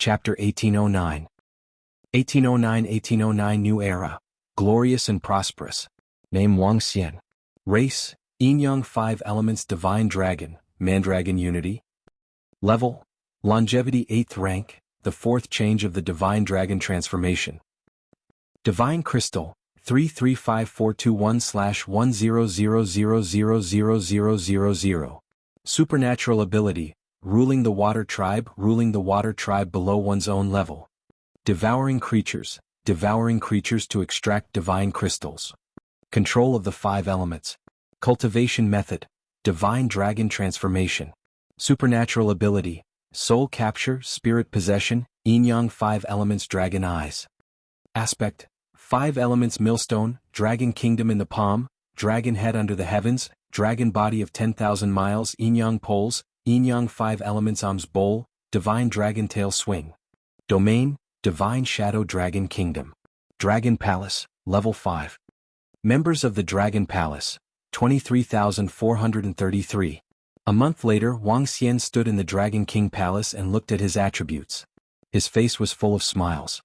Chapter 1809. 1809 New Era. Glorious and prosperous. Name Wuxia. Race, Yin-Yang 5 Elements Divine Dragon, Mandragon Unity. Level, Longevity 8th rank, the 4th change of the Divine Dragon Transformation. Divine Crystal, 335421/100000000. Supernatural Ability, Ruling the Water Tribe below one's own level. Devouring creatures to extract divine crystals. Control of the 5 elements. Cultivation Method, Divine Dragon Transformation. Supernatural Ability, Soul Capture, Spirit Possession, Yin-Yang 5 Elements Dragon Eyes. Aspect, 5 Elements Millstone, Dragon Kingdom in the palm, Dragon Head under the heavens, Dragon Body of 10,000 miles, Yin-Yang Poles, Yin-Yang 5 Elements Arms Bowl, Divine Dragon Tail Swing. Domain, Divine Shadow Dragon Kingdom. Dragon Palace, Level 5. Members of the Dragon Palace, 23,433. A month later, Wuxia stood in the Dragon King Palace and looked at his attributes. His face was full of smiles.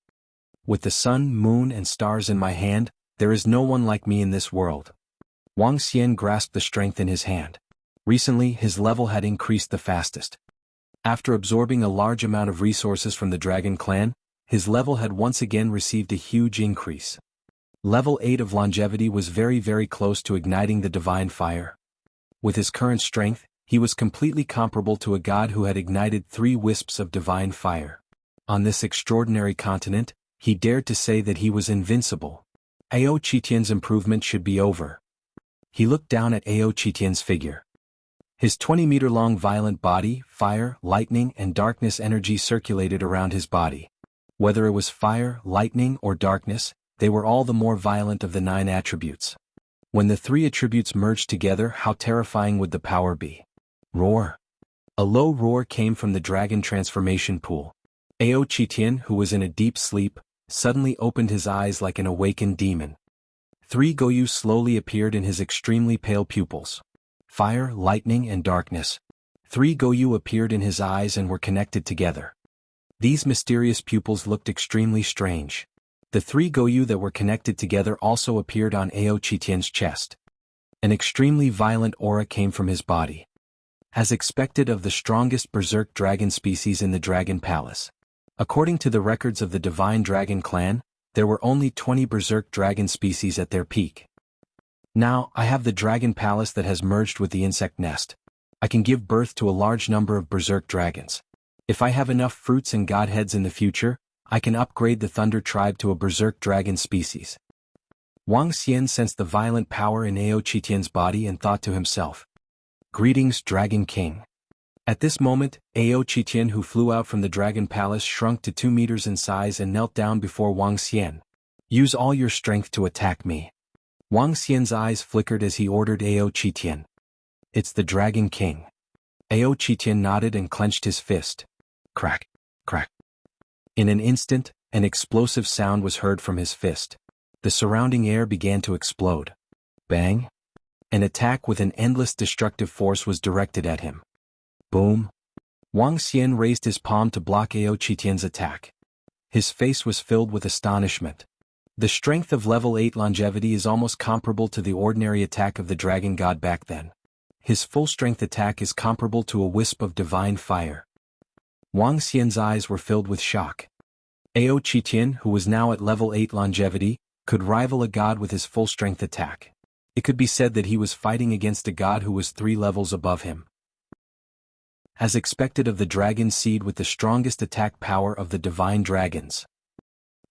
With the sun, moon and stars in my hand, there is no one like me in this world. Wuxia grasped the strength in his hand. Recently, his level had increased the fastest. After absorbing a large amount of resources from the Dragon Clan, his level had once again received a huge increase. Level 8 of longevity was very close to igniting the divine fire. With his current strength, he was completely comparable to a god who had ignited 3 wisps of divine fire. On this extraordinary continent, he dared to say that he was invincible. Ao Qitian's improvement should be over. He looked down at Ao Qitian's figure. His 20-meter-long violent body, fire, lightning and darkness energy circulated around his body. Whether it was fire, lightning or darkness, they were all the more violent of the 9 attributes. When the 3 attributes merged together, how terrifying would the power be? Roar. A low roar came from the dragon transformation pool. Ao Qitian, who was in a deep sleep, suddenly opened his eyes like an awakened demon. 3 Goyu slowly appeared in his extremely pale pupils. Fire, lightning and darkness. 3 Goyu appeared in his eyes and were connected together. These mysterious pupils looked extremely strange. The 3 Goyu that were connected together also appeared on Ao Qitian's chest. An extremely violent aura came from his body. As expected of the strongest berserk dragon species in the Dragon Palace. According to the records of the Divine Dragon Clan, there were only 20 berserk dragon species at their peak. Now, I have the Dragon Palace that has merged with the insect nest. I can give birth to a large number of berserk dragons. If I have enough fruits and godheads in the future, I can upgrade the Thunder Tribe to a berserk dragon species. Wuxia sensed the violent power in Ao Qitian's body and thought to himself, "Greetings, Dragon King." At this moment, Ao Qitian, who flew out from the Dragon Palace, shrunk to 2 meters in size and knelt down before Wuxia. "Use all your strength to attack me." Wuxia's eyes flickered as he ordered Ao Qitian. "It's the Dragon King." Ao Qitian nodded and clenched his fist. Crack, crack. In an instant, an explosive sound was heard from his fist. The surrounding air began to explode. Bang! An attack with an endless destructive force was directed at him. Boom! Wuxia raised his palm to block Ao Qitian's attack. His face was filled with astonishment. The strength of level 8 longevity is almost comparable to the ordinary attack of the dragon god back then. His full-strength attack is comparable to a wisp of divine fire. Wuxia's eyes were filled with shock. Ao Qitian, who was now at level 8 longevity, could rival a god with his full-strength attack. It could be said that he was fighting against a god who was 3 levels above him. As expected of the dragon seed with the strongest attack power of the divine dragons.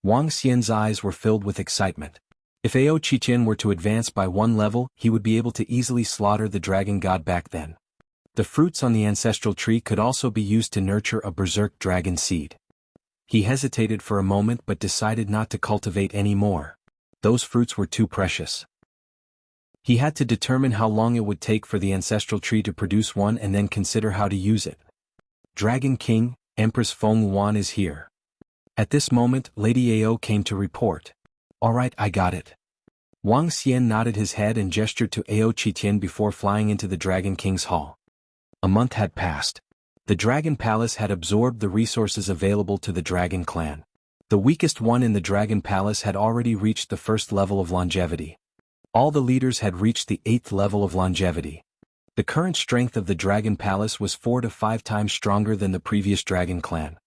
Wuxia's eyes were filled with excitement. If Ao Qitian were to advance by 1 level, he would be able to easily slaughter the dragon god back then. The fruits on the ancestral tree could also be used to nurture a berserk dragon seed. He hesitated for a moment but decided not to cultivate any more. Those fruits were too precious. He had to determine how long it would take for the ancestral tree to produce one and then consider how to use it. Dragon King, Empress Feng Yuan is here. At this moment, Lady Ao came to report. "Alright, I got it." Wuxia nodded his head and gestured to Ao Qitian before flying into the Dragon King's hall. A month had passed. The Dragon Palace had absorbed the resources available to the Dragon Clan. The weakest one in the Dragon Palace had already reached the first level of longevity. All the leaders had reached the 8th level of longevity. The current strength of the Dragon Palace was 4 to 5 times stronger than the previous Dragon Clan.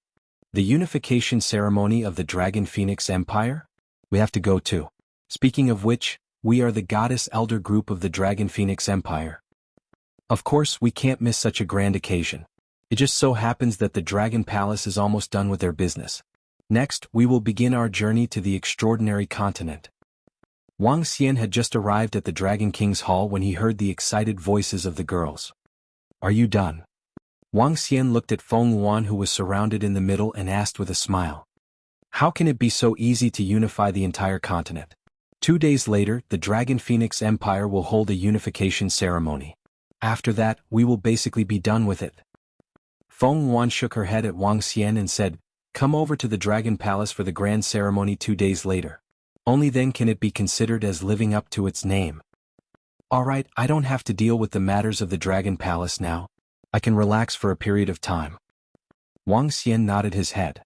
The unification ceremony of the Dragon Phoenix Empire? We have to go to. Speaking of which, we are the Goddess Elder group of the Dragon Phoenix Empire. Of course, we can't miss such a grand occasion. It just so happens that the Dragon Palace is almost done with their business. Next, we will begin our journey to the extraordinary continent. Wang Xian had just arrived at the Dragon King's hall when he heard the excited voices of the girls. Are you done? Wang Xian looked at Feng Yuan, who was surrounded in the middle, and asked with a smile. How can it be so easy to unify the entire continent? 2 days later, the Dragon Phoenix Empire will hold a unification ceremony. After that, we will basically be done with it. Feng Yuan shook her head at Wang Xian and said, Come over to the Dragon Palace for the grand ceremony 2 days later. Only then can it be considered as living up to its name. Alright, I don't have to deal with the matters of the Dragon Palace now. I can relax for a period of time. Wang Xian nodded his head.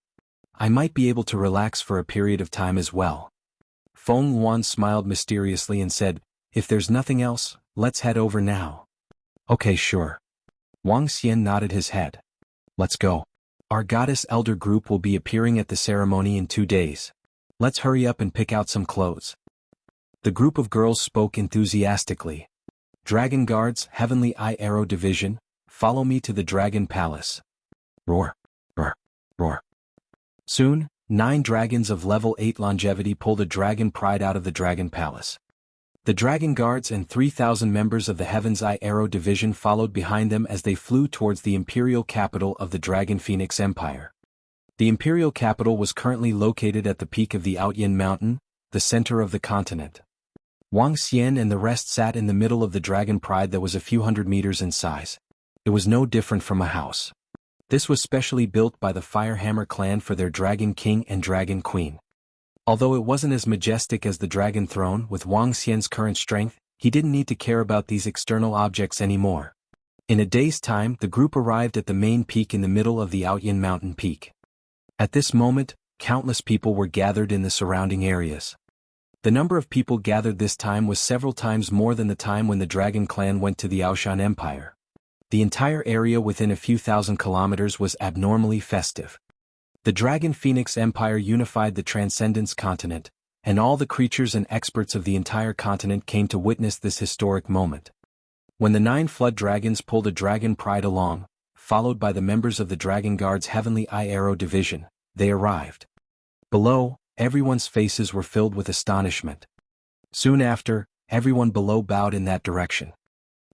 I might be able to relax for a period of time as well. Feng Yuan smiled mysteriously and said, If there's nothing else, let's head over now. Okay, sure. Wang Xian nodded his head. Let's go. Our Goddess Elder group will be appearing at the ceremony in 2 days. Let's hurry up and pick out some clothes. The group of girls spoke enthusiastically. Dragon Guards, Heavenly Eye Arrow Division, follow me to the Dragon Palace. Roar, roar, roar. Soon, 9 dragons of level 8 longevity pulled a dragon pride out of the Dragon Palace. The Dragon Guards and 3,000 members of the Heaven's Eye Arrow Division followed behind them as they flew towards the imperial capital of the Dragon Phoenix Empire. The imperial capital was currently located at the peak of the Outyin Mountain, the center of the continent. Wang Xian and the rest sat in the middle of the dragon pride that was a few hundred meters in size. It was no different from a house. This was specially built by the Firehammer clan for their Dragon King and Dragon Queen. Although it wasn't as majestic as the Dragon Throne, with Wang Xian's current strength, he didn't need to care about these external objects anymore. In a day's time, the group arrived at the main peak in the middle of the Outyin Mountain peak. At this moment, countless people were gathered in the surrounding areas. The number of people gathered this time was several times more than the time when the Dragon Clan went to the Aoshan Empire. The entire area within a few thousand kilometers was abnormally festive. The Dragon Phoenix Empire unified the Transcendence continent, and all the creatures and experts of the entire continent came to witness this historic moment. When the 9 flood dragons pulled a dragon pride along, followed by the members of the Dragon Guard's Heavenly Eye Arrow Division, they arrived. Below, everyone's faces were filled with astonishment. Soon after, everyone below bowed in that direction.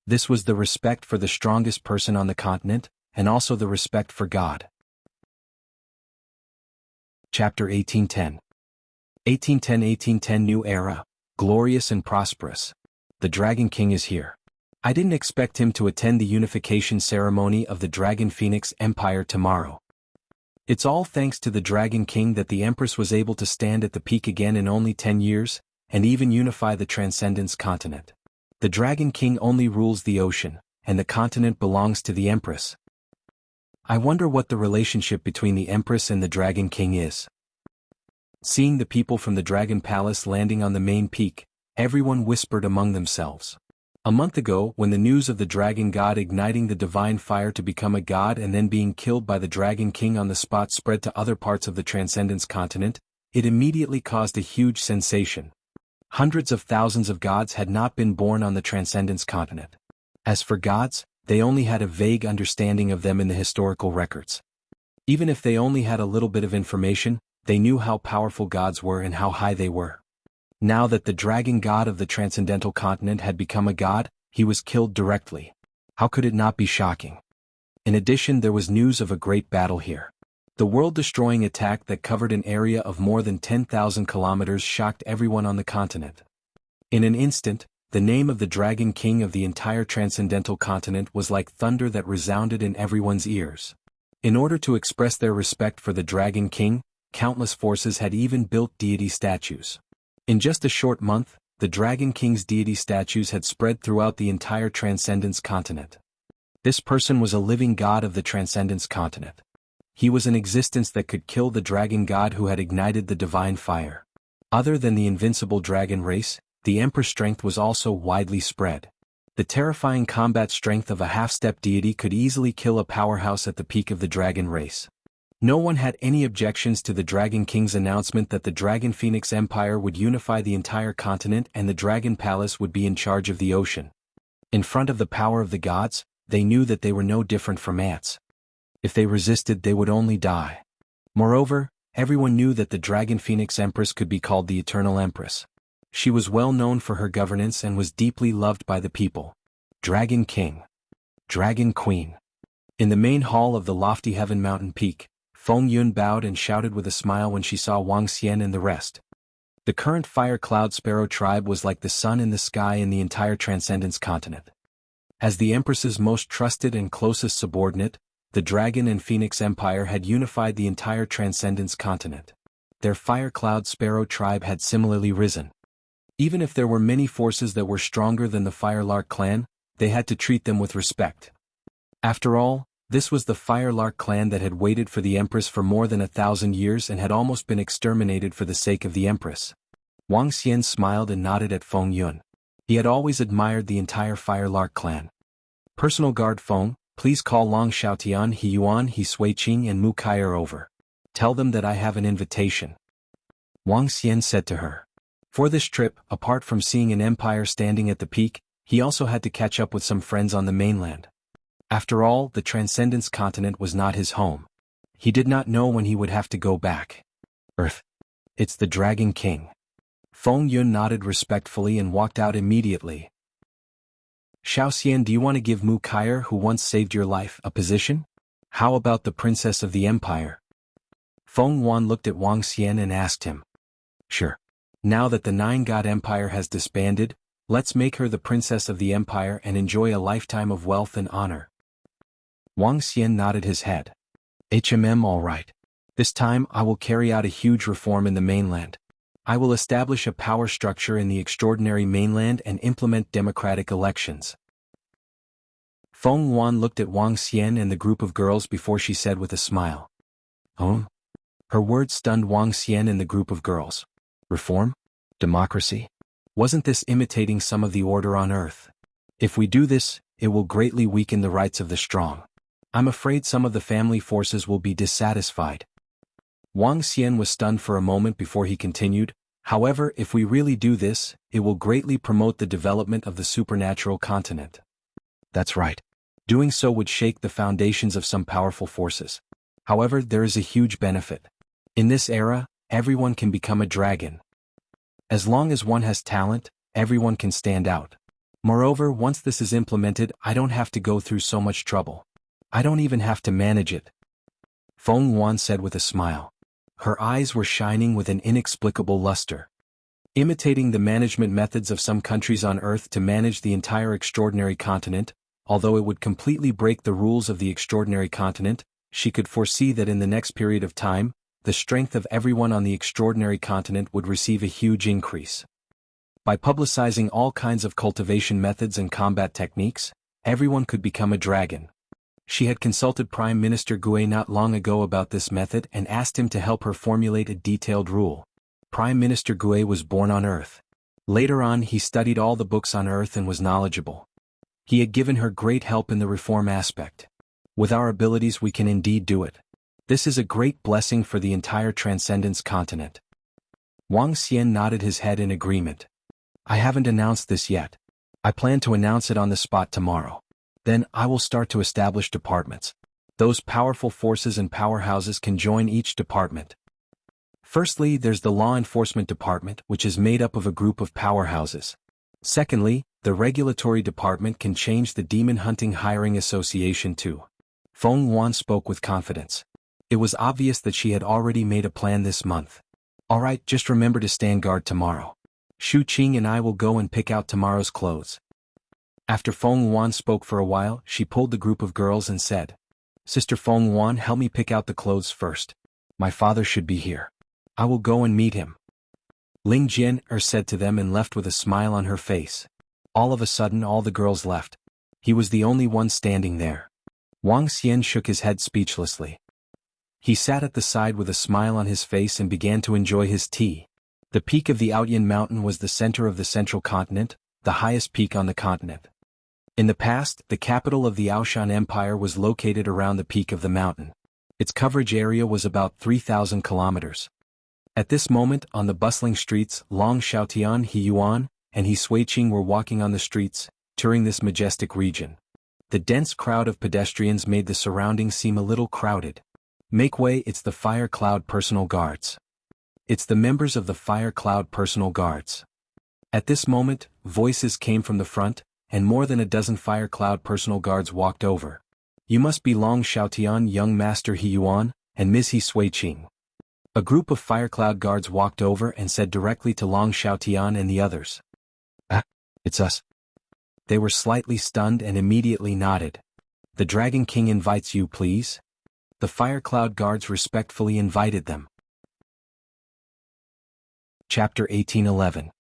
This was the respect for the strongest person on the continent, and also the respect for God. Chapter 1810. 1810 New Era, glorious and prosperous. The Dragon King is here. I didn't expect him to attend the unification ceremony of the Dragon Phoenix Empire tomorrow. It's all thanks to the Dragon King that the Empress was able to stand at the peak again in only 10 years, and even unify the Transcendence continent. The Dragon King only rules the ocean, and the continent belongs to the Empress. I wonder what the relationship between the Empress and the Dragon King is. Seeing the people from the Dragon Palace landing on the main peak, everyone whispered among themselves. A month ago, when the news of the Dragon God igniting the divine fire to become a god and then being killed by the Dragon King on the spot spread to other parts of the Transcendence continent, it immediately caused a huge sensation. Hundreds of thousands of gods had not been born on the Transcendence continent. As for gods, they only had a vague understanding of them in the historical records. Even if they only had a little bit of information, they knew how powerful gods were and how high they were. Now that the Dragon God of the Transcendental Continent had become a god, he was killed directly. How could it not be shocking? In addition, there was news of a great battle here. The world-destroying attack that covered an area of more than 10,000 kilometers shocked everyone on the continent. In an instant, the name of the Dragon King of the entire Transcendental Continent was like thunder that resounded in everyone's ears. In order to express their respect for the Dragon King, countless forces had even built deity statues. In just a short month, the Dragon King's deity statues had spread throughout the entire Transcendence continent. This person was a living god of the Transcendence continent. He was an existence that could kill the dragon god who had ignited the divine fire. Other than the invincible dragon race, the Emperor's strength was also widely spread. The terrifying combat strength of a half-step deity could easily kill a powerhouse at the peak of the dragon race. No one had any objections to the Dragon King's announcement that the Dragon Phoenix Empire would unify the entire continent and the Dragon Palace would be in charge of the ocean. In front of the power of the gods, they knew that they were no different from ants. If they resisted, they would only die. Moreover, everyone knew that the Dragon Phoenix Empress could be called the Eternal Empress. She was well known for her governance and was deeply loved by the people. Dragon King. Dragon Queen. In the main hall of the lofty Heaven Mountain Peak, Feng Yun bowed and shouted with a smile when she saw Wang Xian and the rest. The current Fire Cloud Sparrow tribe was like the sun in the sky in the entire Transcendence continent. As the Empress's most trusted and closest subordinate, the Dragon and Phoenix Empire had unified the entire Transcendence continent. Their Fire Cloud Sparrow tribe had similarly risen. Even if there were many forces that were stronger than the Firelark clan, they had to treat them with respect. After all, this was the Firelark clan that had waited for the Empress for more than 1,000 years and had almost been exterminated for the sake of the Empress. Wang Xian smiled and nodded at Feng Yun. He had always admired the entire Firelark clan. Personal guard Feng, please call Long Xiaotian, He Yuan, He Suiqing and Mu Kai'er over. Tell them that I have an invitation. Wang Xian said to her. For this trip, apart from seeing an empire standing at the peak, he also had to catch up with some friends on the mainland. After all, the Transcendence continent was not his home. He did not know when he would have to go back. Earth. It's the Dragon King. Feng Yun nodded respectfully and walked out immediately. Xiaoxian, do you want to give Mu Kai'er, who once saved your life, a position? How about the Princess of the Empire? Feng Yuan looked at Wang Xian and asked him. Sure. Now that the Nine-God Empire has disbanded, let's make her the Princess of the Empire and enjoy a lifetime of wealth and honor. Wang Xian nodded his head. All right. This time I will carry out a huge reform in the mainland. I will establish a power structure in the extraordinary mainland and implement democratic elections. Feng Yuan looked at Wang Xian and the group of girls before she said with a smile. Oh? Her words stunned Wang Xian and the group of girls. Reform? Democracy? Wasn't this imitating some of the order on Earth? If we do this, it will greatly weaken the rights of the strong. I'm afraid some of the family forces will be dissatisfied. Wang Xian was stunned for a moment before he continued. However, if we really do this, it will greatly promote the development of the supernatural continent. That's right. Doing so would shake the foundations of some powerful forces. However, there is a huge benefit. In this era, everyone can become a dragon. As long as one has talent, everyone can stand out. Moreover, once this is implemented, I don't have to go through so much trouble. I don't even have to manage it. Feng Yuan said with a smile. Her eyes were shining with an inexplicable luster. Imitating the management methods of some countries on Earth to manage the entire extraordinary continent, although it would completely break the rules of the extraordinary continent, she could foresee that in the next period of time, the strength of everyone on the extraordinary continent would receive a huge increase. By publicizing all kinds of cultivation methods and combat techniques, everyone could become a dragon. She had consulted Prime Minister Gue not long ago about this method and asked him to help her formulate a detailed rule. Prime Minister Gue was born on Earth. Later on, he studied all the books on Earth and was knowledgeable. He had given her great help in the reform aspect. With our abilities we can indeed do it. This is a great blessing for the entire Transcendence continent. Wang Xian nodded his head in agreement. I haven't announced this yet. I plan to announce it on the spot tomorrow. Then, I will start to establish departments. Those powerful forces and powerhouses can join each department. Firstly, there's the Law Enforcement Department, which is made up of a group of powerhouses. Secondly, the Regulatory Department can change the Demon Hunting Hiring Association too. Feng Yuan spoke with confidence. It was obvious that she had already made a plan this month. Alright, just remember to stand guard tomorrow. Shu Qing and I will go and pick out tomorrow's clothes. After Feng Yuan spoke for a while, she pulled the group of girls and said, Sister Feng Yuan, help me pick out the clothes first. My father should be here. I will go and meet him. Ling Jian said to them and left with a smile on her face. All of a sudden all the girls left. He was the only one standing there. Wang Xian shook his head speechlessly. He sat at the side with a smile on his face and began to enjoy his tea. The peak of the Outyan Mountain was the center of the central continent, the highest peak on the continent. In the past, the capital of the Aoshan Empire was located around the peak of the mountain. Its coverage area was about 3,000 kilometers. At this moment, on the bustling streets, Long Xiaotian, He Yuan, and He Suiqing were walking on the streets, touring this majestic region. The dense crowd of pedestrians made the surroundings seem a little crowded. Make way, it's the Fire Cloud Personal Guards. It's the members of the Fire Cloud Personal Guards. At this moment, voices came from the front, and more than a dozen Fire Cloud Personal Guards walked over. You must be Long Xiaotian, young Master He Yuan, and Ms. He Suiqing. A group of Fire Cloud Guards walked over and said directly to Long Xiaotian and the others. Ah, it's us. They were slightly stunned and immediately nodded. The Dragon King invites you, please. The Fire Cloud Guards respectfully invited them. Chapter 1811.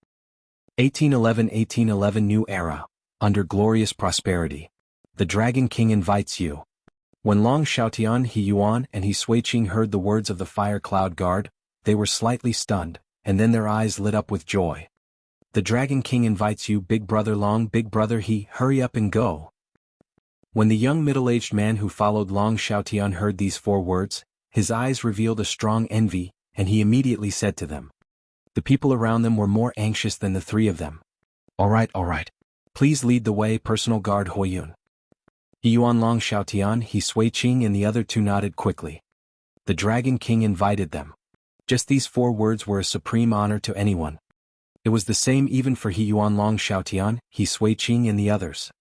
1811 New Era. Under glorious prosperity. The Dragon King invites you. When Long Xiaotian, He Yuan, and He Suiqing heard the words of the Fire Cloud Guard, they were slightly stunned, and then their eyes lit up with joy. The Dragon King invites you, Big Brother Long, Big Brother He, hurry up and go. When the young middle-aged man who followed Long Xiaotian heard these 4 words, his eyes revealed a strong envy, and he immediately said to them. The people around them were more anxious than the 3 of them. All right. Please lead the way, Personal Guard Huiyun. He Yuan, Long Xiaotian, He Suiqing, and the other 2 nodded quickly. The Dragon King invited them. Just these 4 words were a supreme honor to anyone. It was the same even for He Yuan, Long Xiaotian, He Suiqing, and the others.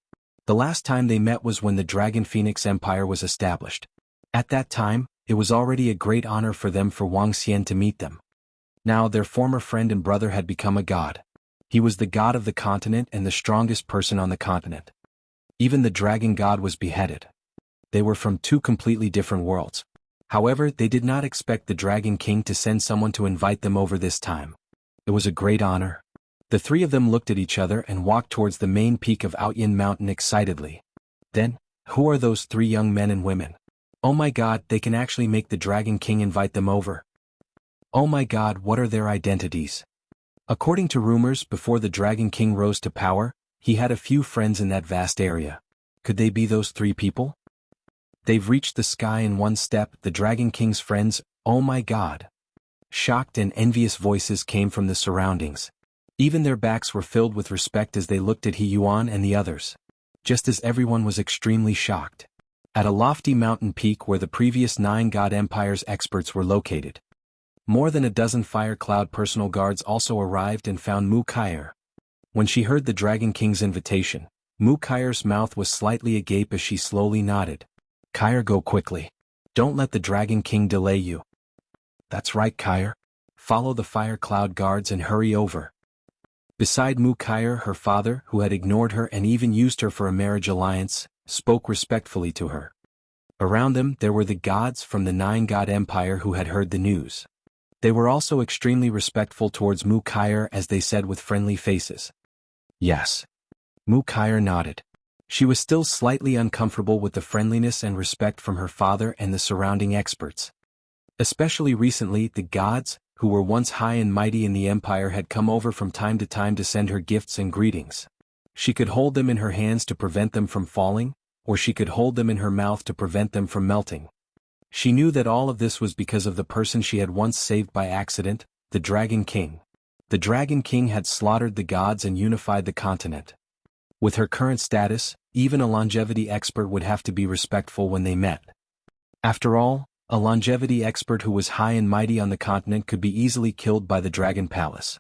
The last time they met was when the Dragon Phoenix Empire was established. At that time, it was already a great honor for them for Wang Xian to meet them. Now their former friend and brother had become a god. He was the god of the continent and the strongest person on the continent. Even the dragon god was beheaded. They were from 2 completely different worlds. However, they did not expect the Dragon King to send someone to invite them over this time. It was a great honor. The 3 of them looked at each other and walked towards the main peak of Outyan Mountain excitedly. Then, who are those 3 young men and women? Oh my god, they can actually make the Dragon King invite them over. Oh my god, what are their identities? According to rumors, before the Dragon King rose to power, he had a few friends in that vast area. Could they be those 3 people? They've reached the sky in 1 step, the Dragon King's friends, oh my god. Shocked and envious voices came from the surroundings. Even their backs were filled with respect as they looked at He Yuan and the others. Just as everyone was extremely shocked. At a lofty mountain peak where the previous 9 God Empires experts were located. More than a dozen Fire Cloud Personal Guards also arrived and found Mu Kair. When she heard the Dragon King's invitation, Mu Kair's mouth was slightly agape as she slowly nodded. Kair, go quickly. Don't let the Dragon King delay you. That's right, Kair. Follow the Fire Cloud Guards and hurry over. Beside Mu Kair, her father, who had ignored her and even used her for a marriage alliance, spoke respectfully to her. Around them there were the gods from the 9 God Empire who had heard the news. They were also extremely respectful towards Mu Kair as they said with friendly faces. Yes. Mu Kair nodded. She was still slightly uncomfortable with the friendliness and respect from her father and the surrounding experts. Especially recently, the gods, who were once high and mighty in the empire, had come over from time to send her gifts and greetings. She could hold them in her hands to prevent them from falling, or she could hold them in her mouth to prevent them from melting. She knew that all of this was because of the person she had once saved by accident, the Dragon King. The Dragon King had slaughtered the gods and unified the continent. With her current status, even a longevity expert would have to be respectful when they met. After all, a longevity expert who was high and mighty on the continent could be easily killed by the Dragon Palace.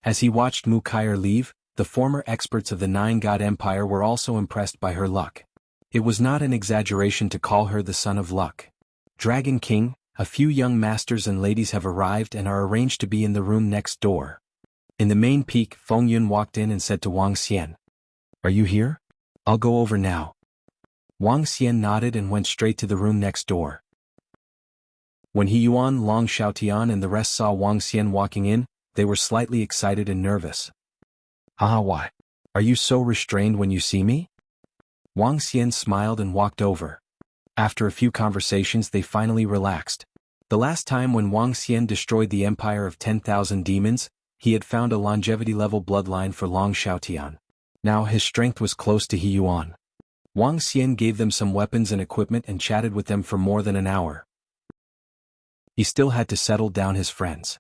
As he watched Mu Kair leave, the former experts of the 9 God Empire were also impressed by her luck. It was not an exaggeration to call her the son of luck. Dragon King, a few young masters and ladies have arrived and are arranged to be in the room next door. In the main peak, Feng Yun walked in and said to Wang Xian, "Are you here? I'll go over now." Wang Xian nodded and went straight to the room next door. When He Yuan, Long Xiaotian and the rest saw Wang Xian walking in, they were slightly excited and nervous. "Ah, why? Are you so restrained when you see me?" Wang Xian smiled and walked over. After a few conversations they finally relaxed. The last time when Wang Xian destroyed the empire of 10,000 demons, he had found a longevity-level bloodline for Long Xiaotian. Now his strength was close to He Yuan. Wang Xian gave them some weapons and equipment and chatted with them for more than an hour. He still had to settle down his friends.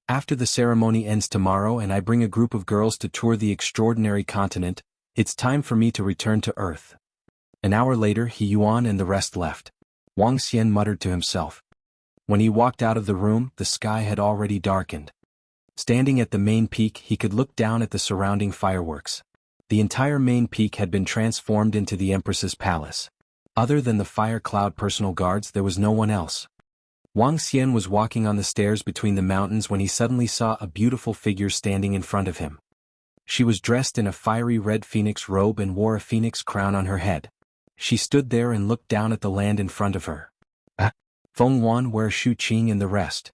After the ceremony ends tomorrow and I bring a group of girls to tour the extraordinary continent, it's time for me to return to Earth. An hour later He Yuan and the rest left. Wang Xian muttered to himself. When he walked out of the room, the sky had already darkened. Standing at the main peak he could look down at the surrounding fireworks. The entire main peak had been transformed into the Empress's palace. Other than the fire cloud personal guards there was no one else. Wang Xian was walking on the stairs between the mountains when he suddenly saw a beautiful figure standing in front of him. She was dressed in a fiery red phoenix robe and wore a phoenix crown on her head. She stood there and looked down at the land in front of her. Feng Yuan, where Shu Qing and the rest?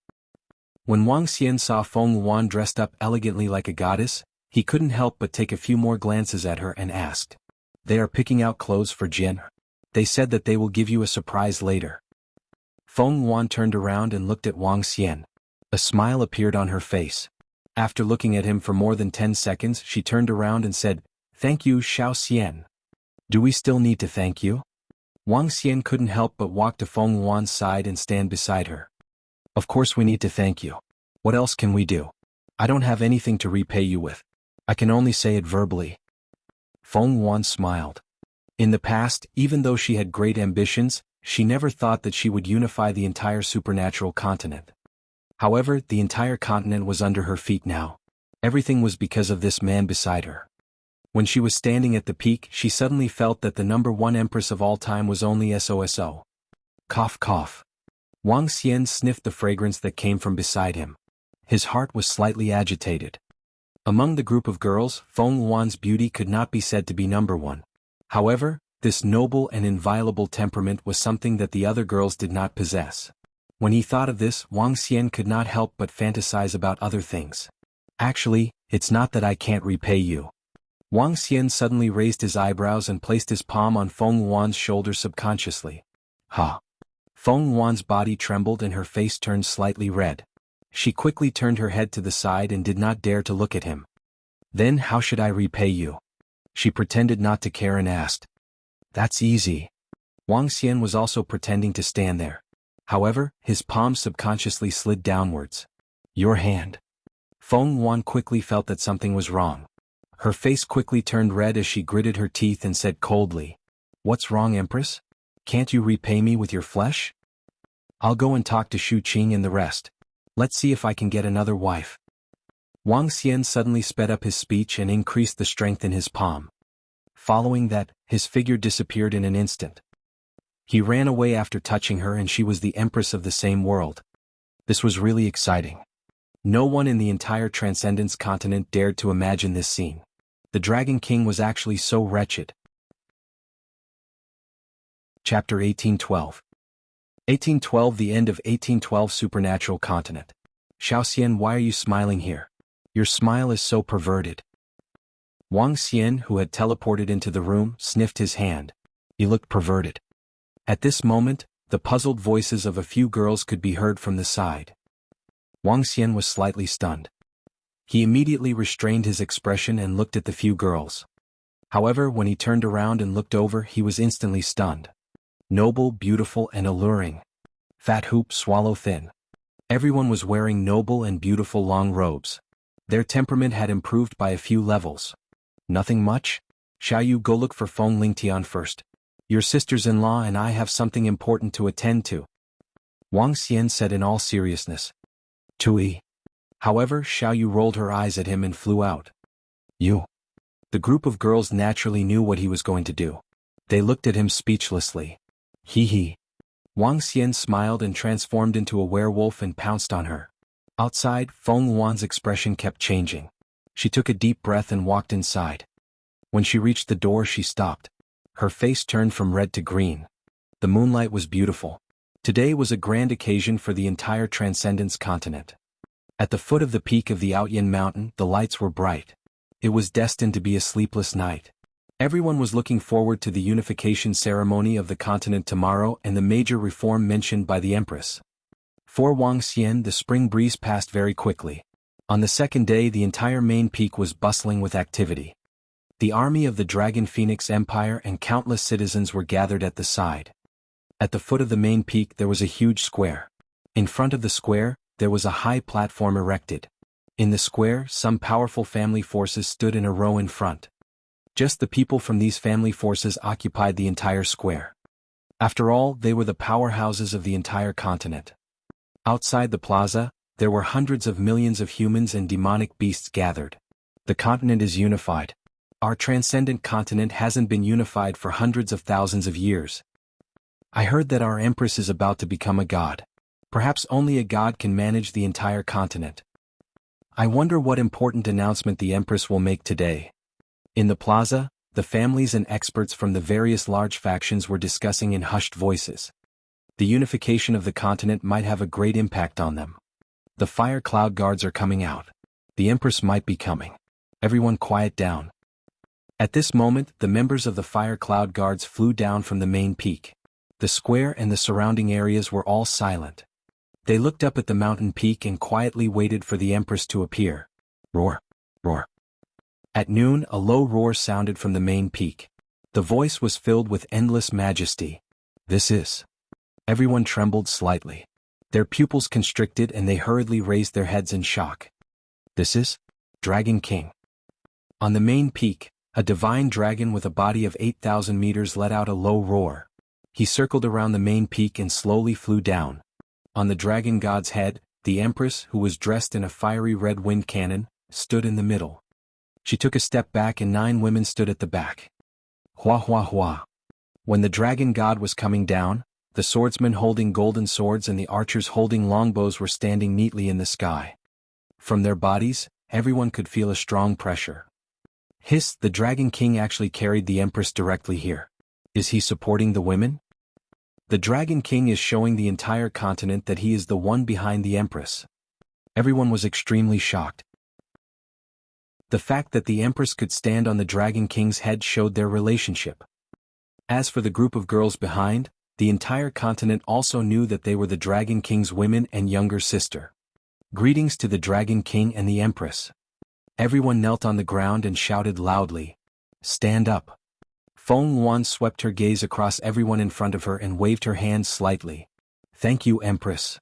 When Wang Xian saw Feng Yuan dressed up elegantly like a goddess, he couldn't help but take a few more glances at her and asked. They are picking out clothes for Jin. They said that they will give you a surprise later. Feng Yuan turned around and looked at Wang Xian. A smile appeared on her face. After looking at him for more than 10 seconds she turned around and said, "Thank you, Xiao Xian." "Do we still need to thank you?" Wang Xian couldn't help but walk to Feng Yuan's side and stand beside her. "Of course we need to thank you. What else can we do? I don't have anything to repay you with. I can only say it verbally." Feng Yuan smiled. In the past, even though she had great ambitions, she never thought that she would unify the entire supernatural continent. However, the entire continent was under her feet now. Everything was because of this man beside her. When she was standing at the peak, she suddenly felt that the #1 empress of all time was only SOSO. Cough cough. Wang Xian sniffed the fragrance that came from beside him. His heart was slightly agitated. Among the group of girls, Feng Yuan's beauty could not be said to be #1. However, this noble and inviolable temperament was something that the other girls did not possess. When he thought of this, Wang Xian could not help but fantasize about other things. "Actually, it's not that I can't repay you." Wang Xian suddenly raised his eyebrows and placed his palm on Feng Yuan's shoulder subconsciously. "Ha!" Feng Yuan's body trembled and her face turned slightly red. She quickly turned her head to the side and did not dare to look at him. "Then how should I repay you?" She pretended not to care and asked. "That's easy." Wang Xian was also pretending to stand there. However, his palm subconsciously slid downwards. "Your hand." Feng Yuan quickly felt that something was wrong. Her face quickly turned red as she gritted her teeth and said coldly, "What's wrong, Empress? Can't you repay me with your flesh? I'll go and talk to Shu Qing and the rest. Let's see if I can get another wife." Wang Xian suddenly sped up his speech and increased the strength in his palm. Following that, his figure disappeared in an instant. He ran away after touching her and she was the Empress of the same world. This was really exciting. No one in the entire Transcendence continent dared to imagine this scene. The Dragon King was actually so wretched. Chapter 1812. 1812. The end of 1812. Supernatural Continent. "Xiao Xian, why are you smiling here? Your smile is so perverted." Wang Xian, who had teleported into the room, sniffed his hand. He looked perverted. At this moment, the puzzled voices of a few girls could be heard from the side. Wang Xian was slightly stunned. He immediately restrained his expression and looked at the few girls. However, when he turned around and looked over, he was instantly stunned. Noble, beautiful, and alluring. Fat hoop, swallow thin. Everyone was wearing noble and beautiful long robes. Their temperament had improved by a few levels. "Nothing much? Shall you go look for Feng Lingtian first? Your sisters-in-law and I have something important to attend to," Wang Xian said in all seriousness. "Tui." However, Xiao Yu rolled her eyes at him and flew out. "You." The group of girls naturally knew what he was going to do. They looked at him speechlessly. Hee hee. Wang Xian smiled and transformed into a werewolf and pounced on her. Outside, Feng Yuan's expression kept changing. She took a deep breath and walked inside. When she reached the door she stopped. Her face turned from red to green. The moonlight was beautiful. Today was a grand occasion for the entire Transcendence continent. At the foot of the peak of the Outyin Mountain, the lights were bright. It was destined to be a sleepless night. Everyone was looking forward to the unification ceremony of the continent tomorrow and the major reform mentioned by the Empress. For Wang Xian, the spring breeze passed very quickly. On the second day, the entire main peak was bustling with activity. The army of the Dragon Phoenix Empire and countless citizens were gathered at the side. At the foot of the main peak there was a huge square. In front of the square, there was a high platform erected. In the square, some powerful family forces stood in a row in front. Just the people from these family forces occupied the entire square. After all, they were the powerhouses of the entire continent. Outside the plaza, there were hundreds of millions of humans and demonic beasts gathered. The continent is unified. Our transcendent continent hasn't been unified for hundreds of thousands of years. I heard that our Empress is about to become a god. Perhaps only a god can manage the entire continent. I wonder what important announcement the Empress will make today. In the plaza, the families and experts from the various large factions were discussing in hushed voices. The unification of the continent might have a great impact on them. The fire cloud guards are coming out. The Empress might be coming. Everyone quiet down. At this moment, the members of the fire cloud guards flew down from the main peak. The square and the surrounding areas were all silent. They looked up at the mountain peak and quietly waited for the Empress to appear. Roar, roar. At noon, a low roar sounded from the main peak. The voice was filled with endless majesty. This is. Everyone trembled slightly. Their pupils constricted and they hurriedly raised their heads in shock. This is Dragon King. On the main peak, a divine dragon with a body of 8,000 meters let out a low roar. He circled around the main peak and slowly flew down. On the dragon god's head, the Empress, who was dressed in a fiery red wind cannon, stood in the middle. She took a step back and 9 women stood at the back. Hua hua hua. When the dragon god was coming down, the swordsmen holding golden swords and the archers holding longbows were standing neatly in the sky. From their bodies, everyone could feel a strong pressure. Hiss, the Dragon King actually carried the Empress directly here. Is he supporting the women? The Dragon King is showing the entire continent that he is the one behind the Empress. Everyone was extremely shocked. The fact that the Empress could stand on the Dragon King's head showed their relationship. As for the group of girls behind, the entire continent also knew that they were the Dragon King's women and younger sister. Greetings to the Dragon King and the Empress. Everyone knelt on the ground and shouted loudly, "Stand up." Feng Yuan swept her gaze across everyone in front of her and waved her hand slightly. Thank you, Empress.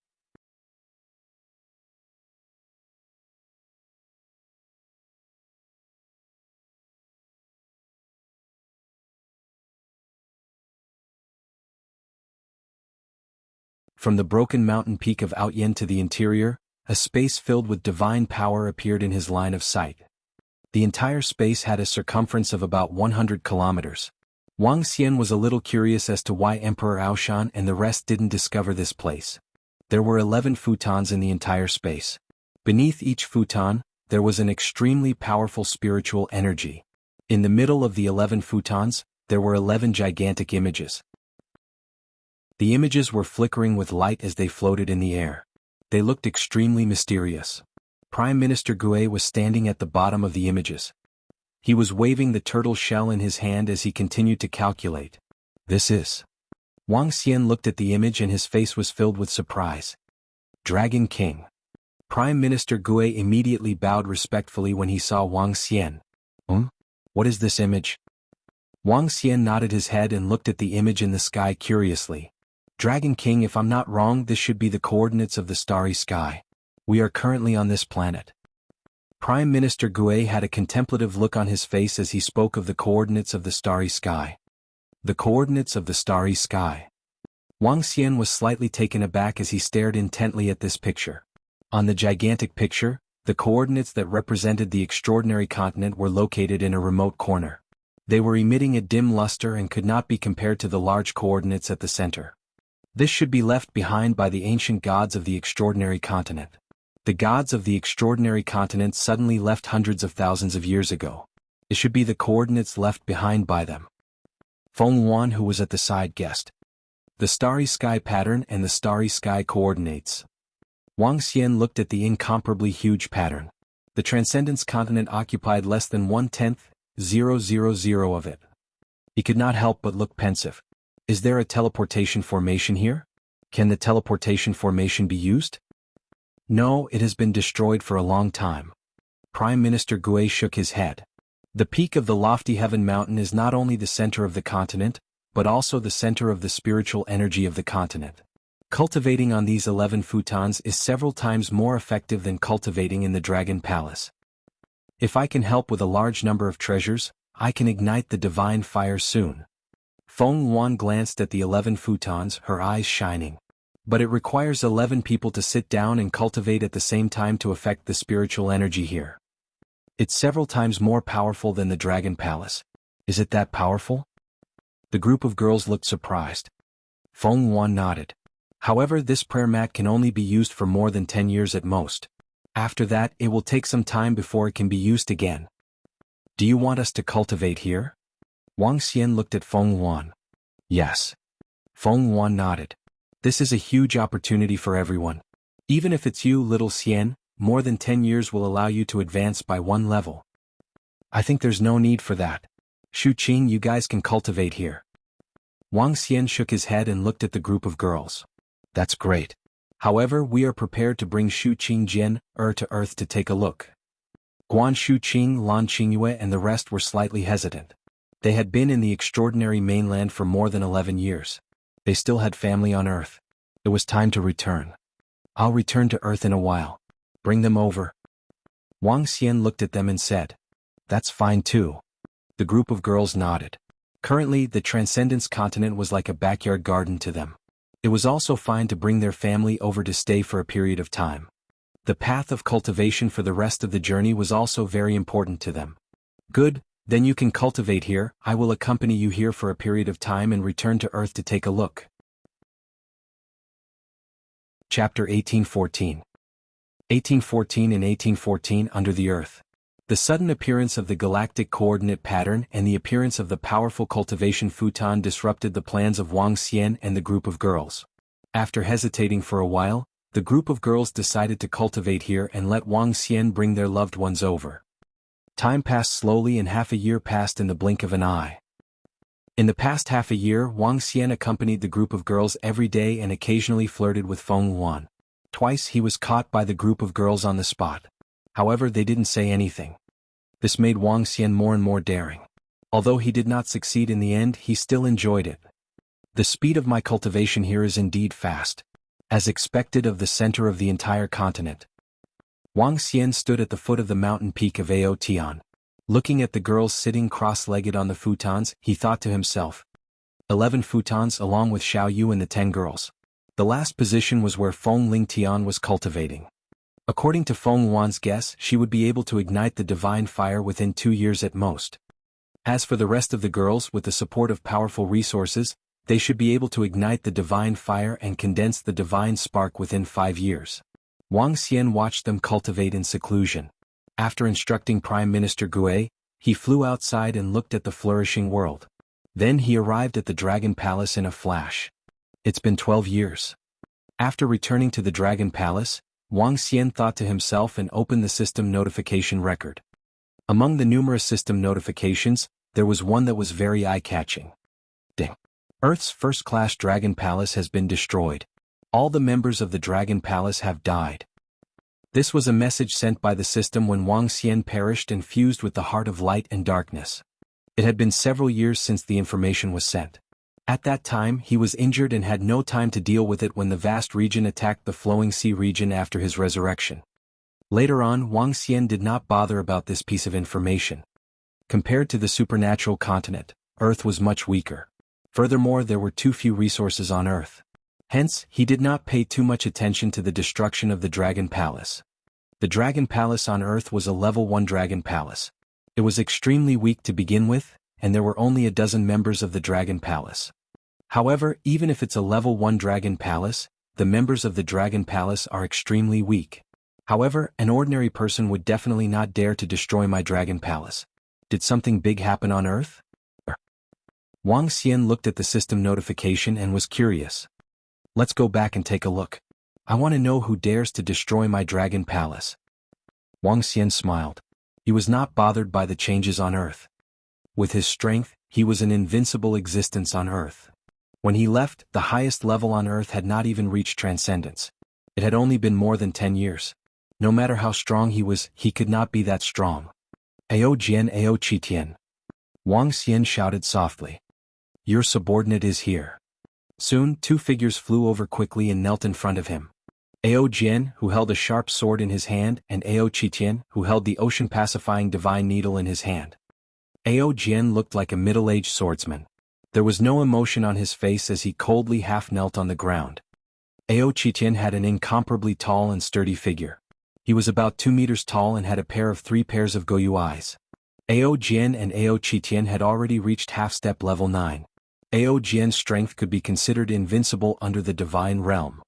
From the broken mountain peak of Outyen to the interior, a space filled with divine power appeared in his line of sight. The entire space had a circumference of about 100 kilometers. Wang Xian was a little curious as to why Emperor Aoshan and the rest didn't discover this place. There were 11 futons in the entire space. Beneath each futon, there was an extremely powerful spiritual energy. In the middle of the 11 futons, there were 11 gigantic images. The images were flickering with light as they floated in the air. They looked extremely mysterious. Prime Minister Gue was standing at the bottom of the images. He was waving the turtle shell in his hand as he continued to calculate. This is. Wang Xian looked at the image and his face was filled with surprise. Dragon King. Prime Minister Gue immediately bowed respectfully when he saw Wang Xian. What is this image? Wang Xian nodded his head and looked at the image in the sky curiously. Dragon King, if I'm not wrong, this should be the coordinates of the starry sky. We are currently on this planet. Prime Minister Gue had a contemplative look on his face as he spoke of the coordinates of the starry sky. The coordinates of the starry sky. Wang Xian was slightly taken aback as he stared intently at this picture. On the gigantic picture, the coordinates that represented the extraordinary continent were located in a remote corner. They were emitting a dim luster and could not be compared to the large coordinates at the center. This should be left behind by the ancient gods of the extraordinary continent. The gods of the extraordinary continent suddenly left hundreds of thousands of years ago. It should be the coordinates left behind by them. Feng Yuan, who was at the side, guessed. The starry sky pattern and the starry sky coordinates. Wang Xian looked at the incomparably huge pattern. The Transcendence continent occupied less than 1/10 000 of it. He could not help but look pensive. Is there a teleportation formation here? Can the teleportation formation be used? No, it has been destroyed for a long time. Prime Minister Gue shook his head. The peak of the lofty heaven mountain is not only the center of the continent, but also the center of the spiritual energy of the continent. Cultivating on these 11 futons is several times more effective than cultivating in the Dragon Palace. If I can help with a large number of treasures, I can ignite the divine fire soon. Feng Yuan glanced at the 11 futons, her eyes shining. But it requires 11 people to sit down and cultivate at the same time to affect the spiritual energy here. It's several times more powerful than the Dragon Palace. Is it that powerful? The group of girls looked surprised. Feng Yuan nodded. However, this prayer mat can only be used for more than 10 years at most. After that, it will take some time before it can be used again. Do you want us to cultivate here? Wang Xian looked at Feng Yuan. Yes. Feng Yuan nodded. This is a huge opportunity for everyone. Even if it's you, little Xian, more than 10 years will allow you to advance by one level. I think there's no need for that. Shu Qing, you guys can cultivate here. Wang Xian shook his head and looked at the group of girls. That's great. However, we are prepared to bring Shu Qing Jian to Earth to take a look. Guan Shu Qing, Lan Qingyue and the rest were slightly hesitant. They had been in the extraordinary mainland for more than 11 years. They still had family on Earth. It was time to return. I'll return to Earth in a while. Bring them over. Wang Xian looked at them and said, That's fine too. The group of girls nodded. Currently, the Transcendence continent was like a backyard garden to them. It was also fine to bring their family over to stay for a period of time. The path of cultivation for the rest of the journey was also very important to them. Good, then you can cultivate here. I will accompany you here for a period of time and return to Earth to take a look. Chapter 1814. 1814 and 1814 Under the Earth. The sudden appearance of the galactic coordinate pattern and the appearance of the powerful cultivation futon disrupted the plans of Wang Xian and the group of girls. After hesitating for a while, the group of girls decided to cultivate here and let Wang Xian bring their loved ones over. Time passed slowly and half a year passed in the blink of an eye. In the past half a year, Wang Xian accompanied the group of girls every day and occasionally flirted with Feng Yuan. Twice he was caught by the group of girls on the spot. However, they didn't say anything. This made Wang Xian more and more daring. Although he did not succeed in the end, he still enjoyed it. The speed of my cultivation here is indeed fast. As expected of the center of the entire continent. Wang Xian stood at the foot of the mountain peak of Aotian. Looking at the girls sitting cross-legged on the futons, he thought to himself. 11 futons along with Xiao Yu and the 10 girls. The last position was where Feng Lingtian was cultivating. According to Feng Yuan's guess, she would be able to ignite the divine fire within 2 years at most. As for the rest of the girls, with the support of powerful resources, they should be able to ignite the divine fire and condense the divine spark within 5 years. Wang Xian watched them cultivate in seclusion. After instructing Prime Minister Gue, he flew outside and looked at the flourishing world. Then he arrived at the Dragon Palace in a flash. It's been 12 years. After returning to the Dragon Palace, Wang Xian thought to himself and opened the system notification record. Among the numerous system notifications, there was one that was very eye-catching. Ding. Earth's first-class Dragon Palace has been destroyed. All the members of the Dragon Palace have died. This was a message sent by the system when Wang Xian perished and fused with the heart of light and darkness. It had been several years since the information was sent. At that time, he was injured and had no time to deal with it when the vast region attacked the flowing sea region after his resurrection. Later on, Wang Xian did not bother about this piece of information. Compared to the supernatural continent, Earth was much weaker. Furthermore, there were too few resources on Earth. Hence, he did not pay too much attention to the destruction of the Dragon Palace. The Dragon Palace on Earth was a level 1 Dragon Palace. It was extremely weak to begin with, and there were only a dozen members of the Dragon Palace. However, even if it's a level 1 Dragon Palace, the members of the Dragon Palace are extremely weak. However, an ordinary person would definitely not dare to destroy my Dragon Palace. Did something big happen on Earth? Wang Xian looked at the system notification and was curious. Let's go back and take a look. I want to know who dares to destroy my Dragon Palace. Wang Xian smiled. He was not bothered by the changes on Earth. With his strength, he was an invincible existence on Earth. When he left, the highest level on Earth had not even reached transcendence. It had only been more than 10 years. No matter how strong he was, he could not be that strong. Ao Jian Ao Qitian. Wang Xian shouted softly. Your subordinate is here. Soon, two figures flew over quickly and knelt in front of him. Ao Jian, who held a sharp sword in his hand, and Ao Qitian, who held the ocean-pacifying divine needle in his hand. Ao Jian looked like a middle-aged swordsman. There was no emotion on his face as he coldly half-knelt on the ground. Ao Qitian had an incomparably tall and sturdy figure. He was about 2 meters tall and had a pair of 3 pairs of Goyu eyes. Ao Jian and Ao Qitian had already reached half-step level 9. Ao Jian's strength could be considered invincible under the divine realm.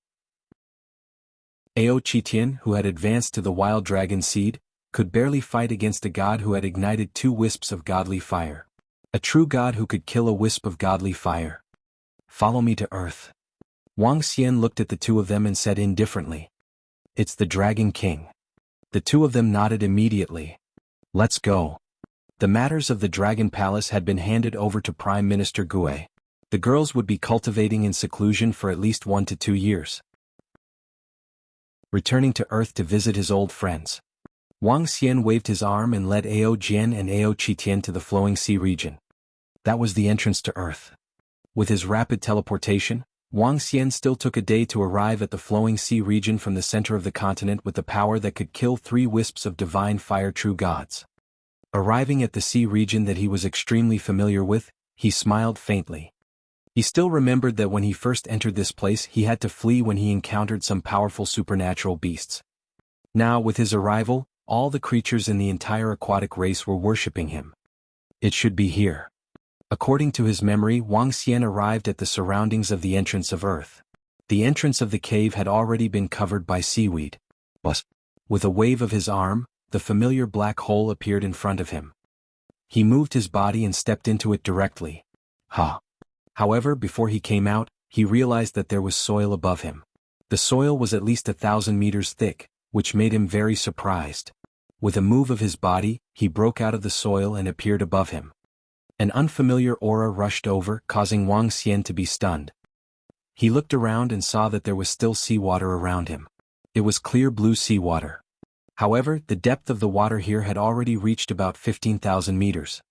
Ao Qitian, who had advanced to the wild dragon seed, could barely fight against a god who had ignited 2 wisps of godly fire. A true god who could kill a wisp of godly fire. Follow me to Earth. Wang Xian looked at the two of them and said indifferently. It's the Dragon King. The two of them nodded immediately. Let's go. The matters of the Dragon Palace had been handed over to Prime Minister Gue. The girls would be cultivating in seclusion for at least 1 to 2 years. Returning to Earth to visit his old friends. Wang Xian waved his arm and led Ao Jian and Ao Qitian to the flowing sea region. That was the entrance to Earth. With his rapid teleportation, Wang Xian still took a day to arrive at the flowing sea region from the center of the continent with the power that could kill 3 wisps of divine fire true gods. Arriving at the sea region that he was extremely familiar with, he smiled faintly. He still remembered that when he first entered this place he had to flee when he encountered some powerful supernatural beasts. Now, with his arrival, all the creatures in the entire aquatic race were worshipping him. It should be here. According to his memory, Wang Xian arrived at the surroundings of the entrance of Earth. The entrance of the cave had already been covered by seaweed. With a wave of his arm, the familiar black hole appeared in front of him. He moved his body and stepped into it directly. However, before he came out, he realized that there was soil above him. The soil was at least 1,000 meters thick, which made him very surprised. With a move of his body, he broke out of the soil and appeared above him. An unfamiliar aura rushed over, causing Wang Xian to be stunned. He looked around and saw that there was still seawater around him. It was clear blue seawater. However, the depth of the water here had already reached about 15,000 meters.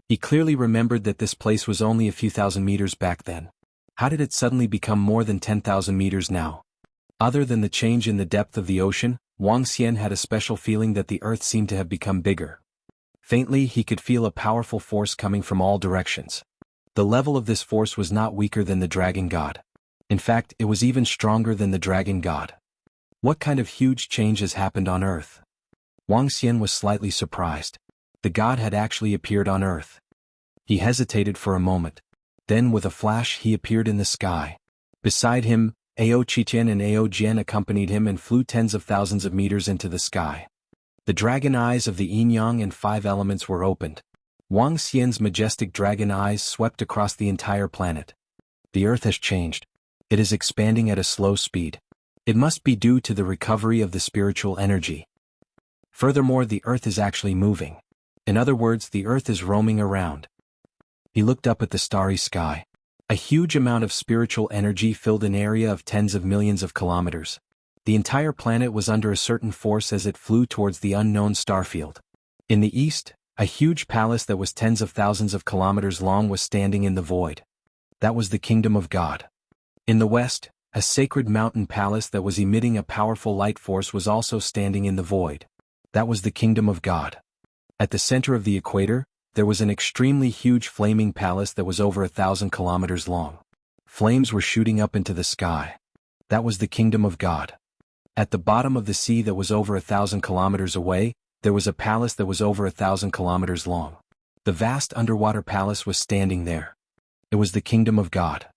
He clearly remembered that this place was only a few thousand meters back then. How did it suddenly become more than 10,000 meters now? Other than the change in the depth of the ocean, Wang Xian had a special feeling that the earth seemed to have become bigger. Faintly, he could feel a powerful force coming from all directions. The level of this force was not weaker than the dragon god. In fact, it was even stronger than the dragon god. What kind of huge change has happened on Earth? Wang Xian was slightly surprised. The god had actually appeared on Earth. He hesitated for a moment. Then with a flash he appeared in the sky. Beside him, Ao Qitian and Ao Jian accompanied him and flew tens of thousands of meters into the sky. The dragon eyes of the yin-yang and 5 elements were opened. Wang Xian's majestic dragon eyes swept across the entire planet. The Earth has changed. It is expanding at a slow speed. It must be due to the recovery of the spiritual energy. Furthermore, the Earth is actually moving. In other words, the Earth is roaming around. He looked up at the starry sky. A huge amount of spiritual energy filled an area of tens of millions of kilometers. The entire planet was under a certain force as it flew towards the unknown starfield. In the east, a huge palace that was tens of thousands of kilometers long was standing in the void. That was the kingdom of God. In the west, a sacred mountain palace that was emitting a powerful light force was also standing in the void. That was the kingdom of God. At the center of the equator, there was an extremely huge flaming palace that was over 1,000 kilometers long. Flames were shooting up into the sky. That was the kingdom of God. At the bottom of the sea that was over 1,000 kilometers away, there was a palace that was over 1,000 kilometers long. The vast underwater palace was standing there. It was the kingdom of God.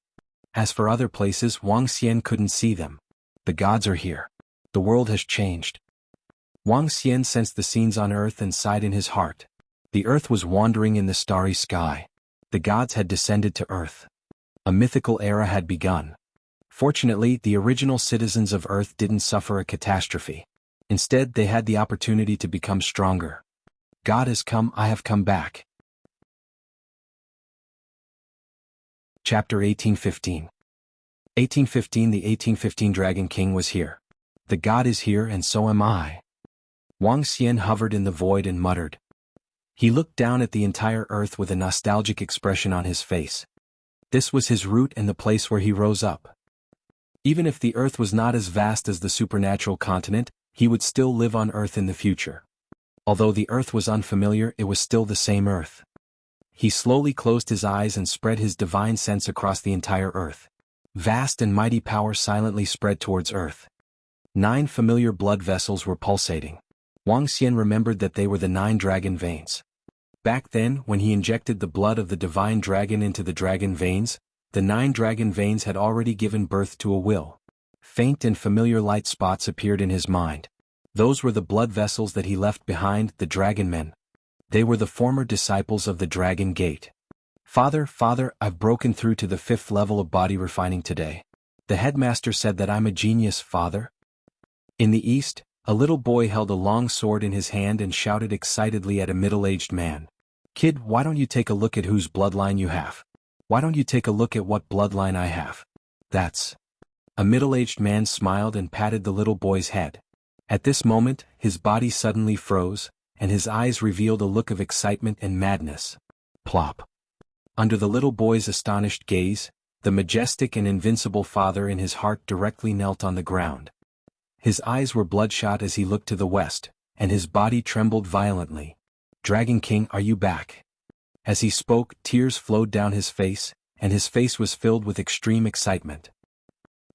As for other places, Wang Xian couldn't see them. The gods are here. The world has changed. Wang Xian sensed the scenes on Earth and sighed in his heart. The Earth was wandering in the starry sky. The gods had descended to Earth. A mythical era had begun. Fortunately, the original citizens of Earth didn't suffer a catastrophe. Instead, they had the opportunity to become stronger. God has come, I have come back. Chapter 1815. 1815. The 1815 Dragon King was here. The god is here and so am I. Wang Xian hovered in the void and muttered. He looked down at the entire earth with a nostalgic expression on his face. This was his root and the place where he rose up. Even if the earth was not as vast as the supernatural continent, he would still live on earth in the future. Although the earth was unfamiliar, it was still the same earth. He slowly closed his eyes and spread his divine sense across the entire earth. Vast and mighty power silently spread towards earth. 9 familiar blood vessels were pulsating. Wang Xian remembered that they were the 9 dragon veins. Back then, when he injected the blood of the divine dragon into the dragon veins, the 9 dragon veins had already given birth to a will. Faint and familiar light spots appeared in his mind. Those were the blood vessels that he left behind, the dragon men. They were the former disciples of the Dragon Gate. Father, I've broken through to the 5th level of body refining today. The headmaster said that I'm a genius, father. In the east, a little boy held a long sword in his hand and shouted excitedly at a middle-aged man. Kid, why don't you take a look at whose bloodline you have? Why don't you take a look at what bloodline I have? That's. A middle-aged man smiled and patted the little boy's head. At this moment, his body suddenly froze, and his eyes revealed a look of excitement and madness. Plop. Under the little boy's astonished gaze, the majestic and invincible father in his heart directly knelt on the ground. His eyes were bloodshot as he looked to the west, and his body trembled violently. Dragon King, are you back? As he spoke, tears flowed down his face, and his face was filled with extreme excitement.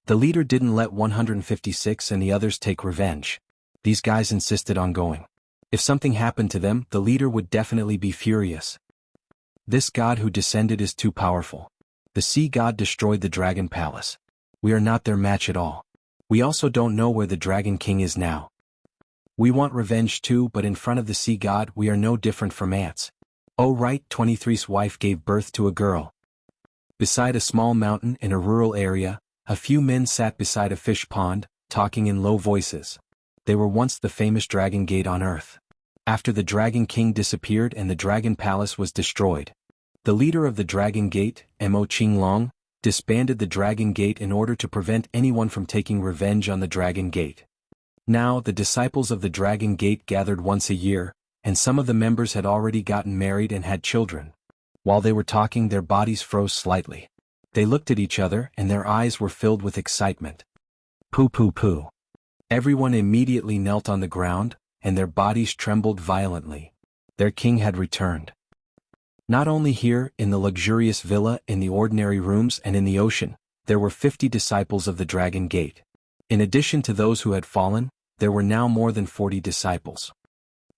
The leader didn't let 156 and the others take revenge. These guys insisted on going. If something happened to them, the leader would definitely be furious. This god who descended is too powerful. The sea god destroyed the dragon palace. We are not their match at all. We also don't know where the Dragon King is now. We want revenge too, but in front of the sea god we are no different from ants. Oh right, 23's wife gave birth to a girl. Beside a small mountain in a rural area, a few men sat beside a fish pond, talking in low voices. They were once the famous Dragon Gate on Earth. After the Dragon King disappeared and the Dragon Palace was destroyed, the leader of the Dragon Gate, Mo Qinglong, disbanded the Dragon Gate in order to prevent anyone from taking revenge on the Dragon Gate. Now, the disciples of the Dragon Gate gathered once a year, and some of the members had already gotten married and had children. While they were talking, their bodies froze slightly. They looked at each other and their eyes were filled with excitement. Poo poo poo. Everyone immediately knelt on the ground, and their bodies trembled violently. Their king had returned. Not only here, in the luxurious villa, in the ordinary rooms and in the ocean, there were 50 disciples of the Dragon Gate. In addition to those who had fallen, there were now more than 40 disciples.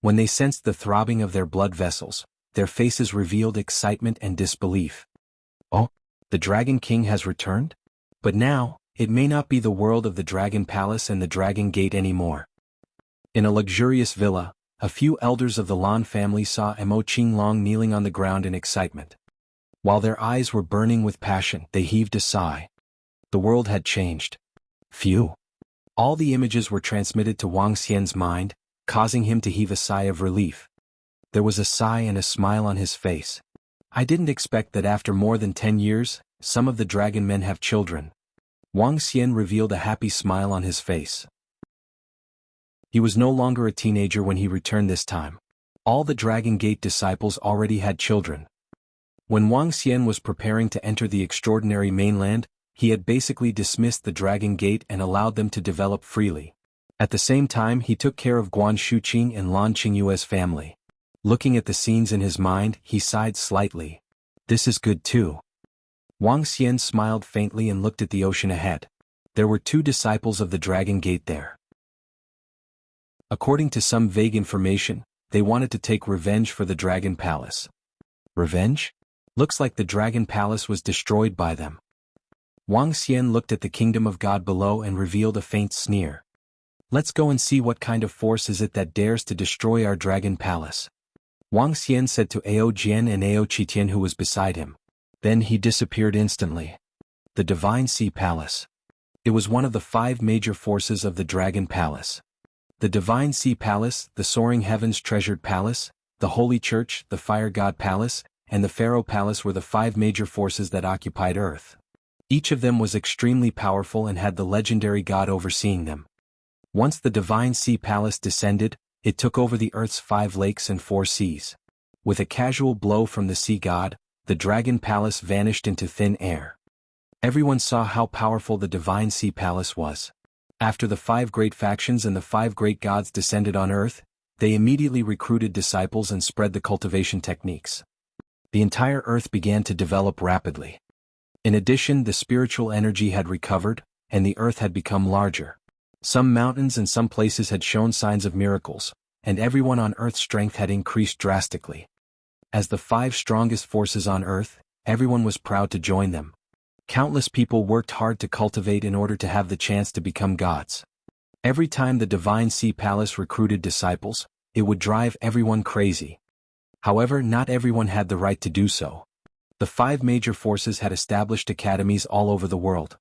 When they sensed the throbbing of their blood vessels, their faces revealed excitement and disbelief. Oh, the Dragon King has returned? But now, it may not be the world of the Dragon Palace and the Dragon Gate anymore. In a luxurious villa, a few elders of the Lan family saw Mo Qinglong kneeling on the ground in excitement. While their eyes were burning with passion, they heaved a sigh. The world had changed. Phew. All the images were transmitted to Wang Xian's mind, causing him to heave a sigh of relief. There was a sigh and a smile on his face. I didn't expect that after more than 10 years, some of the dragon men have children. Wang Xian revealed a happy smile on his face. He was no longer a teenager when he returned this time. All the Dragon Gate disciples already had children. When Wang Xian was preparing to enter the extraordinary mainland, he had basically dismissed the Dragon Gate and allowed them to develop freely. At the same time, he took care of Guan Shuqing and Lan Qingyue's family. Looking at the scenes in his mind, he sighed slightly. This is good too. Wang Xian smiled faintly and looked at the ocean ahead. There were 2 disciples of the Dragon Gate there. According to some vague information, they wanted to take revenge for the Dragon Palace. Revenge? Looks like the Dragon Palace was destroyed by them. Wang Xian looked at the kingdom of God below and revealed a faint sneer. Let's go and see what kind of force is it that dares to destroy our Dragon Palace. Wang Xian said to Ao Jian and Ao Qitian who was beside him. Then he disappeared instantly. The Divine Sea Palace. It was one of the 5 major forces of the Dragon Palace. The Divine Sea Palace, the Soaring Heavens Treasured Palace, the Holy Church, the Fire God Palace, and the Pharaoh Palace were the 5 major forces that occupied Earth. Each of them was extremely powerful and had the legendary god overseeing them. Once the Divine Sea Palace descended, it took over the Earth's 5 lakes and 4 seas. With a casual blow from the sea god, the Dragon Palace vanished into thin air. Everyone saw how powerful the Divine Sea Palace was. After the 5 great factions and the 5 great gods descended on Earth, they immediately recruited disciples and spread the cultivation techniques. The entire Earth began to develop rapidly. In addition, the spiritual energy had recovered, and the Earth had become larger. Some mountains and some places had shown signs of miracles, and everyone on Earth's strength had increased drastically. As the 5 strongest forces on Earth, everyone was proud to join them. Countless people worked hard to cultivate in order to have the chance to become gods. Every time the Divine Sea Palace recruited disciples, it would drive everyone crazy. However, not everyone had the right to do so. The 5 major forces had established academies all over the world.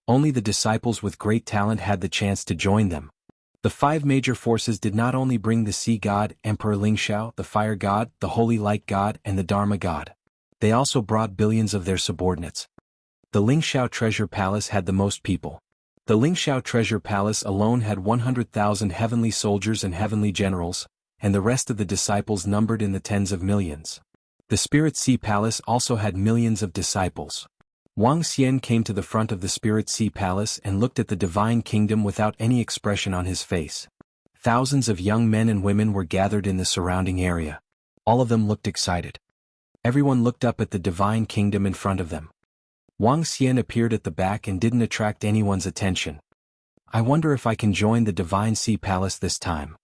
Only the disciples with great talent had the chance to join them. The 5 major forces did not only bring the sea god, Emperor Lingxiao, the fire god, the holy light god, and the Dharma god. They also brought billions of their subordinates. The Lingxiao Treasure Palace had the most people. The Lingxiao Treasure Palace alone had 100,000 heavenly soldiers and heavenly generals, and the rest of the disciples numbered in the tens of millions. The Spirit Sea Palace also had millions of disciples. Wang Xian came to the front of the Spirit Sea Palace and looked at the Divine Kingdom without any expression on his face. Thousands of young men and women were gathered in the surrounding area. All of them looked excited. Everyone looked up at the Divine Kingdom in front of them. Wang Xian appeared at the back and didn't attract anyone's attention. I wonder if I can join the Divine Sea Palace this time.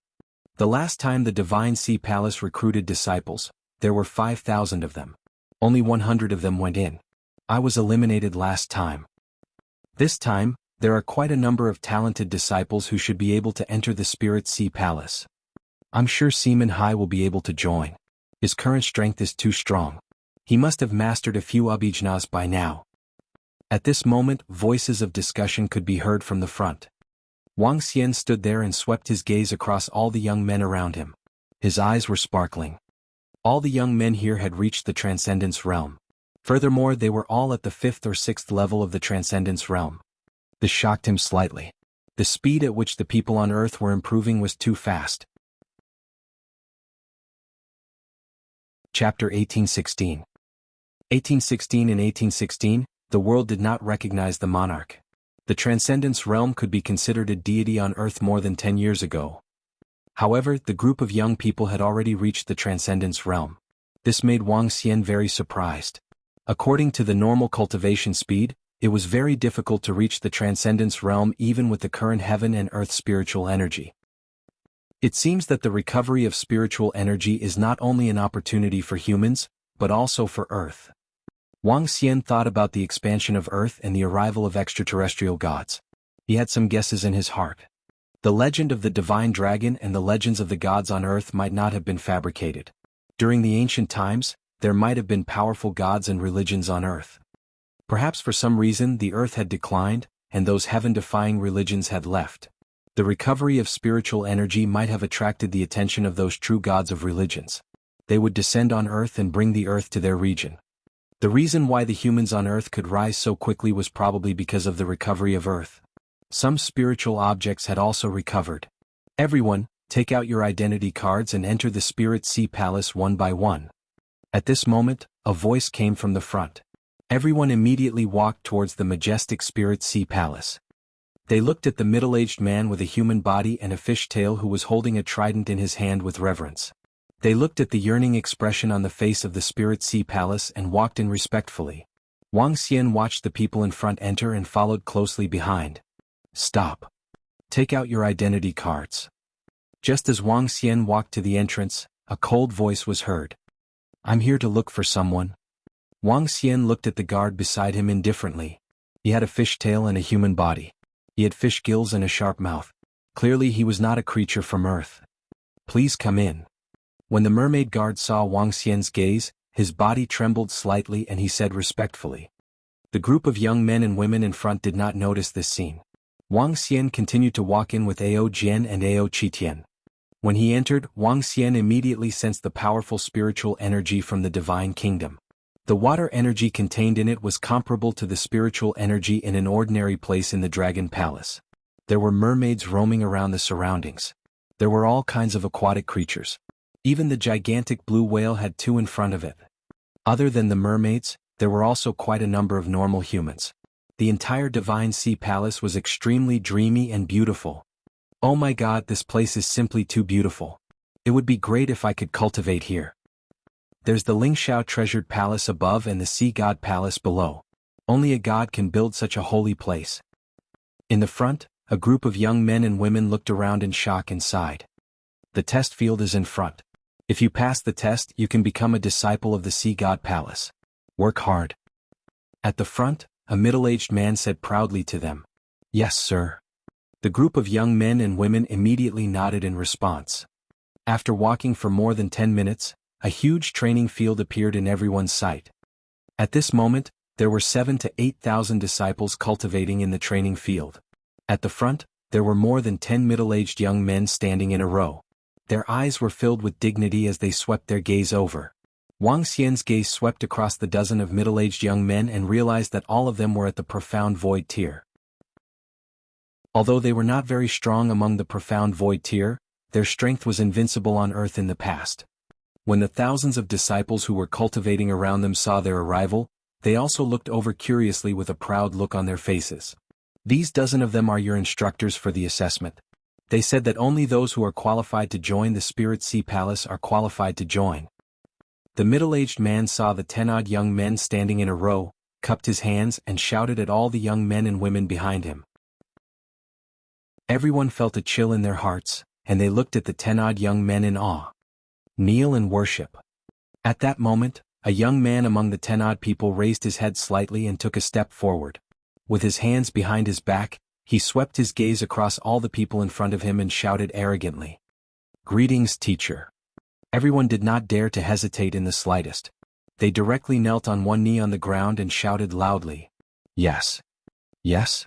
The last time the Divine Sea Palace recruited disciples, there were 5,000 of them. Only 100 of them went in. I was eliminated last time. This time, there are quite a number of talented disciples who should be able to enter the Spirit Sea Palace. I'm sure Seaman Hai will be able to join. His current strength is too strong. He must have mastered a few abhijanas by now. At this moment, voices of discussion could be heard from the front. Wang Xian stood there and swept his gaze across all the young men around him. His eyes were sparkling. All the young men here had reached the Transcendence Realm. Furthermore, they were all at the 5th or 6th level of the Transcendence Realm. This shocked him slightly. The speed at which the people on Earth were improving was too fast. Chapter 1816. 1816 and 1816, the world did not recognize the monarch. The Transcendence Realm could be considered a deity on Earth more than 10 years ago. However, the group of young people had already reached the Transcendence Realm. This made Wang Xian very surprised. According to the normal cultivation speed, it was very difficult to reach the Transcendence Realm even with the current heaven and earth spiritual energy. It seems that the recovery of spiritual energy is not only an opportunity for humans, but also for Earth. Wang Xian thought about the expansion of Earth and the arrival of extraterrestrial gods. He had some guesses in his heart. The legend of the divine dragon and the legends of the gods on Earth might not have been fabricated. During the ancient times, there might have been powerful gods and religions on Earth. Perhaps for some reason the Earth had declined, and those heaven-defying religions had left. The recovery of spiritual energy might have attracted the attention of those true gods of religions. They would descend on Earth and bring the Earth to their region. The reason why the humans on Earth could rise so quickly was probably because of the recovery of Earth. Some spiritual objects had also recovered. Everyone, take out your identity cards and enter the Spirit Sea Palace one by one. At this moment, a voice came from the front. Everyone immediately walked towards the majestic Spirit Sea Palace. They looked at the middle-aged man with a human body and a fish tail who was holding a trident in his hand with reverence. They looked at the yearning expression on the face of the Spirit Sea Palace and walked in respectfully. Wang Xian watched the people in front enter and followed closely behind. Stop. Take out your identity cards. Just as Wang Xian walked to the entrance, a cold voice was heard. I'm here to look for someone. Wang Xian looked at the guard beside him indifferently. He had a fish tail and a human body. He had fish gills and a sharp mouth. Clearly he was not a creature from Earth. Please come in. When the mermaid guard saw Wang Xian's gaze, his body trembled slightly and he said respectfully. The group of young men and women in front did not notice this scene. Wang Xian continued to walk in with Ao Jian and Ao Qitian. When he entered, Wang Xian immediately sensed the powerful spiritual energy from the divine kingdom. The water energy contained in it was comparable to the spiritual energy in an ordinary place in the Dragon Palace. There were mermaids roaming around the surroundings. There were all kinds of aquatic creatures. Even the gigantic blue whale had two in front of it. Other than the mermaids, there were also quite a number of normal humans. The entire Divine Sea Palace was extremely dreamy and beautiful. Oh my God, this place is simply too beautiful. It would be great if I could cultivate here. There's the Lingxiao treasured palace above and the Sea God Palace below. Only a god can build such a holy place. In the front, a group of young men and women looked around in shock and sighed. The test field is in front. If you pass the test, you can become a disciple of the Sea God Palace. Work hard. At the front, a middle-aged man said proudly to them. Yes, sir. The group of young men and women immediately nodded in response. After walking for more than 10 minutes, a huge training field appeared in everyone's sight. At this moment, there were 7,000 to 8,000 disciples cultivating in the training field. At the front, there were more than 10 middle-aged young men standing in a row. Their eyes were filled with dignity as they swept their gaze over. Wang Xian's gaze swept across the dozen of middle-aged young men and realized that all of them were at the profound void tier. Although they were not very strong among the profound void tier, their strength was invincible on earth in the past. When the thousands of disciples who were cultivating around them saw their arrival, they also looked over curiously with a proud look on their faces. These dozen of them are your instructors for the assessment. They said that only those who are qualified to join the Spirit Sea Palace are qualified to join. The middle-aged man saw the 10-odd young men standing in a row, cupped his hands and shouted at all the young men and women behind him. Everyone felt a chill in their hearts, and they looked at the 10-odd young men in awe. Kneel and worship. At that moment, a young man among the 10-odd people raised his head slightly and took a step forward. With his hands behind his back, he swept his gaze across all the people in front of him and shouted arrogantly. Greetings, teacher. Everyone did not dare to hesitate in the slightest. They directly knelt on one knee on the ground and shouted loudly. Yes. Yes?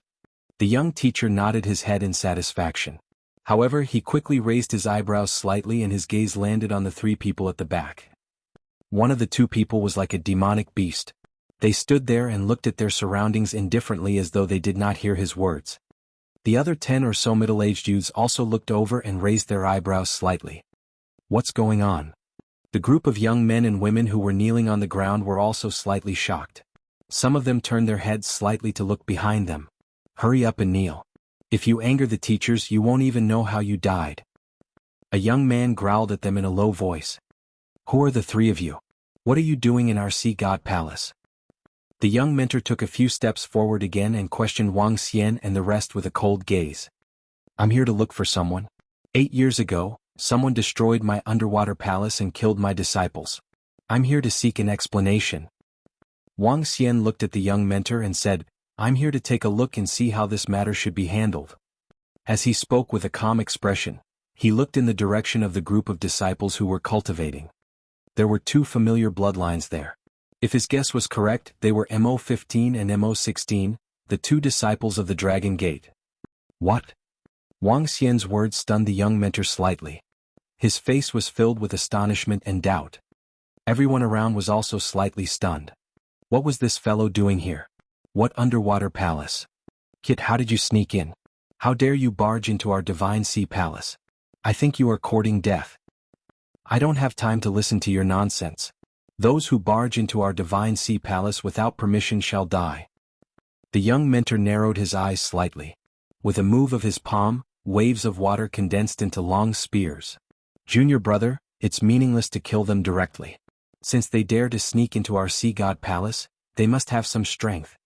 The young teacher nodded his head in satisfaction. However, he quickly raised his eyebrows slightly and his gaze landed on the three people at the back. One of the two people was like a demonic beast. They stood there and looked at their surroundings indifferently as though they did not hear his words. The other 10 or so middle-aged youths also looked over and raised their eyebrows slightly. What's going on? The group of young men and women who were kneeling on the ground were also slightly shocked. Some of them turned their heads slightly to look behind them. Hurry up and kneel. If you anger the teachers, you won't even know how you died. A young man growled at them in a low voice. Who are the three of you? What are you doing in our Sea God Palace? The young mentor took a few steps forward again and questioned Wang Xian and the rest with a cold gaze. I'm here to look for someone. 8 years ago, someone destroyed my underwater palace and killed my disciples. I'm here to seek an explanation. Wang Xian looked at the young mentor and said, I'm here to take a look and see how this matter should be handled. As he spoke with a calm expression, he looked in the direction of the group of disciples who were cultivating. There were two familiar bloodlines there. If his guess was correct, they were Mo15 and Mo16, the two disciples of the Dragon Gate. What? Wang Xian's words stunned the young mentor slightly. His face was filled with astonishment and doubt. Everyone around was also slightly stunned. What was this fellow doing here? What underwater palace? Kit, how did you sneak in? How dare you barge into our Divine Sea Palace? I think you are courting death. I don't have time to listen to your nonsense. Those who barge into our Divine Sea Palace without permission shall die. The young mentor narrowed his eyes slightly. With a move of his palm, waves of water condensed into long spears. Junior brother, it's meaningless to kill them directly. Since they dare to sneak into our Sea God Palace, they must have some strength.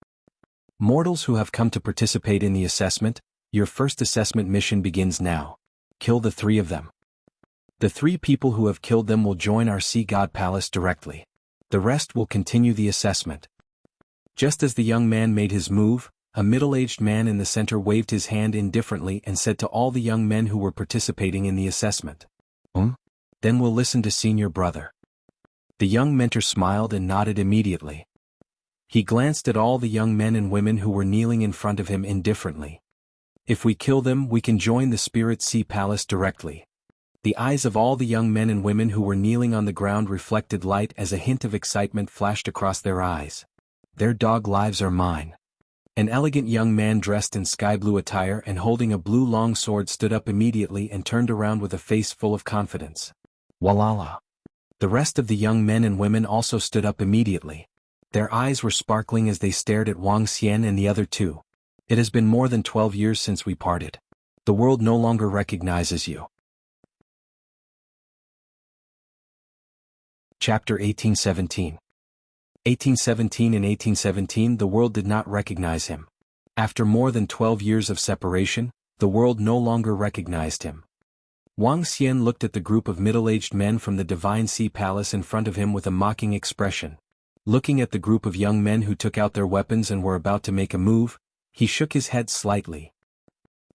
Mortals who have come to participate in the assessment, your first assessment mission begins now. Kill the three of them. The three people who have killed them will join our Sea God Palace directly. The rest will continue the assessment. Just as the young man made his move, a middle-aged man in the center waved his hand indifferently and said to all the young men who were participating in the assessment. Then we'll listen to senior brother. The young mentor smiled and nodded immediately. He glanced at all the young men and women who were kneeling in front of him indifferently. If we kill them, we can join the Spirit Sea Palace directly. The eyes of all the young men and women who were kneeling on the ground reflected light as a hint of excitement flashed across their eyes. Their dog lives are mine. An elegant young man dressed in sky-blue attire and holding a blue long sword stood up immediately and turned around with a face full of confidence. Walala. The rest of the young men and women also stood up immediately. Their eyes were sparkling as they stared at Wang Xian and the other two. It has been more than 12 years since we parted. The world no longer recognizes you. Chapter 1817. 1817 and 1817 the world did not recognize him. After more than 12 years of separation, the world no longer recognized him. Wang Xian looked at the group of middle-aged men from the Divine Sea Palace in front of him with a mocking expression. Looking at the group of young men who took out their weapons and were about to make a move, he shook his head slightly.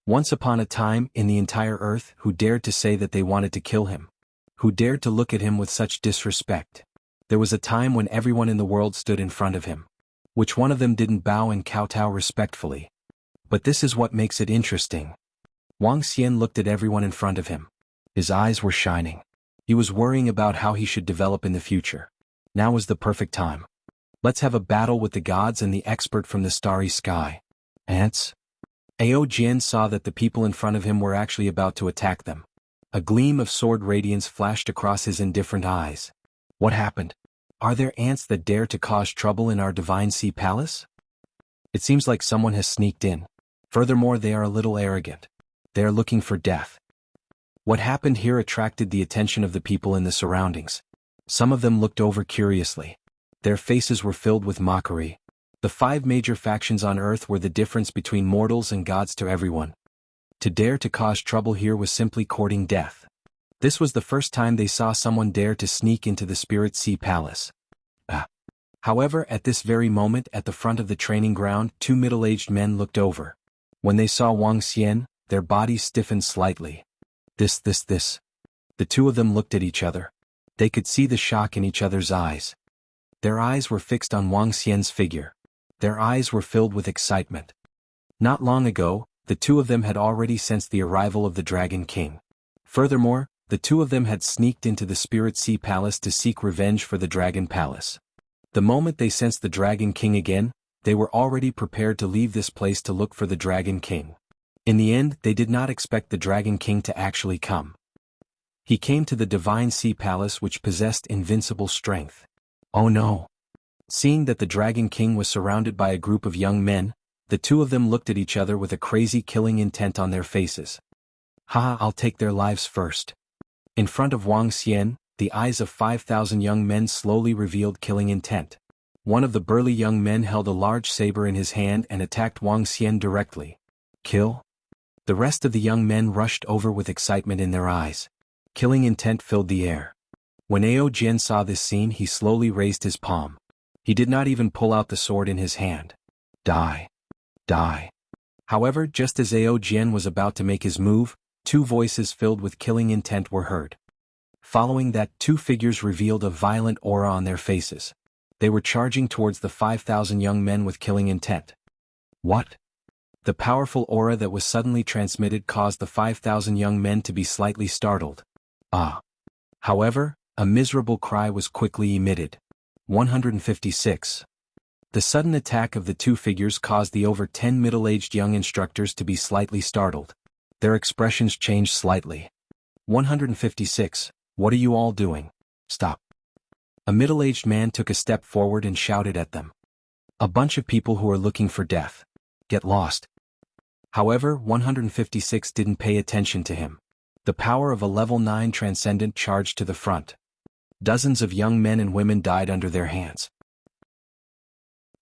Once upon a time in the entire earth, who dared to say that they wanted to kill him? Who dared to look at him with such disrespect? There was a time when everyone in the world stood in front of him. Which one of them didn't bow and kowtow respectfully? But this is what makes it interesting. Wang Xian looked at everyone in front of him. His eyes were shining. He was worrying about how he should develop in the future. Now was the perfect time. Let's have a battle with the gods and the expert from the starry sky. Ants? Ao Jian saw that the people in front of him were actually about to attack them. A gleam of sword radiance flashed across his indifferent eyes. What happened? Are there ants that dare to cause trouble in our Divine Sea Palace? It seems like someone has sneaked in. Furthermore, they are a little arrogant. They are looking for death. What happened here attracted the attention of the people in the surroundings. Some of them looked over curiously. Their faces were filled with mockery. The 5 major factions on Earth were the difference between mortals and gods to everyone. To dare to cause trouble here was simply courting death. This was the first time they saw someone dare to sneak into the Spirit Sea Palace. However, at this very moment at the front of the training ground, 2 middle-aged men looked over. When they saw Wang Xian, their bodies stiffened slightly. This. The 2 of them looked at each other. They could see the shock in each other's eyes. Their eyes were fixed on Wang Xian's figure. Their eyes were filled with excitement. Not long ago, the 2 of them had already sensed the arrival of the Dragon King. Furthermore, the 2 of them had sneaked into the Spirit Sea Palace to seek revenge for the Dragon Palace. The moment they sensed the Dragon King again, they were already prepared to leave this place to look for the Dragon King. In the end, they did not expect the Dragon King to actually come. He came to the Divine Sea Palace, which possessed invincible strength. Oh no! Seeing that the Dragon King was surrounded by a group of young men, the 2 of them looked at each other with a crazy killing intent on their faces. Haha, I'll take their lives first. In front of Wang Xian, the eyes of 5,000 young men slowly revealed killing intent. One of the burly young men held a large saber in his hand and attacked Wang Xian directly. Kill? The rest of the young men rushed over with excitement in their eyes. Killing intent filled the air. When Ao Jian saw this scene, he slowly raised his palm. He did not even pull out the sword in his hand. Die. Die. However, just as Ao Jian was about to make his move, 2 voices filled with killing intent were heard. Following that, 2 figures revealed a violent aura on their faces. They were charging towards the 5,000 young men with killing intent. What? The powerful aura that was suddenly transmitted caused the 5,000 young men to be slightly startled. However, a miserable cry was quickly emitted. 156. The sudden attack of the 2 figures caused the over 10 middle-aged young instructors to be slightly startled. Their expressions changed slightly. 156. What are you all doing? Stop. A middle-aged man took a step forward and shouted at them. A bunch of people who are looking for death. Get lost. However, 156 didn't pay attention to him. The power of a level 9 transcendent charged to the front. Dozens of young men and women died under their hands.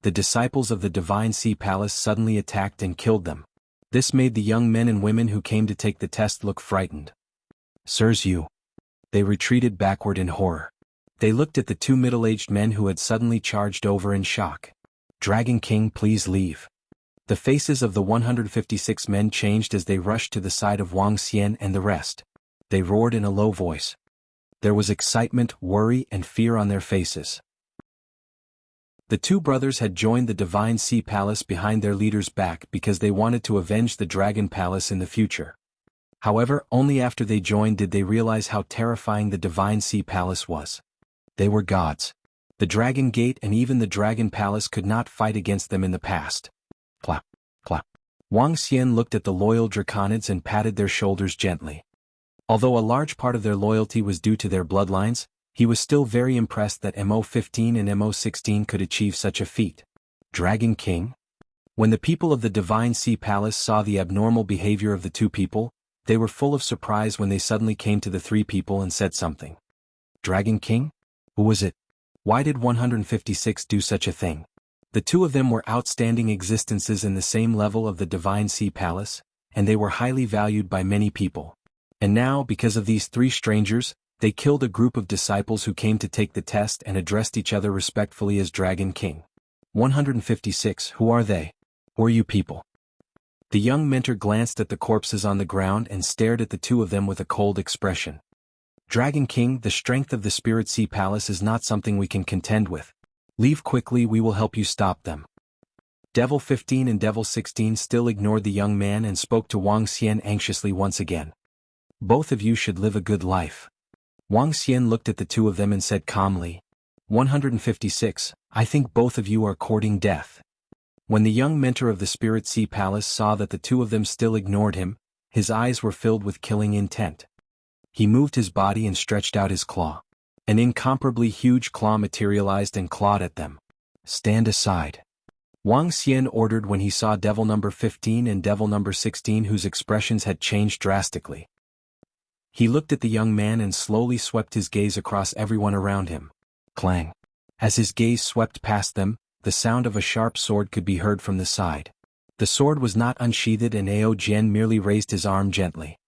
The disciples of the Divine Sea Palace suddenly attacked and killed them. This made the young men and women who came to take the test look frightened. Sirs, you. They retreated backward in horror. They looked at the 2 middle-aged men who had suddenly charged over in shock. Dragon King, please leave. The faces of the 156 men changed as they rushed to the side of Wang Xian and the rest. They roared in a low voice. There was excitement, worry, and fear on their faces. The 2 brothers had joined the Divine Sea Palace behind their leader's back because they wanted to avenge the Dragon Palace in the future. However, only after they joined did they realize how terrifying the Divine Sea Palace was. They were gods. The Dragon Gate and even the Dragon Palace could not fight against them in the past. Clap, clap. Wang Xian looked at the loyal Draconids and patted their shoulders gently. Although a large part of their loyalty was due to their bloodlines, he was still very impressed that MO15 and MO16 could achieve such a feat. Dragon King? When the people of the Divine Sea Palace saw the abnormal behavior of the two people, they were full of surprise when they suddenly came to the three people and said something. Dragon King? Who was it? Why did 156 do such a thing? The two of them were outstanding existences in the same level of the Divine Sea Palace, and they were highly valued by many people. And now, because of these three strangers, they killed a group of disciples who came to take the test and addressed each other respectfully as Dragon King. 156. Who are they? Who are you people? The young mentor glanced at the corpses on the ground and stared at the two of them with a cold expression. Dragon King, the strength of the Spirit Sea Palace is not something we can contend with. Leave quickly, we will help you stop them. Devil 15 and Devil 16 still ignored the young man and spoke to Wang Xian anxiously once again. Both of you should live a good life. Wang Xian looked at the two of them and said calmly, 156, I think both of you are courting death. When the young mentor of the Spirit Sea Palace saw that the two of them still ignored him, his eyes were filled with killing intent. He moved his body and stretched out his claw. An incomparably huge claw materialized and clawed at them. Stand aside. Wang Xian ordered when he saw Devil number 15 and Devil number 16 whose expressions had changed drastically. He looked at the young man and slowly swept his gaze across everyone around him. Clang. As his gaze swept past them, the sound of a sharp sword could be heard from the side. The sword was not unsheathed and Ao Jian merely raised his arm gently.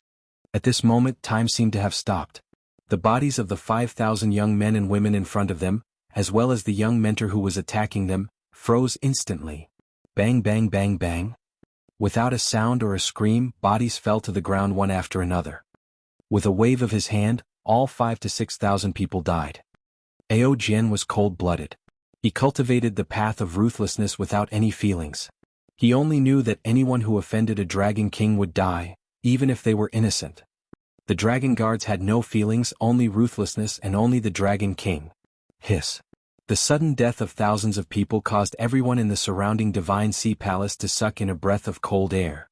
At this moment time seemed to have stopped. The bodies of the 5,000 young men and women in front of them, as well as the young mentor who was attacking them, froze instantly. Bang bang bang bang. Without a sound or a scream, bodies fell to the ground one after another. With a wave of his hand, all 5,000 to 6,000 people died. Ao Jian was cold-blooded. He cultivated the path of ruthlessness without any feelings. He only knew that anyone who offended a Dragon King would die, even if they were innocent. The Dragon Guards had no feelings, only ruthlessness and only the Dragon King. Hiss. The sudden death of thousands of people caused everyone in the surrounding Divine Sea Palace to suck in a breath of cold air.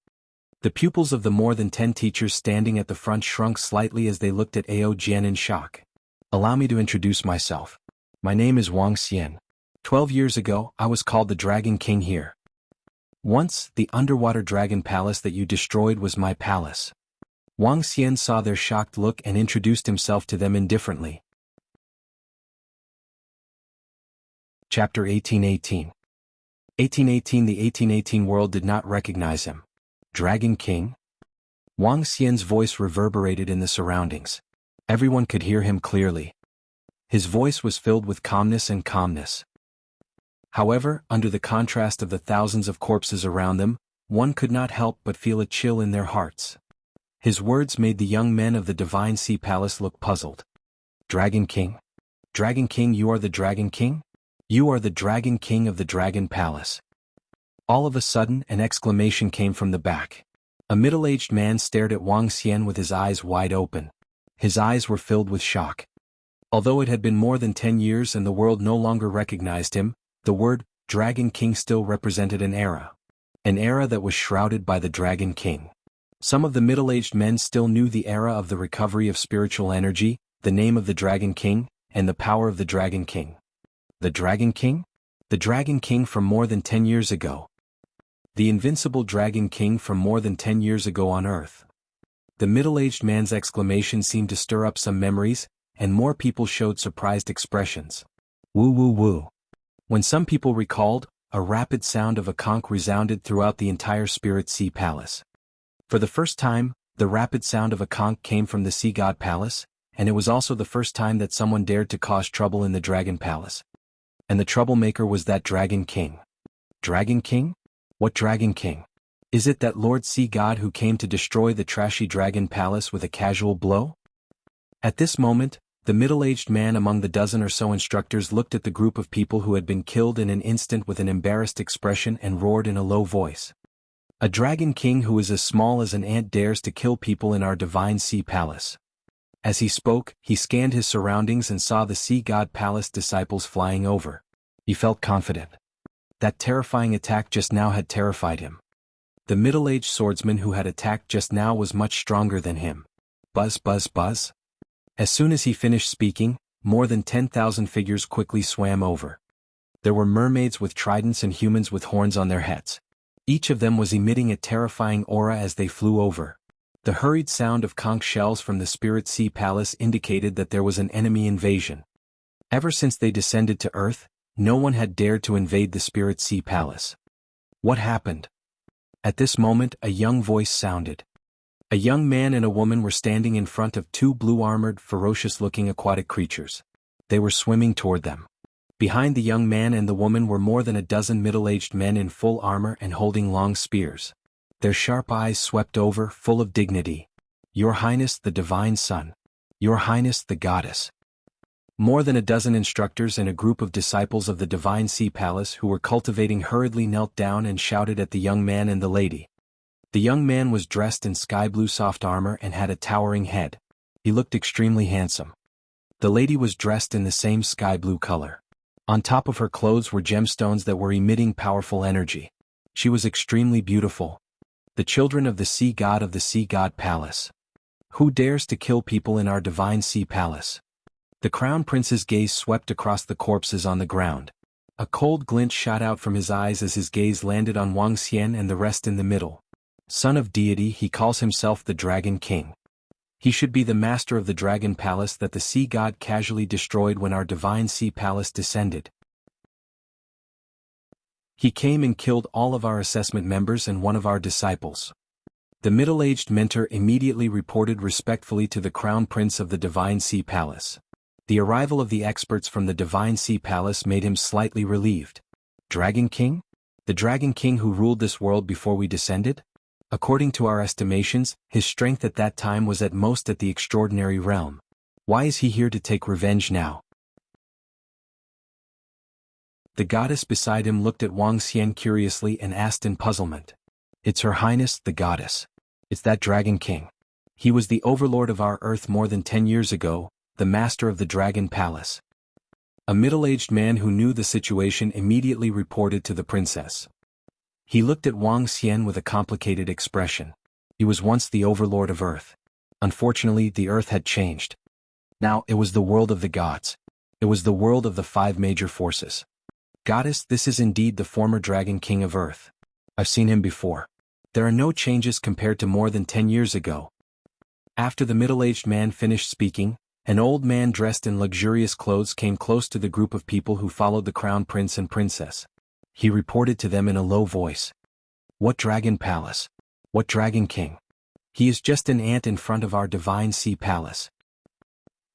The pupils of the more than 10 teachers standing at the front shrunk slightly as they looked at Ao Jian in shock. Allow me to introduce myself. My name is Wang Xian. 12 years ago, I was called the Dragon King here. Once, the underwater dragon palace that you destroyed was my palace. Wang Xian saw their shocked look and introduced himself to them indifferently. Chapter 1818. 1818. The 1818 world did not recognize him. Dragon King? Wang Xian's voice reverberated in the surroundings. Everyone could hear him clearly. His voice was filled with calmness and calmness. However, under the contrast of the thousands of corpses around them, one could not help but feel a chill in their hearts. His words made the young men of the Divine Sea Palace look puzzled. Dragon King? Dragon King, you are the Dragon King? You are the Dragon King of the Dragon Palace. All of a sudden, an exclamation came from the back. A middle-aged man stared at Wang Xian with his eyes wide open. His eyes were filled with shock. Although it had been more than 10 years and the world no longer recognized him, the word Dragon King still represented an era. An era that was shrouded by the Dragon King. Some of the middle-aged men still knew the era of the recovery of spiritual energy, the name of the Dragon King, and the power of the Dragon King. The Dragon King? The Dragon King from more than 10 years ago. The invincible Dragon King from more than 10 years ago on Earth. The middle-aged man's exclamation seemed to stir up some memories, and more people showed surprised expressions. Woo woo woo. When some people recalled, a rapid sound of a conch resounded throughout the entire Spirit Sea Palace. For the first time, the rapid sound of a conch came from the Sea God Palace, and it was also the first time that someone dared to cause trouble in the Dragon Palace. And the troublemaker was that Dragon King. Dragon King? What Dragon King? Is it that Lord Sea God who came to destroy the trashy Dragon Palace with a casual blow? At this moment, the middle-aged man among the dozen or so instructors looked at the group of people who had been killed in an instant with an embarrassed expression and roared in a low voice. A dragon king who is as small as an ant dares to kill people in our divine sea palace. As he spoke, he scanned his surroundings and saw the sea god palace disciples flying over. He felt confident. That terrifying attack just now had terrified him. The middle-aged swordsman who had attacked just now was much stronger than him. Buzz, buzz, buzz. As soon as he finished speaking, more than 10,000 figures quickly swam over. There were mermaids with tridents and humans with horns on their heads. Each of them was emitting a terrifying aura as they flew over. The hurried sound of conch shells from the Spirit Sea Palace indicated that there was an enemy invasion. Ever since they descended to Earth, no one had dared to invade the Spirit Sea Palace. What happened? At this moment, a young voice sounded. A young man and a woman were standing in front of two blue-armored, ferocious-looking aquatic creatures. They were swimming toward them. Behind the young man and the woman were more than a dozen middle-aged men in full armor and holding long spears. Their sharp eyes swept over, full of dignity. Your Highness the Divine Sun. Your Highness the Goddess. More than a dozen instructors and a group of disciples of the Divine Sea Palace who were cultivating hurriedly knelt down and shouted at the young man and the lady. The young man was dressed in sky-blue soft armor and had a towering head. He looked extremely handsome. The lady was dressed in the same sky-blue color. On top of her clothes were gemstones that were emitting powerful energy. She was extremely beautiful. The children of the sea god palace. Who dares to kill people in our divine sea palace? The crown prince's gaze swept across the corpses on the ground. A cold glint shot out from his eyes as his gaze landed on Wuxia and the rest in the middle. Son of deity, he calls himself the Dragon King. He should be the master of the dragon palace that the sea god casually destroyed when our divine sea palace descended. He came and killed all of our assessment members and one of our disciples. The middle-aged mentor immediately reported respectfully to the crown prince of the Divine Sea Palace. The arrival of the experts from the Divine Sea Palace made him slightly relieved. Dragon King? The Dragon King who ruled this world before we descended? According to our estimations, his strength at that time was at most at the extraordinary realm. Why is he here to take revenge now? The goddess beside him looked at Wuxia curiously and asked in puzzlement. It's Her Highness the Goddess. It's that Dragon King. He was the overlord of our Earth more than 10 years ago, the master of the Dragon Palace. A middle-aged man who knew the situation immediately reported to the princess. He looked at Wuxia with a complicated expression. He was once the overlord of Earth. Unfortunately, the Earth had changed. Now, it was the world of the gods. It was the world of the 5 major forces. Goddess, this is indeed the former Dragon King of Earth. I've seen him before. There are no changes compared to more than 10 years ago. After the middle-aged man finished speaking, an old man dressed in luxurious clothes came close to the group of people who followed the crown prince and princess. He reported to them in a low voice. What dragon palace? What dragon king? He is just an ant in front of our divine sea palace.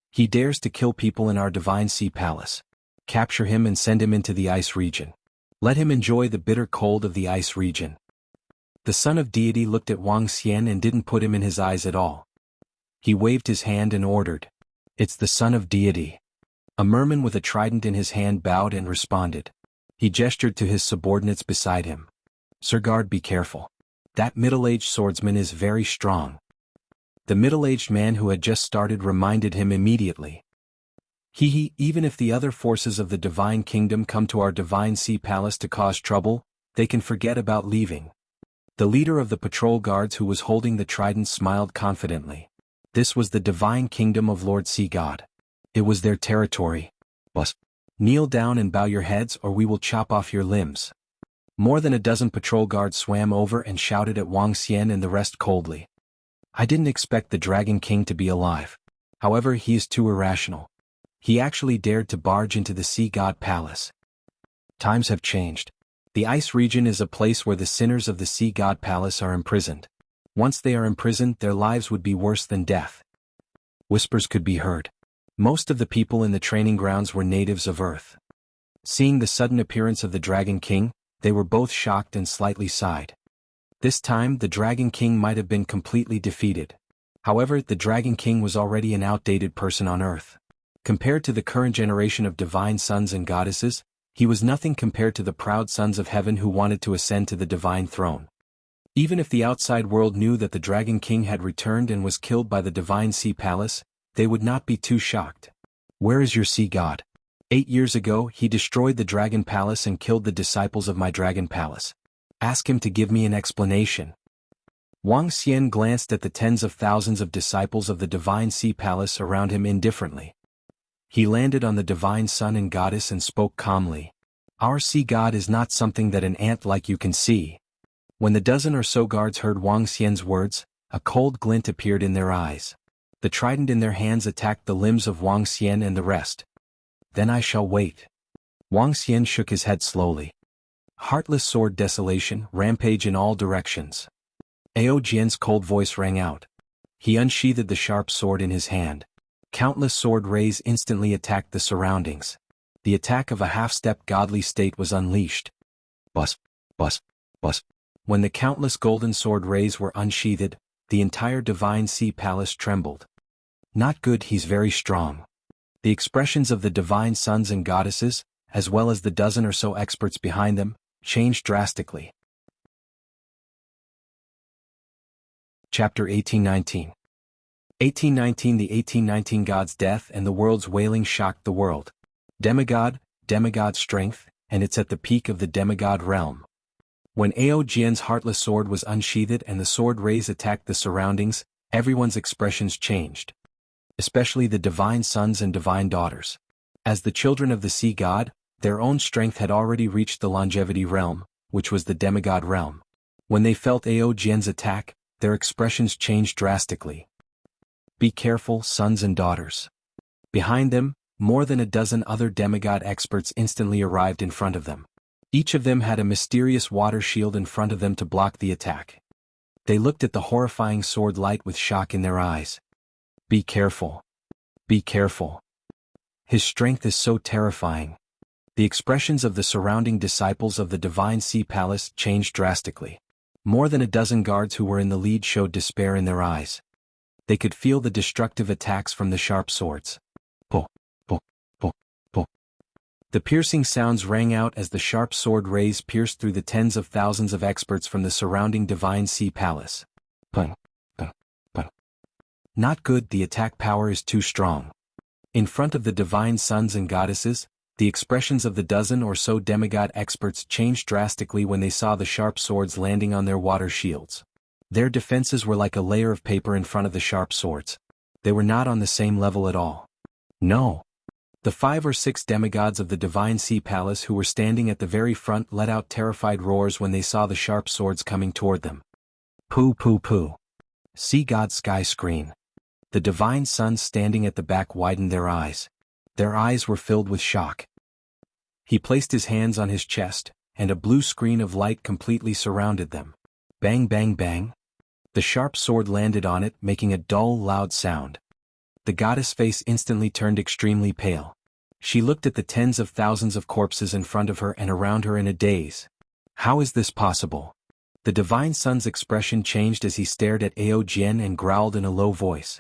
He dares to kill people in our divine sea palace. Capture him and send him into the ice region. Let him enjoy the bitter cold of the ice region. The son of deity looked at Wuxia and didn't put him in his eyes at all. He waved his hand and ordered. It's the son of deity. A merman with a trident in his hand bowed and responded. He gestured to his subordinates beside him. Sir guard, be careful. That middle-aged swordsman is very strong. The middle-aged man who had just started reminded him immediately. Even if the other forces of the Divine Kingdom come to our Divine Sea Palace to cause trouble, they can forget about leaving. The leader of the patrol guards who was holding the trident smiled confidently. This was the Divine Kingdom of Lord Sea God. It was their territory. But kneel down and bow your heads or we will chop off your limbs. More than a dozen patrol guards swam over and shouted at Wuxia and the rest coldly. I didn't expect the Dragon King to be alive. However, he is too irrational. He actually dared to barge into the Sea God Palace. Times have changed. The ice region is a place where the sinners of the Sea God Palace are imprisoned. Once they are imprisoned, their lives would be worse than death. Whispers could be heard. Most of the people in the training grounds were natives of Earth. Seeing the sudden appearance of the Dragon King, they were both shocked and slightly sighed. This time, the Dragon King might have been completely defeated. However, the Dragon King was already an outdated person on Earth. Compared to the current generation of divine sons and goddesses, he was nothing compared to the proud sons of heaven who wanted to ascend to the divine throne. Even if the outside world knew that the Dragon King had returned and was killed by the Divine Sea Palace, they would not be too shocked. Where is your sea god? 8 years ago he destroyed the Dragon Palace and killed the disciples of my Dragon Palace. Ask him to give me an explanation. Wang Xian glanced at the tens of thousands of disciples of the Divine Sea Palace around him indifferently. He landed on the Divine Sun and Goddess and spoke calmly. Our sea god is not something that an ant like you can see. When the dozen or so guards heard Wang Xian's words, a cold glint appeared in their eyes. The trident in their hands attacked the limbs of Wang Xian and the rest. Then I shall wait. Wang Xian shook his head slowly. Heartless sword desolation, rampage in all directions. Ao Jian's cold voice rang out. He unsheathed the sharp sword in his hand. Countless sword rays instantly attacked the surroundings. The attack of a half-step godly state was unleashed. Bus, bus, bus. When the countless golden sword rays were unsheathed, the entire Divine Sea Palace trembled. Not good, he's very strong. The expressions of the divine sons and goddesses, as well as the dozen or so experts behind them, changed drastically. Chapter 1819. 1819. The 1819 god's death and the world's wailing shocked the world. Demigod strength, and it's at the peak of the demigod realm. When Ao Jian's heartless sword was unsheathed and the sword rays attacked the surroundings, everyone's expressions changed. Especially the divine sons and divine daughters. As the children of the sea god, their own strength had already reached the longevity realm, which was the demigod realm. When they felt Ao Jian's attack, their expressions changed drastically. Be careful, sons and daughters. Behind them, more than a dozen other demigod experts instantly arrived in front of them. Each of them had a mysterious water shield in front of them to block the attack. They looked at the horrifying sword light with shock in their eyes. Be careful. Be careful. His strength is so terrifying. The expressions of the surrounding disciples of the Divine Sea Palace changed drastically. More than a dozen guards who were in the lead showed despair in their eyes. They could feel the destructive attacks from the sharp swords. Po, po, po, po. The piercing sounds rang out as the sharp sword rays pierced through the tens of thousands of experts from the surrounding Divine Sea Palace. Pung, pung, pung. Not good, the attack power is too strong. In front of the divine sons and goddesses, the expressions of the dozen or so demigod experts changed drastically when they saw the sharp swords landing on their water shields. Their defenses were like a layer of paper in front of the sharp swords. They were not on the same level at all. No. The 5 or 6 demigods of the Divine Sea Palace who were standing at the very front let out terrified roars when they saw the sharp swords coming toward them. Pooh pooh pooh. Sea god sky screen. The divine sons standing at the back widened their eyes. Their eyes were filled with shock. He placed his hands on his chest, and a blue screen of light completely surrounded them. Bang bang bang. The sharp sword landed on it, making a dull, loud sound. The goddess' face instantly turned extremely pale. She looked at the tens of thousands of corpses in front of her and around her in a daze. How is this possible? The divine son's expression changed as he stared at Ao Jian and growled in a low voice.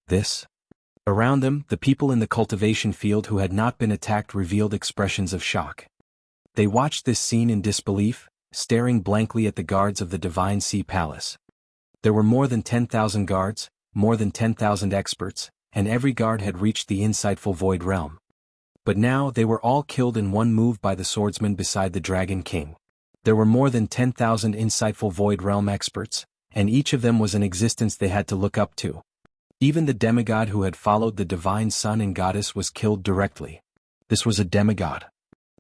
This? Around them, the people in the cultivation field who had not been attacked revealed expressions of shock. They watched this scene in disbelief, staring blankly at the guards of the Divine Sea Palace. There were more than 10,000 guards, more than 10,000 experts, and every guard had reached the insightful Void Realm. But now they were all killed in one move by the swordsman beside the Dragon King. There were more than 10,000 insightful Void Realm experts, and each of them was an existence they had to look up to. Even the demigod who had followed the divine sun and goddess was killed directly. This was a demigod.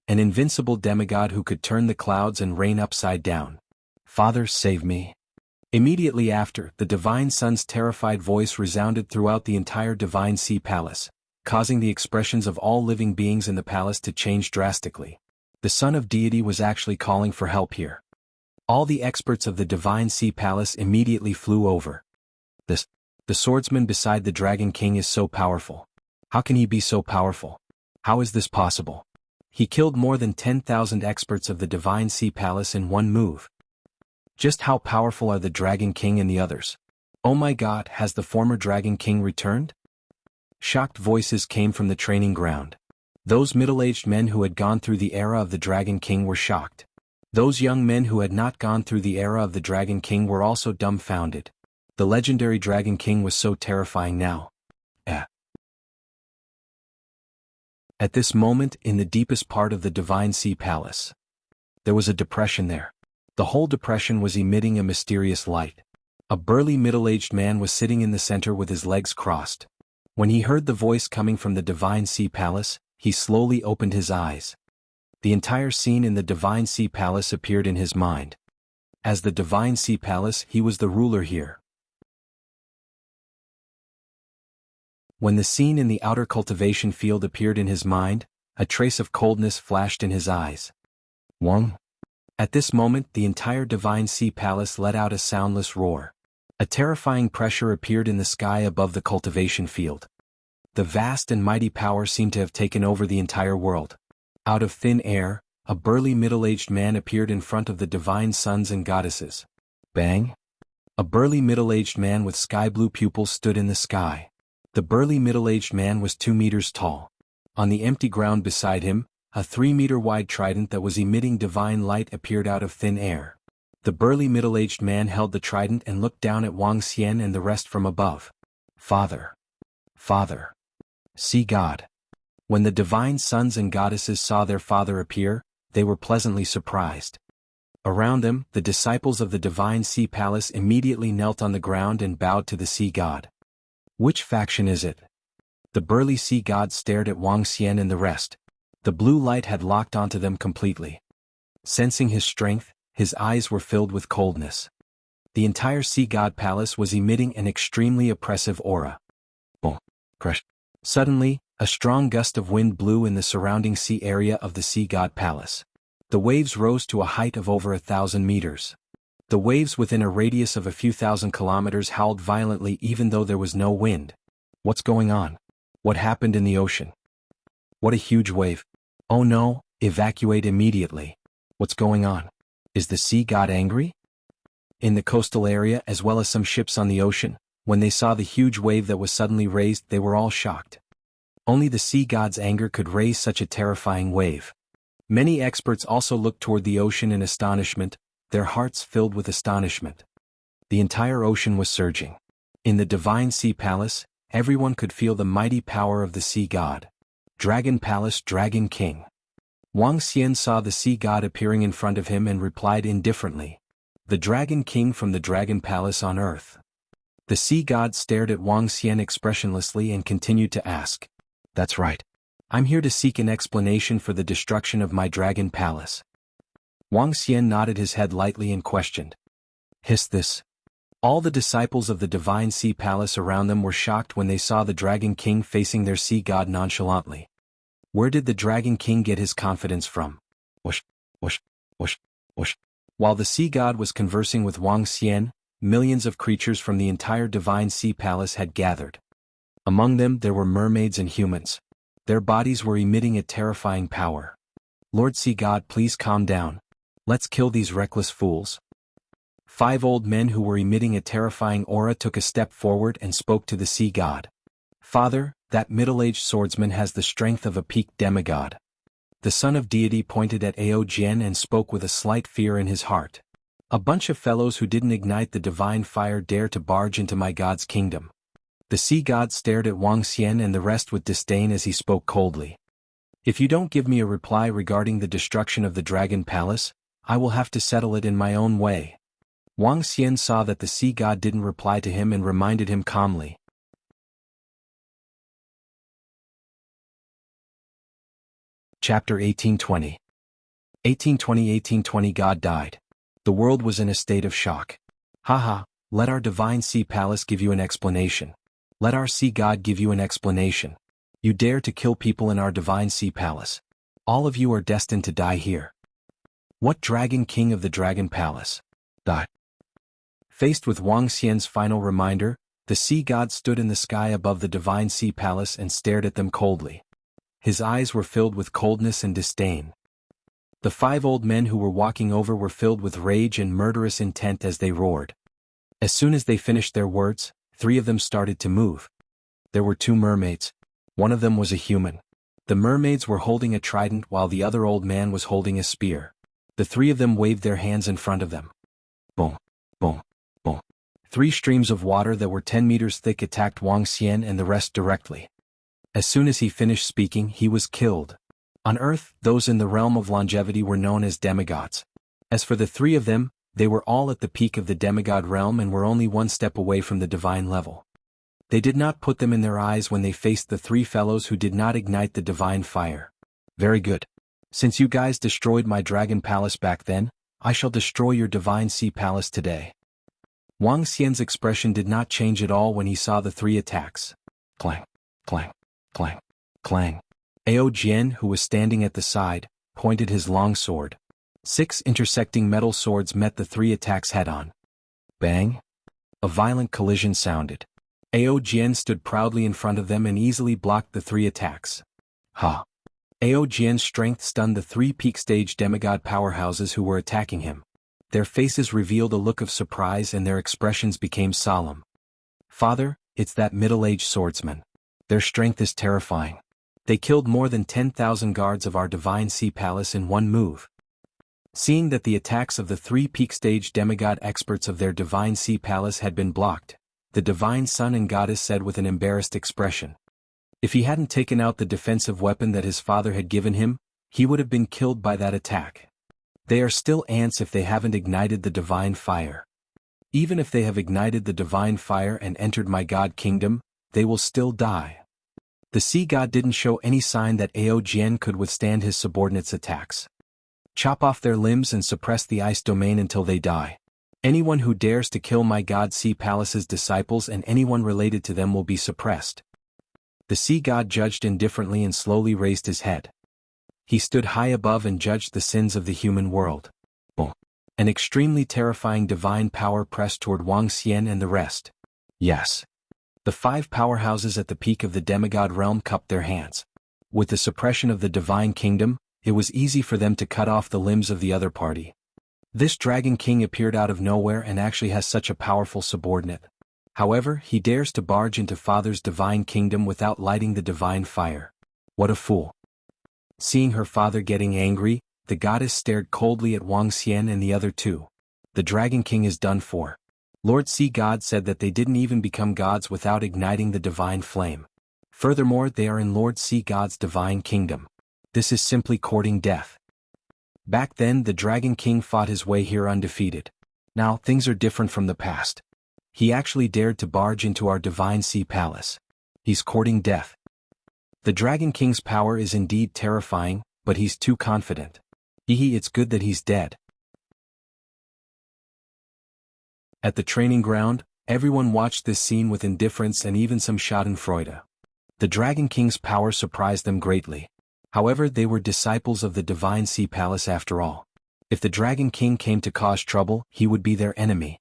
An invincible demigod who could turn the clouds and rain upside down. Father, save me. Immediately after, the divine sun's terrified voice resounded throughout the entire Divine Sea Palace, causing the expressions of all living beings in the palace to change drastically. The son of deity was actually calling for help here. All the experts of the Divine Sea Palace immediately flew over. The swordsman beside the Dragon King is so powerful. How can he be so powerful? How is this possible? He killed more than 10,000 experts of the Divine Sea Palace in one move. Just how powerful are the Dragon King and the others? Oh my God, has the former Dragon King returned? Shocked voices came from the training ground. Those middle-aged men who had gone through the era of the Dragon King were shocked. Those young men who had not gone through the era of the Dragon King were also dumbfounded. The legendary Dragon King was so terrifying now. At this moment, in the deepest part of the Divine Sea Palace, there was a depression there. The whole depression was emitting a mysterious light. A burly middle-aged man was sitting in the center with his legs crossed. When he heard the voice coming from the Divine Sea Palace, he slowly opened his eyes. The entire scene in the Divine Sea Palace appeared in his mind. As the Divine Sea Palace, he was the ruler here. When the scene in the outer cultivation field appeared in his mind, a trace of coldness flashed in his eyes. Wang. At this moment, the entire Divine Sea Palace let out a soundless roar. A terrifying pressure appeared in the sky above the cultivation field. The vast and mighty power seemed to have taken over the entire world. Out of thin air, a burly middle-aged man appeared in front of the divine sons and goddesses. Bang! A burly middle-aged man with sky-blue pupils stood in the sky. The burly middle-aged man was 2 meters tall. On the empty ground beside him, a 3-meter-wide trident that was emitting divine light appeared out of thin air. The burly middle-aged man held the trident and looked down at Wang Xian and the rest from above. Father! Father! Sea God! When the divine sons and goddesses saw their father appear, they were pleasantly surprised. Around them, the disciples of the Divine Sea Palace immediately knelt on the ground and bowed to the Sea God. Which faction is it? The burly Sea God stared at Wang Xian and the rest. The blue light had locked onto them completely. Sensing his strength, his eyes were filled with coldness. The entire Sea God Palace was emitting an extremely oppressive aura. Boom! Crush! Suddenly, a strong gust of wind blew in the surrounding sea area of the Sea God Palace. The waves rose to a height of over 1,000 meters. The waves within a radius of a few thousand kilometers howled violently even though there was no wind. What's going on? What happened in the ocean? What a huge wave. Oh no, evacuate immediately. What's going on? Is the Sea God angry? In the coastal area as well as some ships on the ocean, when they saw the huge wave that was suddenly raised, they were all shocked. Only the Sea God's anger could raise such a terrifying wave. Many experts also looked toward the ocean in astonishment, their hearts filled with astonishment. The entire ocean was surging. In the Divine Sea Palace, everyone could feel the mighty power of the Sea God. Dragon Palace, Dragon King. Wang Xian saw the Sea God appearing in front of him and replied indifferently. The Dragon King from the Dragon Palace on Earth. The Sea God stared at Wang Xian expressionlessly and continued to ask. That's right. I'm here to seek an explanation for the destruction of my Dragon Palace. Wang Xian nodded his head lightly and questioned. Hissed this. All the disciples of the Divine Sea Palace around them were shocked when they saw the Dragon King facing their Sea God nonchalantly. Where did the Dragon King get his confidence from? Whoosh, whoosh, whoosh, whoosh. While the Sea God was conversing with Wang Xian, millions of creatures from the entire Divine Sea Palace had gathered. Among them there were mermaids and humans. Their bodies were emitting a terrifying power. Lord Sea God, please calm down. Let's kill these reckless fools. 5 old men who were emitting a terrifying aura took a step forward and spoke to the Sea God. Father, that middle-aged swordsman has the strength of a peak demigod. The son of deity pointed at Ao Jian and spoke with a slight fear in his heart. A bunch of fellows who didn't ignite the divine fire dare to barge into my God's kingdom. The Sea God stared at Wang Xian and the rest with disdain as he spoke coldly. If you don't give me a reply regarding the destruction of the Dragon Palace, I will have to settle it in my own way. Wang Xian saw that the Sea God didn't reply to him and reminded him calmly. Chapter 1820. 1820 God died. The world was in a state of shock. Haha, let our Divine Sea Palace give you an explanation. Let our Sea God give you an explanation. You dare to kill people in our Divine Sea Palace. All of you are destined to die here. What Dragon King of the Dragon Palace? Die. Faced with Wang Xian's final reminder, the Sea God stood in the sky above the Divine Sea Palace and stared at them coldly. His eyes were filled with coldness and disdain. The 5 old men who were walking over were filled with rage and murderous intent as they roared. As soon as they finished their words, 3 of them started to move. There were 2 mermaids. One of them was a human. The mermaids were holding a trident while the other old man was holding a spear. The three of them waved their hands in front of them. Boom, boom, boom. 3 streams of water that were 10 meters thick attacked Wang Xian and the rest directly. As soon as he finished speaking, he was killed. On Earth, those in the realm of longevity were known as demigods. As for the 3 of them, they were all at the peak of the demigod realm and were only 1 step away from the divine level. They did not put them in their eyes when they faced the 3 fellows who did not ignite the divine fire. Very good. Since you guys destroyed my dragon palace back then, I shall destroy your divine sea palace today. Wang Xian's expression did not change at all when he saw the 3 attacks. Clang, clang, clang, clang. Ao Jian, who was standing at the side, pointed his long sword. 6 intersecting metal swords met the 3 attacks head-on. Bang! A violent collision sounded. Ao Jian stood proudly in front of them and easily blocked the 3 attacks. Ha! Ao Jian's strength stunned the 3 peak-stage demigod powerhouses who were attacking him. Their faces revealed a look of surprise and their expressions became solemn. Father, it's that middle-aged swordsman. Their strength is terrifying. They killed more than 10,000 guards of our divine sea palace in one move. Seeing that the attacks of the 3 peak-stage demigod experts of their divine sea palace had been blocked, the divine son and goddess said with an embarrassed expression. If he hadn't taken out the defensive weapon that his father had given him, he would have been killed by that attack. They are still ants if they haven't ignited the divine fire. Even if they have ignited the divine fire and entered my god kingdom, they will still die. The sea god didn't show any sign that Ao Jian could withstand his subordinates' attacks. Chop off their limbs and suppress the ice domain until they die. Anyone who dares to kill my god sea palace's disciples and anyone related to them will be suppressed. The sea god judged indifferently and slowly raised his head. He stood high above and judged the sins of the human world. Boom! An extremely terrifying divine power pressed toward Wang Xian and the rest. Yes. The 5 powerhouses at the peak of the demigod realm cupped their hands. With the suppression of the divine kingdom, it was easy for them to cut off the limbs of the other party. This dragon king appeared out of nowhere and actually has such a powerful subordinate. However, he dares to barge into Father's divine kingdom without lighting the divine fire. What a fool. Seeing her father getting angry, the goddess stared coldly at Wang Xian and the other 2. The dragon king is done for. Lord Sea God said that they didn't even become gods without igniting the divine flame. Furthermore, they are in Lord Sea God's divine kingdom. This is simply courting death. Back then, the Dragon King fought his way here undefeated. Now, things are different from the past. He actually dared to barge into our divine sea palace. He's courting death. The Dragon King's power is indeed terrifying, but he's too confident. It's good that he's dead. At the training ground, everyone watched this scene with indifference and even some schadenfreude. The Dragon King's power surprised them greatly. However, they were disciples of the divine sea palace after all. If the Dragon King came to cause trouble, he would be their enemy.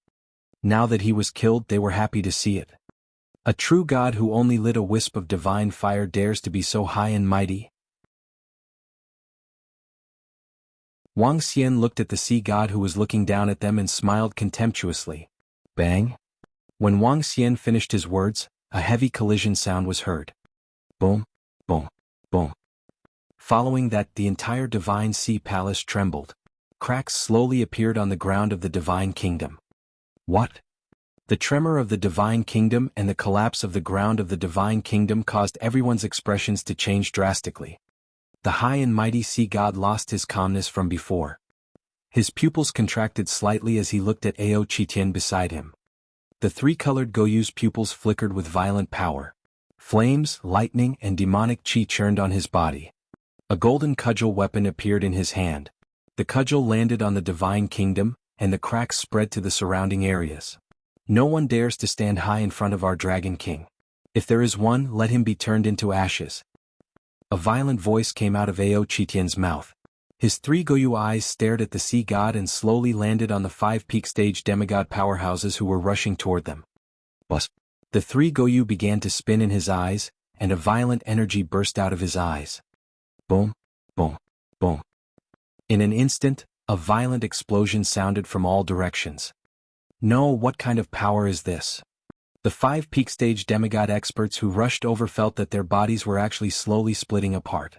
Now that he was killed, they were happy to see it. A true god who only lit a wisp of divine fire dares to be so high and mighty. Wang Xian looked at the sea god who was looking down at them and smiled contemptuously. Bang! When Wang Xian finished his words, a heavy collision sound was heard. Boom, boom, boom. Following that, the entire divine sea palace trembled. Cracks slowly appeared on the ground of the divine kingdom. What? The tremor of the divine kingdom and the collapse of the ground of the divine kingdom caused everyone's expressions to change drastically. The high and mighty sea god lost his calmness from before. His pupils contracted slightly as he looked at Ao Qitian beside him. The 3-colored Goyu's pupils flickered with violent power. Flames, lightning, and demonic qi churned on his body. A golden cudgel weapon appeared in his hand. The cudgel landed on the divine kingdom, and the cracks spread to the surrounding areas. No one dares to stand high in front of our Dragon King. If there is one, let him be turned into ashes. A violent voice came out of Ao Qitian's mouth. His 3 Goyu eyes stared at the sea god and slowly landed on the 5 peak stage demigod powerhouses who were rushing toward them. Bus. The 3 Goyu began to spin in his eyes, and a violent energy burst out of his eyes. Boom, boom, boom. In an instant, a violent explosion sounded from all directions. No, what kind of power is this? The 5 peak stage demigod experts who rushed over felt that their bodies were actually slowly splitting apart.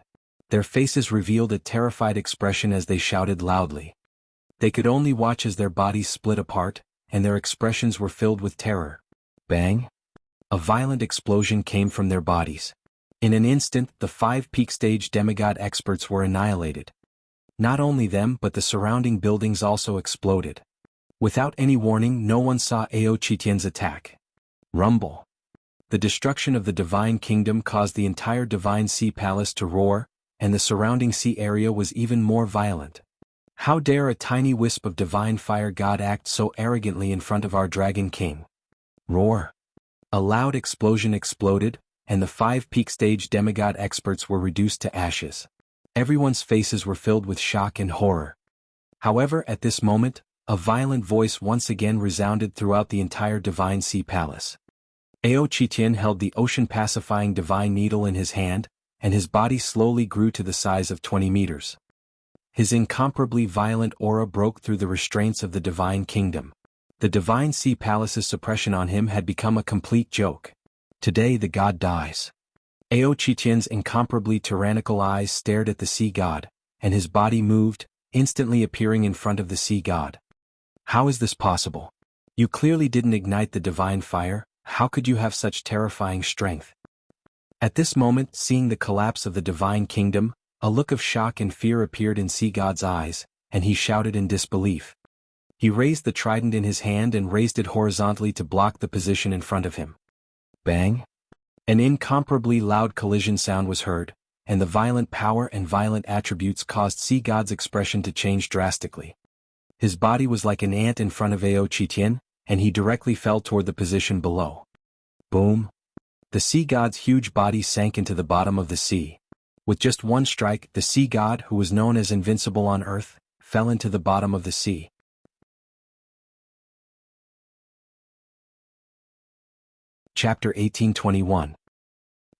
Their faces revealed a terrified expression as they shouted loudly. They could only watch as their bodies split apart, and their expressions were filled with terror. Bang! A violent explosion came from their bodies. In an instant, the 5 peak stage demigod experts were annihilated. Not only them but the surrounding buildings also exploded. Without any warning, no one saw Ao Qitian's attack. Rumble. The destruction of the Divine Kingdom caused the entire Divine Sea Palace to roar, and the surrounding sea area was even more violent. How dare a tiny wisp of divine fire god act so arrogantly in front of our Dragon King? Roar. A loud explosion exploded, and the 5 peak stage demigod experts were reduced to ashes. Everyone's faces were filled with shock and horror. However, at this moment, a violent voice once again resounded throughout the entire Divine Sea Palace. Ao Qitian held the ocean-pacifying divine needle in his hand, and his body slowly grew to the size of 20 meters. His incomparably violent aura broke through the restraints of the Divine Kingdom. The Divine Sea Palace's suppression on him had become a complete joke. Today the god dies. Ao Qitian's incomparably tyrannical eyes stared at the sea god, and his body moved, instantly appearing in front of the sea god. How is this possible? You clearly didn't ignite the divine fire. How could you have such terrifying strength? At this moment, seeing the collapse of the Divine Kingdom, a look of shock and fear appeared in Sea God's eyes, and he shouted in disbelief. He raised the trident in his hand and raised it horizontally to block the position in front of him. Bang! An incomparably loud collision sound was heard, and the violent power and violent attributes caused Sea God's expression to change drastically. His body was like an ant in front of Ao Qitian, and he directly fell toward the position below. Boom! The sea god's huge body sank into the bottom of the sea. With just one strike, the sea god, who was known as invincible on Earth, fell into the bottom of the sea. Chapter 1821.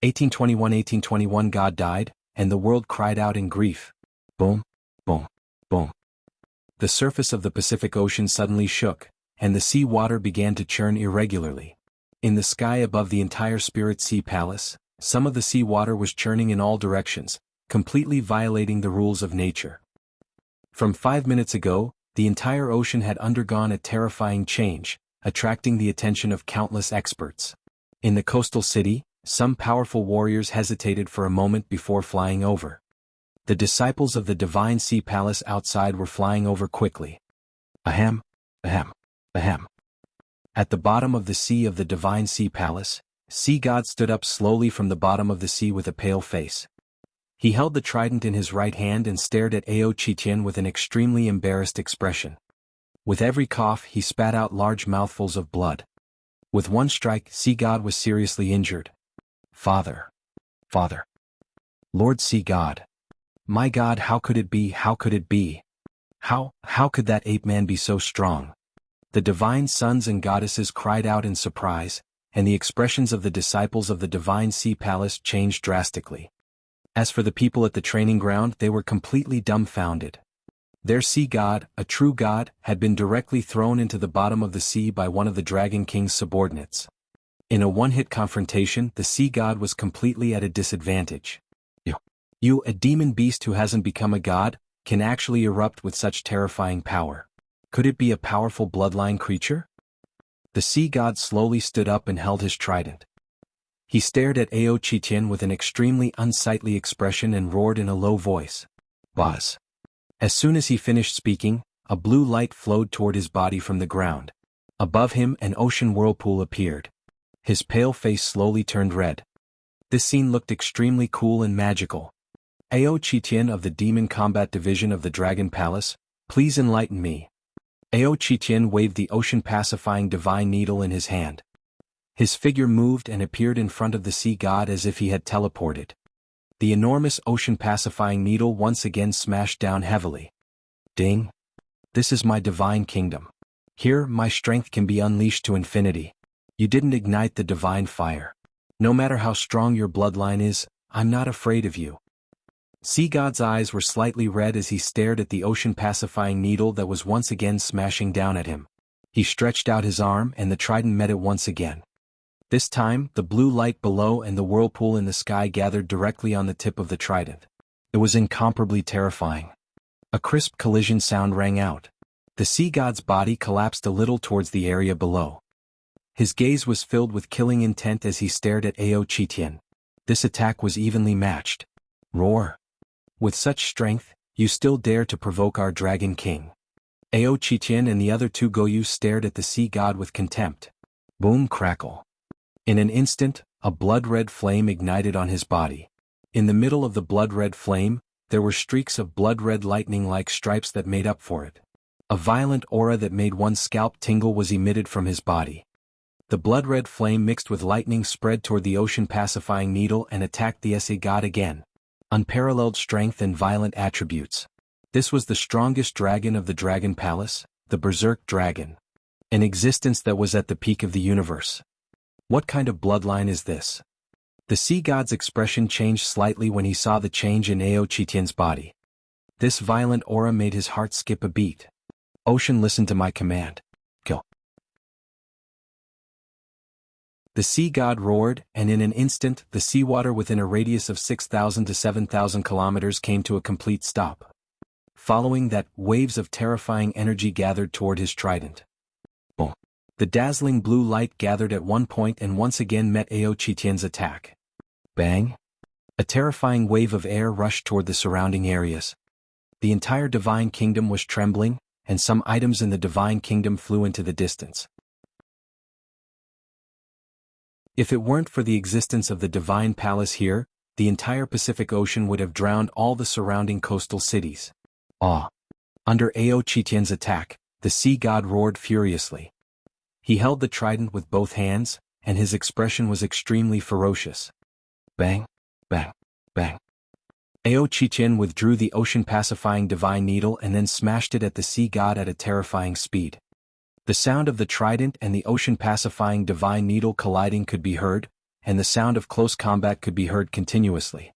1821 God died, and the world cried out in grief. Boom, boom, boom. The surface of the Pacific Ocean suddenly shook, and the sea water began to churn irregularly. In the sky above the entire Spirit Sea Palace, some of the sea water was churning in all directions, completely violating the rules of nature. From 5 minutes ago, the entire ocean had undergone a terrifying change, attracting the attention of countless experts. In the coastal city, some powerful warriors hesitated for a moment before flying over. The disciples of the Divine Sea Palace outside were flying over quickly. Ahem, ahem, ahem. At the bottom of the sea of the Divine Sea Palace, Sea God stood up slowly from the bottom of the sea with a pale face. He held the trident in his right hand and stared at Ao Qitian with an extremely embarrassed expression. With every cough, he spat out large mouthfuls of blood. With one strike, Sea God was seriously injured. Father. Father. Lord Sea God. My God, how could it be? How could it be? How could that ape-man be so strong? The divine sons and goddesses cried out in surprise, and the expressions of the disciples of the Divine Sea Palace changed drastically. As for the people at the training ground, they were completely dumbfounded. Their sea god, a true god, had been directly thrown into the bottom of the sea by one of the Dragon King's subordinates. In a one-hit confrontation, the sea god was completely at a disadvantage. You, a demon beast who hasn't become a god, can actually erupt with such terrifying power. Could it be a powerful bloodline creature? The sea god slowly stood up and held his trident. He stared at Ao Qitian with an extremely unsightly expression and roared in a low voice. Buzz. As soon as he finished speaking, a blue light flowed toward his body from the ground. Above him, an ocean whirlpool appeared. His pale face slowly turned red. This scene looked extremely cool and magical. Ao Qitian of the Demon Combat Division of the Dragon Palace, please enlighten me. Ao Qitian waved the ocean-pacifying divine needle in his hand. His figure moved and appeared in front of the sea god as if he had teleported. The enormous ocean-pacifying needle once again smashed down heavily. Ding! This is my divine kingdom. Here, my strength can be unleashed to infinity. You didn't ignite the divine fire. No matter how strong your bloodline is, I'm not afraid of you. Sea God's eyes were slightly red as he stared at the ocean-pacifying needle that was once again smashing down at him. He stretched out his arm and the trident met it once again. This time, the blue light below and the whirlpool in the sky gathered directly on the tip of the trident. It was incomparably terrifying. A crisp collision sound rang out. The sea god's body collapsed a little towards the area below. His gaze was filled with killing intent as he stared at Ao Qitian. This attack was evenly matched. Roar! With such strength, you still dare to provoke our Dragon King. Ao Qitian and the other two Goyu stared at the sea god with contempt. Boom crackle. In an instant, a blood-red flame ignited on his body. In the middle of the blood-red flame, there were streaks of blood-red lightning-like stripes that made up for it. A violent aura that made one's scalp tingle was emitted from his body. The blood-red flame mixed with lightning spread toward the ocean-pacifying needle and attacked the sea god again. Unparalleled strength and violent attributes. This was the strongest dragon of the Dragon Palace, the Berserk Dragon. An existence that was at the peak of the universe. What kind of bloodline is this? The sea god's expression changed slightly when he saw the change in Ao Qitian's body. This violent aura made his heart skip a beat. Ocean, listen to my command. Kill. The sea god roared, and in an instant, the seawater within a radius of 6,000 to 7,000 kilometers came to a complete stop. Following that, waves of terrifying energy gathered toward his trident. Boom. The dazzling blue light gathered at one point and once again met Ao Qitian's attack. Bang! A terrifying wave of air rushed toward the surrounding areas. The entire Divine Kingdom was trembling, and some items in the Divine Kingdom flew into the distance. If it weren't for the existence of the Divine Palace here, the entire Pacific Ocean would have drowned all the surrounding coastal cities. Under Ao Qitian's attack, the sea god roared furiously. He held the trident with both hands, and his expression was extremely ferocious. Bang, bang, bang. Ao Qitian withdrew the ocean-pacifying divine needle and then smashed it at the sea god at a terrifying speed. The sound of the trident and the ocean-pacifying divine needle colliding could be heard, and the sound of close combat could be heard continuously.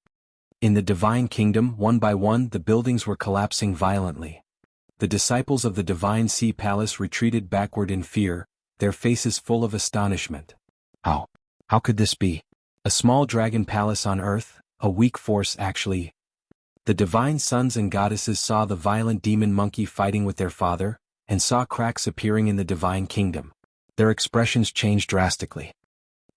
In the Divine Kingdom, one by one, the buildings were collapsing violently. The disciples of the Divine Sea Palace retreated backward in fear, their faces full of astonishment. How could this be? A small dragon palace on Earth, a weak force actually. The divine sons and goddesses saw the violent demon monkey fighting with their father, and saw cracks appearing in the Divine Kingdom. Their expressions changed drastically.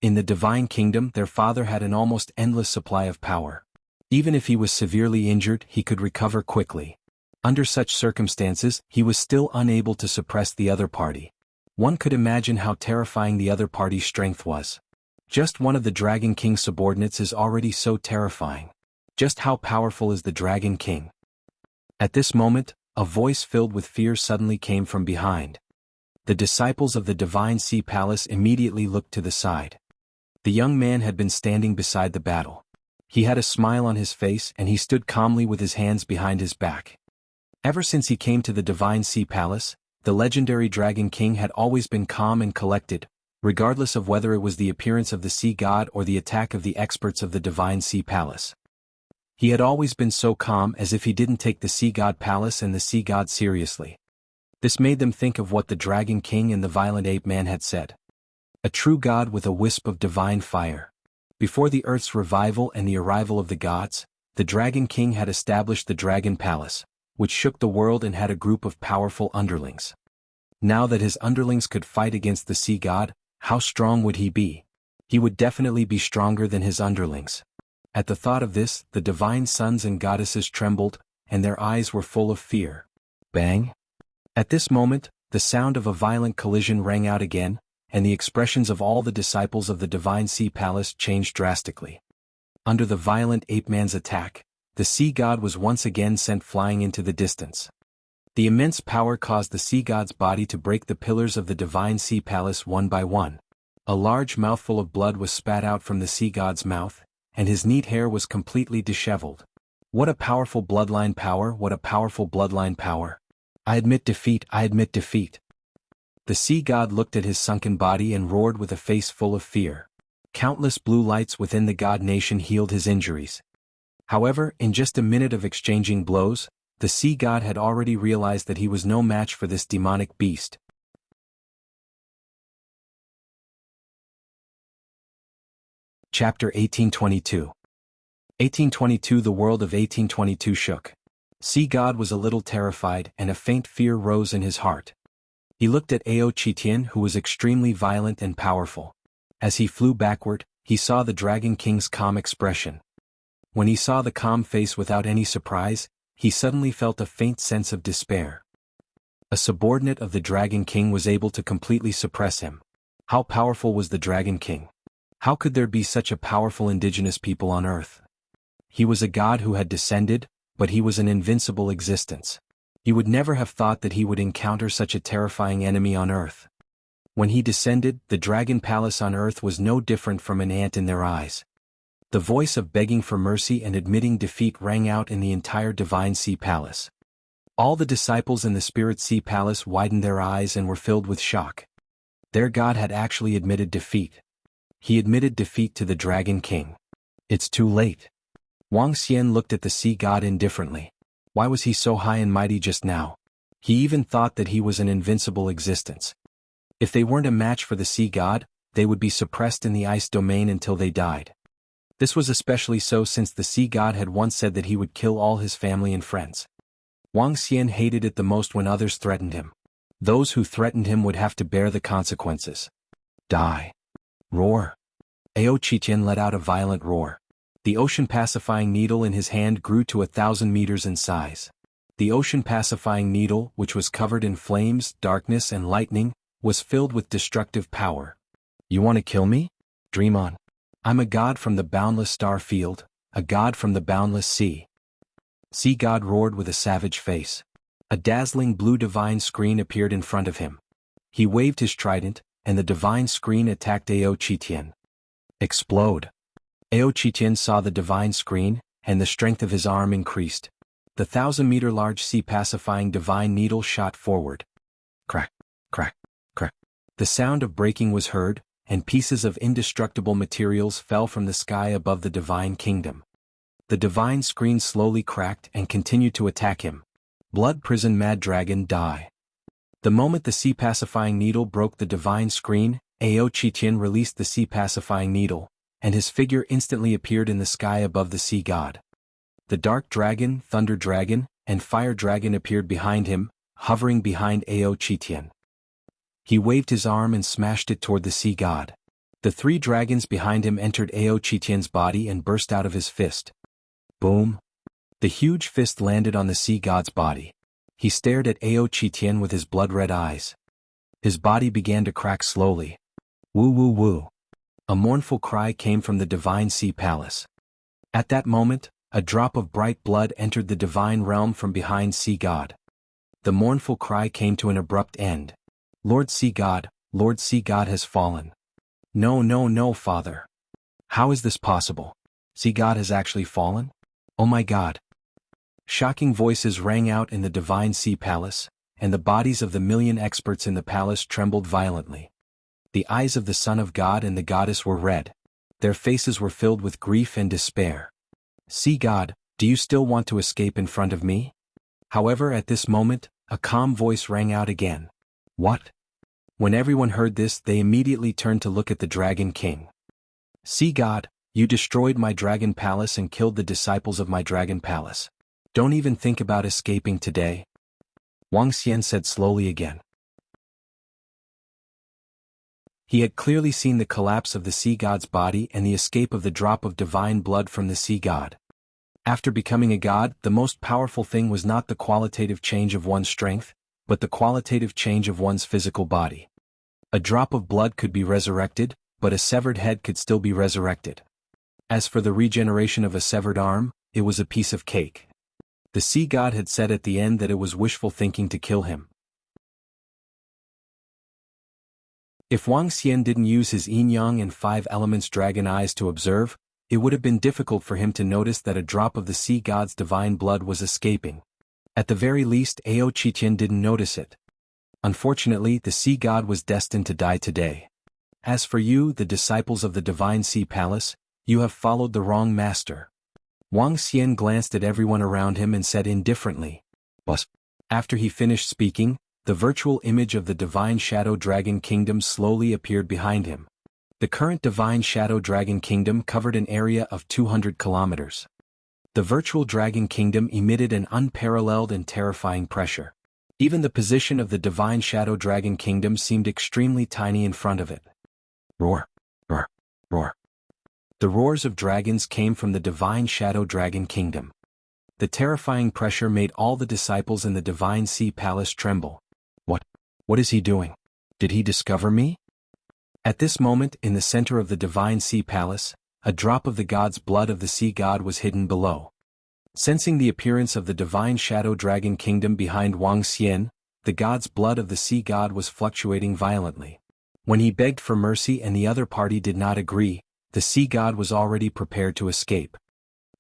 In the Divine Kingdom, their father had an almost endless supply of power. Even if he was severely injured, he could recover quickly. Under such circumstances, he was still unable to suppress the other party. One could imagine how terrifying the other party's strength was. Just one of the Dragon King's subordinates is already so terrifying. Just how powerful is the Dragon King? At this moment, a voice filled with fear suddenly came from behind. The disciples of the Divine Sea Palace immediately looked to the side. The young man had been standing beside the battle. He had a smile on his face and he stood calmly with his hands behind his back. Ever since he came to the Divine Sea Palace, the legendary Dragon King had always been calm and collected, regardless of whether it was the appearance of the sea god or the attack of the experts of the Divine Sea Palace. He had always been so calm, as if he didn't take the sea god palace and the sea god seriously. This made them think of what the Dragon King and the violent ape man had said. A true god with a wisp of divine fire. Before the Earth's revival and the arrival of the gods, the Dragon King had established the Dragon Palace, which shook the world and had a group of powerful underlings. Now that his underlings could fight against the sea god, how strong would he be? He would definitely be stronger than his underlings. At the thought of this, the divine sons and goddesses trembled, and their eyes were full of fear. Bang! At this moment, the sound of a violent collision rang out again, and the expressions of all the disciples of the Divine Sea Palace changed drastically. Under the violent ape-man's attack, the sea god was once again sent flying into the distance. The immense power caused the sea god's body to break the pillars of the Divine Sea Palace one by one. A large mouthful of blood was spat out from the sea god's mouth, and his neat hair was completely disheveled. What a powerful bloodline power, what a powerful bloodline power. I admit defeat, I admit defeat. The sea god looked at his sunken body and roared with a face full of fear. Countless blue lights within the god nation healed his injuries. However, in just a minute of exchanging blows, the sea god had already realized that he was no match for this demonic beast. Chapter 1822. 1822. The world of 1822 shook. Sea God was a little terrified and a faint fear rose in his heart. He looked at Ao Qitian, who was extremely violent and powerful. As he flew backward, he saw the Dragon King's calm expression. When he saw the calm face without any surprise, he suddenly felt a faint sense of despair. A subordinate of the Dragon King was able to completely suppress him. How powerful was the Dragon King? How could there be such a powerful indigenous people on Earth? He was a god who had descended, but he was an invincible existence. He would never have thought that he would encounter such a terrifying enemy on Earth. When he descended, the Dragon Palace on Earth was no different from an ant in their eyes. The voice of begging for mercy and admitting defeat rang out in the entire Divine Sea Palace. All the disciples in the Spirit Sea Palace widened their eyes and were filled with shock. Their god had actually admitted defeat. He admitted defeat to the Dragon King. It's too late. Wang Xian looked at the sea god indifferently. Why was he so high and mighty just now? He even thought that he was an invincible existence. If they weren't a match for the sea god, they would be suppressed in the ice domain until they died. This was especially so since the sea god had once said that he would kill all his family and friends. Wang Xian hated it the most when others threatened him. Those who threatened him would have to bear the consequences. Die. Roar. Ao Qitian let out a violent roar. The ocean-pacifying needle in his hand grew to 1,000 meters in size. The ocean-pacifying needle, which was covered in flames, darkness and lightning, was filled with destructive power. You want to kill me? Dream on. I'm a god from the boundless star field, a god from the boundless sea. Sea God roared with a savage face. A dazzling blue divine screen appeared in front of him. He waved his trident, and the divine screen attacked Ao Qitian. Explode. Ao Qitian saw the divine screen, and the strength of his arm increased. The 1,000-meter large sea-pacifying divine needle shot forward. Crack, crack, crack. The sound of breaking was heard, and pieces of indestructible materials fell from the sky above the divine kingdom. The divine screen slowly cracked and continued to attack him. Blood prison mad dragon die. The moment the sea-pacifying needle broke the divine screen, Ao Qitian released the sea-pacifying needle, and his figure instantly appeared in the sky above the sea god. The dark dragon, thunder dragon, and fire dragon appeared behind him, hovering behind Ao Qitian. He waved his arm and smashed it toward the sea god. The 3 dragons behind him entered Ao Qitian's body and burst out of his fist. Boom! The huge fist landed on the sea god's body. He stared at Ao Qitian with his blood-red eyes. His body began to crack slowly. Woo woo woo! A mournful cry came from the Divine Sea Palace. At that moment, a drop of bright blood entered the divine realm from behind Sea God. The mournful cry came to an abrupt end. Lord Sea God has fallen. No, no, no, Father. How is this possible? Sea God has actually fallen? Oh my God. Shocking voices rang out in the Divine Sea Palace, and the bodies of the 1,000,000 experts in the palace trembled violently. The eyes of the Son of God and the Goddess were red. Their faces were filled with grief and despair. Sea God, do you still want to escape in front of me? However, at this moment, a calm voice rang out again. What? When everyone heard this, they immediately turned to look at the Dragon King. Sea God, you destroyed my Dragon Palace and killed the disciples of my Dragon Palace. Don't even think about escaping today. Wang Xian said slowly again. He had clearly seen the collapse of the sea god's body and the escape of the drop of divine blood from the sea god. After becoming a god, the most powerful thing was not the qualitative change of one's strength, but the qualitative change of one's physical body. A drop of blood could be resurrected, but a severed head could still be resurrected. As for the regeneration of a severed arm, it was a piece of cake. The sea god had said at the end that it was wishful thinking to kill him. If Wang Xian didn't use his yin-yang and 5 elements dragon eyes to observe, it would have been difficult for him to notice that a drop of the sea god's divine blood was escaping. At the very least, Ao Qitian didn't notice it. Unfortunately, the sea god was destined to die today. As for you, the disciples of the Divine Sea Palace, you have followed the wrong master. Wang Xian glanced at everyone around him and said indifferently, "Bus." After he finished speaking, the virtual image of the Divine Shadow Dragon Kingdom slowly appeared behind him. The current Divine Shadow Dragon Kingdom covered an area of 200 kilometers. The virtual dragon kingdom emitted an unparalleled and terrifying pressure. Even the position of the divine shadow dragon kingdom seemed extremely tiny in front of it. Roar, roar, roar. The roars of dragons came from the divine shadow dragon kingdom. The terrifying pressure made all the disciples in the divine sea palace tremble. What is he doing? Did he discover me? At this moment, in the center of the divine sea palace, a drop of the god's blood of the sea god was hidden below. Sensing the appearance of the divine shadow dragon kingdom behind Wuxia, the god's blood of the sea god was fluctuating violently. When he begged for mercy and the other party did not agree, the sea god was already prepared to escape.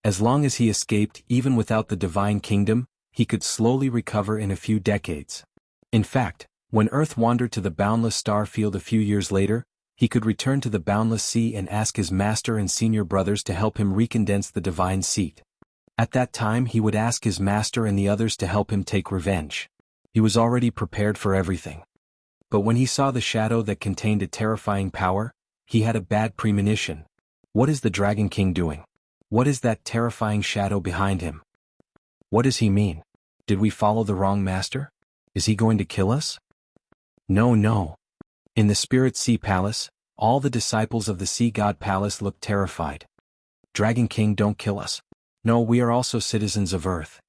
As long as he escaped, even without the divine kingdom, he could slowly recover in a few decades. In fact, when Earth wandered to the boundless star field a few years later, he could return to the boundless sea and ask his master and senior brothers to help him recondense the divine seat. At that time he would ask his master and the others to help him take revenge. He was already prepared for everything. But when he saw the shadow that contained a terrifying power, he had a bad premonition. What is the Dragon King doing? What is that terrifying shadow behind him? What does he mean? Did we follow the wrong master? Is he going to kill us? No. In the Spirit Sea Palace, all the disciples of the Sea God Palace looked terrified. Dragon King, don't kill us. No, we are also citizens of Earth.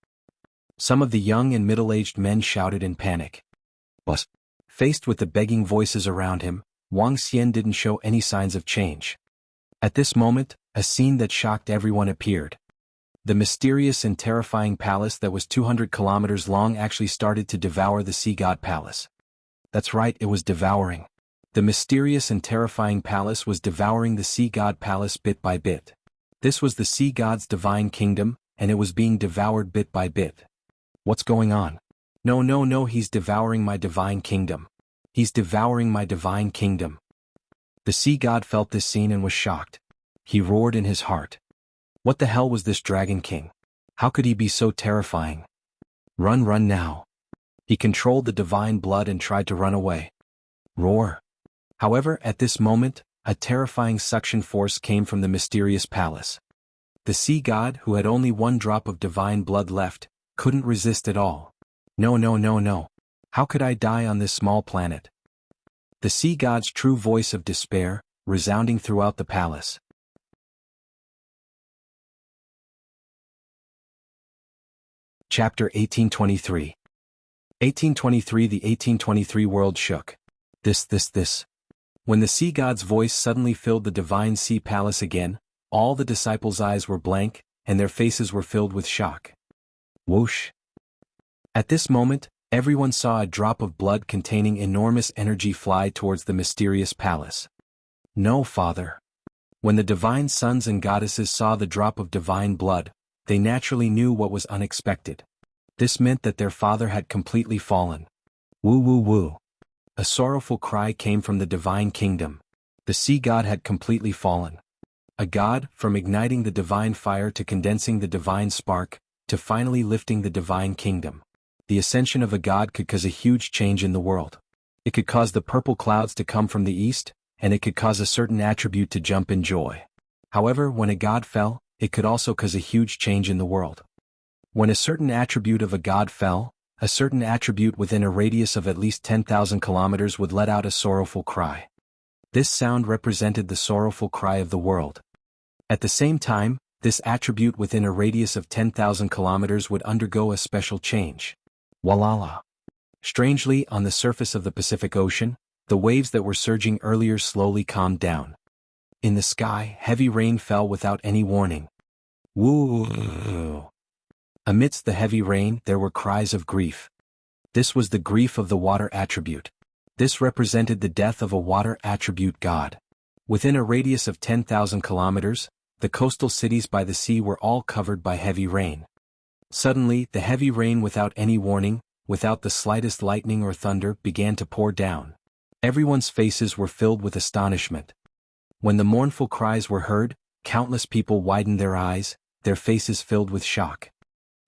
Some of the young and middle-aged men shouted in panic. But, faced with the begging voices around him, Wuxia didn't show any signs of change. At this moment, a scene that shocked everyone appeared. The mysterious and terrifying palace that was 200 kilometers long actually started to devour the Sea God Palace. That's right, it was devouring. The mysterious and terrifying palace was devouring the Sea God Palace bit by bit. This was the Sea God's divine kingdom, and it was being devoured bit by bit. What's going on? No, he's devouring my divine kingdom. He's devouring my divine kingdom. The Sea God felt this scene and was shocked. He roared in his heart. What the hell was this Dragon King? How could he be so terrifying? Run now. He controlled the divine blood and tried to run away. Roar. However, at this moment, a terrifying suction force came from the mysterious palace. The Sea God, who had only one drop of divine blood left, couldn't resist at all. No. How could I die on this small planet? The Sea God's true voice of despair, resounding throughout the palace. Chapter 1823. 1823. The 1823 world shook. This. When the Sea God's voice suddenly filled the divine sea palace again, all the disciples' eyes were blank, and their faces were filled with shock. Whoosh. At this moment, everyone saw a drop of blood containing enormous energy fly towards the mysterious palace. No, Father. When the divine sons and goddesses saw the drop of divine blood, they naturally knew what was unexpected. This meant that their father had completely fallen. Woo. A sorrowful cry came from the divine kingdom. The Sea God had completely fallen. A god, from igniting the divine fire to condensing the divine spark, to finally lifting the divine kingdom. The ascension of a god could cause a huge change in the world. It could cause the purple clouds to come from the east, and it could cause a certain attribute to jump in joy. However, when a god fell, it could also cause a huge change in the world. When a certain attribute of a god fell, a certain attribute within a radius of at least 10,000 kilometers would let out a sorrowful cry. This sound represented the sorrowful cry of the world. At the same time, this attribute within a radius of 10,000 kilometers would undergo a special change. Walala. Strangely, on the surface of the Pacific Ocean, the waves that were surging earlier slowly calmed down. In the sky, heavy rain fell without any warning. Woo! Amidst the heavy rain, there were cries of grief. This was the grief of the water attribute. This represented the death of a water attribute god. Within a radius of 10,000 kilometers, the coastal cities by the sea were all covered by heavy rain. Suddenly, the heavy rain without any warning, without the slightest lightning or thunder, began to pour down. Everyone's faces were filled with astonishment. When the mournful cries were heard, countless people widened their eyes, their faces filled with shock.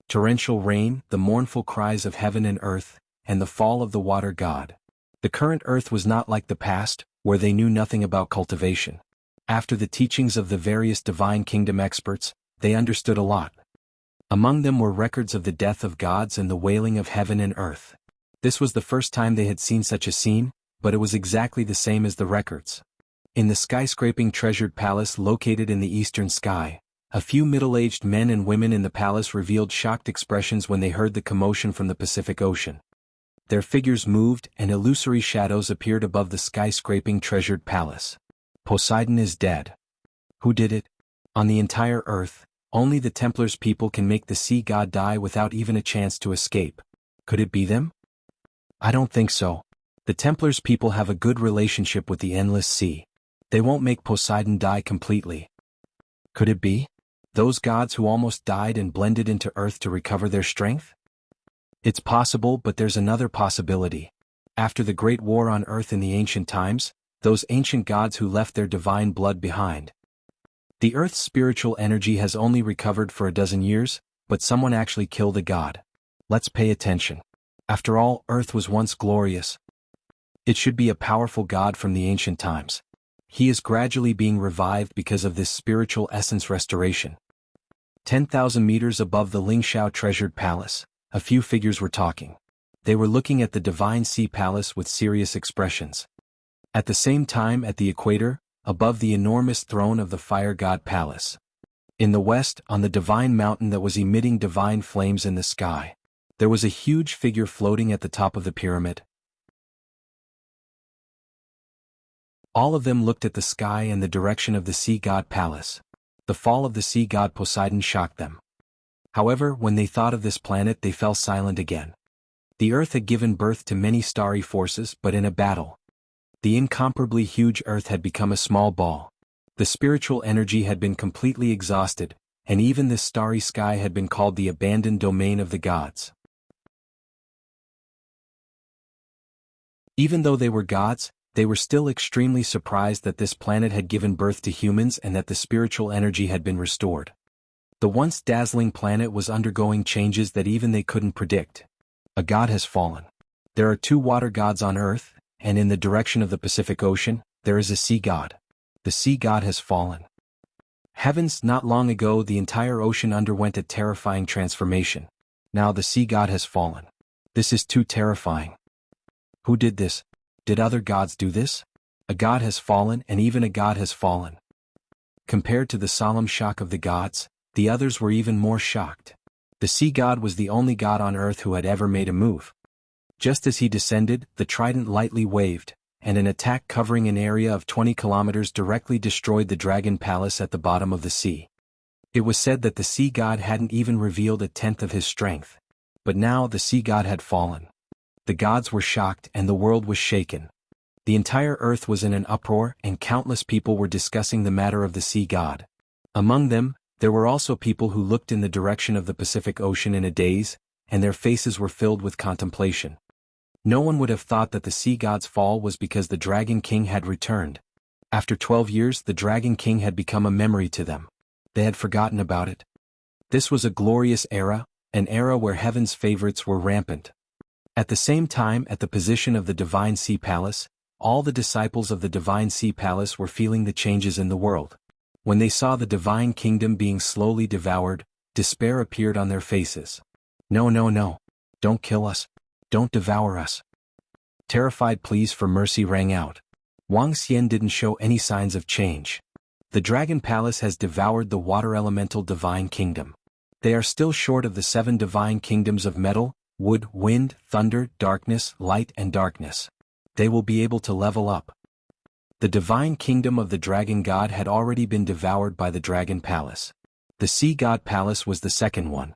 Torrential rain, the mournful cries of heaven and earth, and the fall of the water god. The current earth was not like the past, where they knew nothing about cultivation. After the teachings of the various divine kingdom experts, they understood a lot. Among them were records of the death of gods and the wailing of heaven and earth. This was the first time they had seen such a scene, but it was exactly the same as the records. In the skyscraping treasured palace located in the eastern sky, a few middle-aged men and women in the palace revealed shocked expressions when they heard the commotion from the Pacific Ocean. Their figures moved and illusory shadows appeared above the skyscraping treasured palace. Poseidon is dead. Who did it? On the entire earth, only the Templars people can make the sea god die without even a chance to escape. Could it be them? I don't think so. The Templars people have a good relationship with the endless sea. They won't make Poseidon die completely. Could it be? Those gods who almost died and blended into earth to recover their strength? It's possible, but there's another possibility. After the Great War on Earth in the ancient times, those ancient gods who left their divine blood behind. The Earth's spiritual energy has only recovered for a dozen years, but someone actually killed a god. Let's pay attention. After all, Earth was once glorious. It should be a powerful god from the ancient times. He is gradually being revived because of this spiritual essence restoration. 10,000 meters above the Lingxiao treasured palace, a few figures were talking. They were looking at the divine sea palace with serious expressions. At the same time, at the equator, above the enormous throne of the fire god palace. In the west, on the divine mountain that was emitting divine flames in the sky, there was a huge figure floating at the top of the pyramid. All of them looked at the sky and the direction of the sea god palace. The fall of the sea god Poseidon shocked them. However, when they thought of this planet, they fell silent again. The Earth had given birth to many starry forces, but in a battle, the incomparably huge Earth had become a small ball. The spiritual energy had been completely exhausted, and even this starry sky had been called the abandoned domain of the gods. Even though they were gods, they were still extremely surprised that this planet had given birth to humans and that the spiritual energy had been restored. The once dazzling planet was undergoing changes that even they couldn't predict. A god has fallen. There are 2 water gods on Earth, and in the direction of the Pacific Ocean, there is a sea god. The sea god has fallen. Heavens, not long ago the entire ocean underwent a terrifying transformation. Now the sea god has fallen. This is too terrifying. Who did this? Did other gods do this? A god has fallen, and even a god has fallen. Compared to the solemn shock of the gods, the others were even more shocked. The sea god was the only god on Earth who had ever made a move. Just as he descended, the trident lightly waved, and an attack covering an area of 20 kilometers directly destroyed the dragon palace at the bottom of the sea. It was said that the sea god hadn't even revealed a tenth of his strength. But now the sea god had fallen. The gods were shocked and the world was shaken. The entire earth was in an uproar and countless people were discussing the matter of the sea god. Among them, there were also people who looked in the direction of the Pacific Ocean in a daze, and their faces were filled with contemplation. No one would have thought that the sea god's fall was because the Dragon King had returned. After 12 years, the Dragon King had become a memory to them. They had forgotten about it. This was a glorious era, an era where heaven's favorites were rampant. At the same time, at the position of the Divine Sea Palace, all the disciples of the Divine Sea Palace were feeling the changes in the world. When they saw the Divine Kingdom being slowly devoured, despair appeared on their faces. No, no, no. Don't kill us. Don't devour us. Terrified pleas for mercy rang out. Wuxia didn't show any signs of change. The Dragon Palace has devoured the water elemental Divine Kingdom. They are still short of the 7 Divine Kingdoms of metal, wood, wind, thunder, darkness, light and darkness. They will be able to level up. The Divine Kingdom of the Dragon God had already been devoured by the Dragon Palace. The Sea God Palace was the second one.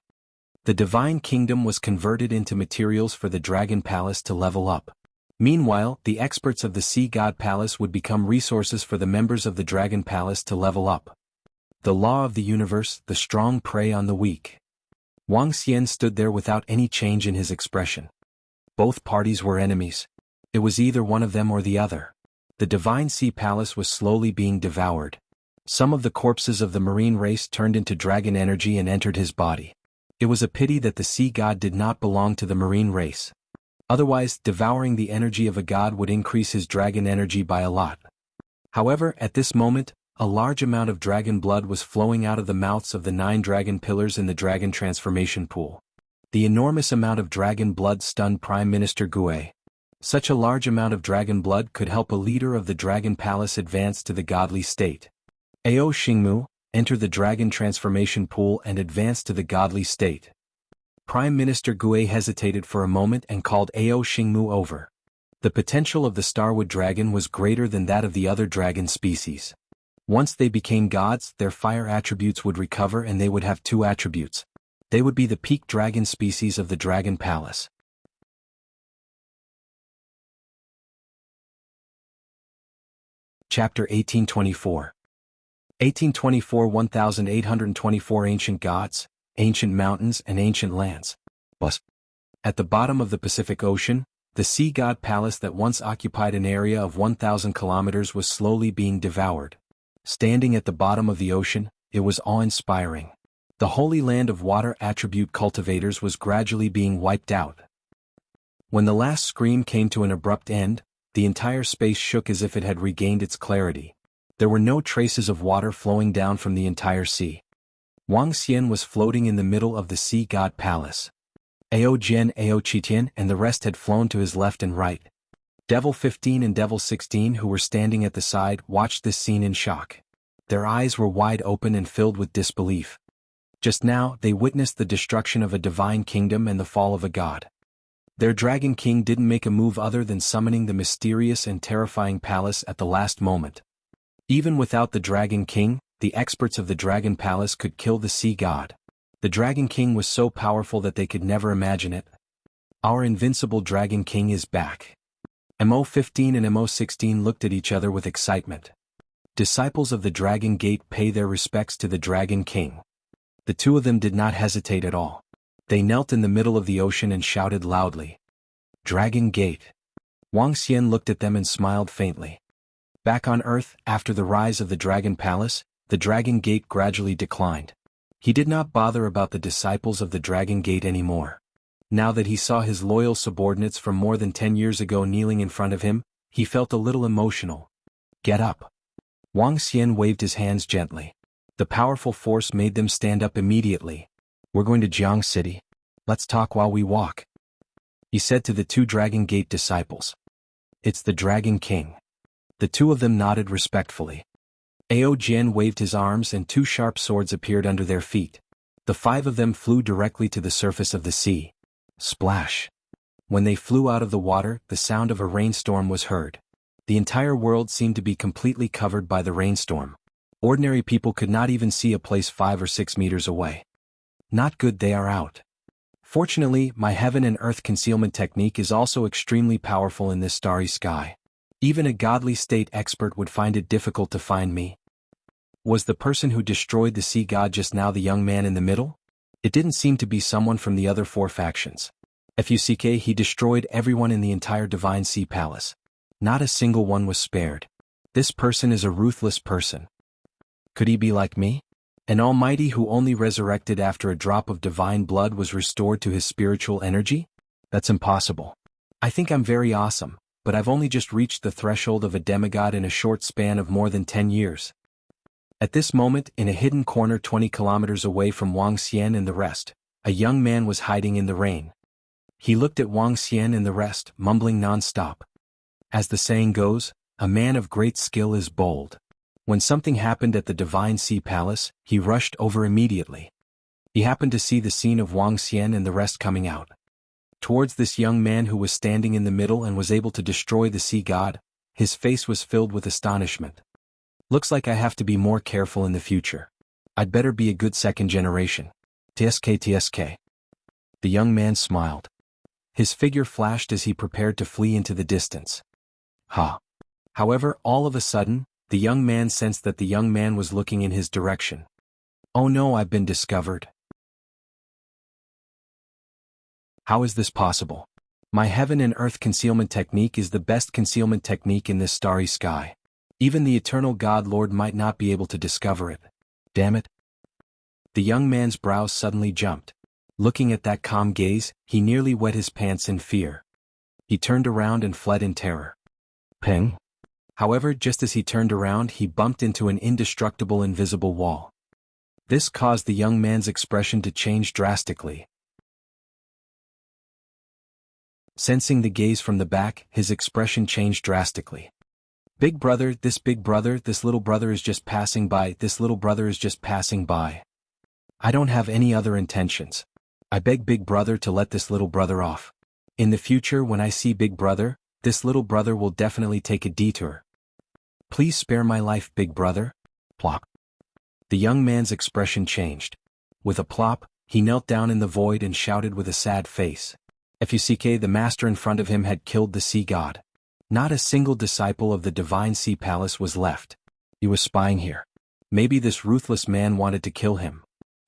The Divine Kingdom was converted into materials for the Dragon Palace to level up. Meanwhile, the experts of the Sea God Palace would become resources for the members of the Dragon Palace to level up. The law of the universe, the strong prey on the weak. Wuxia stood there without any change in his expression. Both parties were enemies. It was either one of them or the other. The Divine Sea Palace was slowly being devoured. Some of the corpses of the marine race turned into dragon energy and entered his body. It was a pity that the sea god did not belong to the marine race. Otherwise, devouring the energy of a god would increase his dragon energy by a lot. However, at this moment, A large amount of dragon blood was flowing out of the mouths of the 9 dragon pillars in the dragon transformation pool. The enormous amount of dragon blood stunned Prime Minister Gue. Such a large amount of dragon blood could help a leader of the Dragon Palace advance to the godly state. Ao Xingmu, enter the dragon transformation pool and advance to the godly state. Prime Minister Gue hesitated for a moment and called Ao Xingmu over. The potential of the Starwood Dragon was greater than that of the other dragon species. Once they became gods, their fire attributes would recover and they would have 2 attributes. They would be the peak dragon species of the Dragon Palace. Chapter 1824. 1824 1824 Ancient Gods, Ancient Mountains and Ancient Lands. At the bottom of the Pacific Ocean, the sea god palace that once occupied an area of 1,000 kilometers was slowly being devoured. Standing at the bottom of the ocean, it was awe-inspiring. The holy land of water attribute cultivators was gradually being wiped out. When the last scream came to an abrupt end, the entire space shook as if it had regained its clarity. There were no traces of water flowing down from the entire sea. Wang Xian was floating in the middle of the sea god palace. Ao Jian, Ao Qitian and the rest had flown to his left and right. Devil 15 and Devil 16, who were standing at the side, watched this scene in shock. Their eyes were wide open and filled with disbelief. Just now, they witnessed the destruction of a divine kingdom and the fall of a god. Their Dragon King didn't make a move other than summoning the mysterious and terrifying palace at the last moment. Even without the Dragon King, the experts of the Dragon Palace could kill the sea god. The Dragon King was so powerful that they could never imagine it. Our invincible Dragon King is back. MO15 and MO16 looked at each other with excitement. Disciples of the Dragon Gate pay their respects to the Dragon King. The 2 of them did not hesitate at all. They knelt in the middle of the ocean and shouted loudly. Dragon Gate. Wang Xian looked at them and smiled faintly. Back on Earth, after the rise of the Dragon Palace, the Dragon Gate gradually declined. He did not bother about the disciples of the Dragon Gate anymore. Now that he saw his loyal subordinates from more than 10 years ago kneeling in front of him, he felt a little emotional. Get up. Wang Xian waved his hands gently. The powerful force made them stand up immediately. We're going to Jianghu City. Let's talk while we walk. He said to the 2 Dragon Gate disciples. It's the Dragon King. The 2 of them nodded respectfully. Ao Jian waved his arms and 2 sharp swords appeared under their feet. The 5 of them flew directly to the surface of the sea. Splash. When they flew out of the water, the sound of a rainstorm was heard. The entire world seemed to be completely covered by the rainstorm. Ordinary people could not even see a place 5 or 6 meters away. Not good, they are out. Fortunately, my heaven and earth concealment technique is also extremely powerful in this starry sky. Even a godly state expert would find it difficult to find me. Was the person who destroyed the sea god just now the young man in the middle? It didn't seem to be someone from the other 4 factions. FUCK, he destroyed everyone in the entire Divine Sea Palace. Not a single one was spared. This person is a ruthless person. Could he be like me? An almighty who only resurrected after a drop of divine blood was restored to his spiritual energy? That's impossible. I think I'm very awesome, but I've only just reached the threshold of a demigod in a short span of more than 10 years. At this moment, in a hidden corner 20 kilometers away from Wang Xian and the rest, a young man was hiding in the rain. He looked at Wang Xian and the rest, mumbling non-stop. As the saying goes, a man of great skill is bold. When something happened at the Divine Sea Palace, he rushed over immediately. He happened to see the scene of Wang Xian and the rest coming out. Towards this young man who was standing in the middle and was able to destroy the sea god, his face was filled with astonishment. Looks like I have to be more careful in the future. I'd better be a good second generation. TSK TSK. The young man smiled. His figure flashed as he prepared to flee into the distance. Ha! However, all of a sudden, the young man sensed that the young man was looking in his direction. Oh no, I've been discovered. How is this possible? My heaven and earth concealment technique is the best concealment technique in this starry sky. Even the eternal God Lord might not be able to discover it. Damn it. The young man's brows suddenly jumped. Looking at that calm gaze, he nearly wet his pants in fear. He turned around and fled in terror. Peng. However, just as he turned around, he bumped into an indestructible invisible wall. This caused the young man's expression to change drastically. Sensing the gaze from the back, his expression changed drastically. Big brother, this little brother is just passing by, this little brother is just passing by. I don't have any other intentions. I beg Big Brother to let this little brother off. In the future, when I see Big Brother, this little brother will definitely take a detour. Please spare my life, Big Brother. Plop. The young man's expression changed. With a plop, he knelt down in the void and shouted with a sad face. Fuck, the master in front of him had killed the sea god. Not a single disciple of the divine sea palace was left. He was spying here. Maybe this ruthless man wanted to kill him.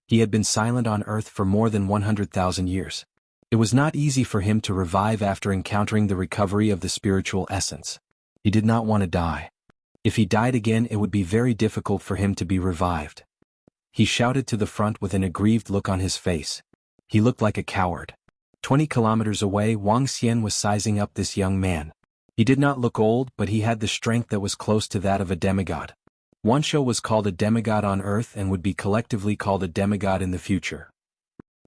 He had been silent on earth for more than 100,000 years. It was not easy for him to revive after encountering the recovery of the spiritual essence. He did not want to die. If he died again, it would be very difficult for him to be revived. He shouted to the front with an aggrieved look on his face. He looked like a coward. 20 kilometers away, Wang Xian was sizing up this young man. He did not look old, but he had the strength that was close to that of a demigod. Wuxia was called a demigod on Earth and would be collectively called a demigod in the future.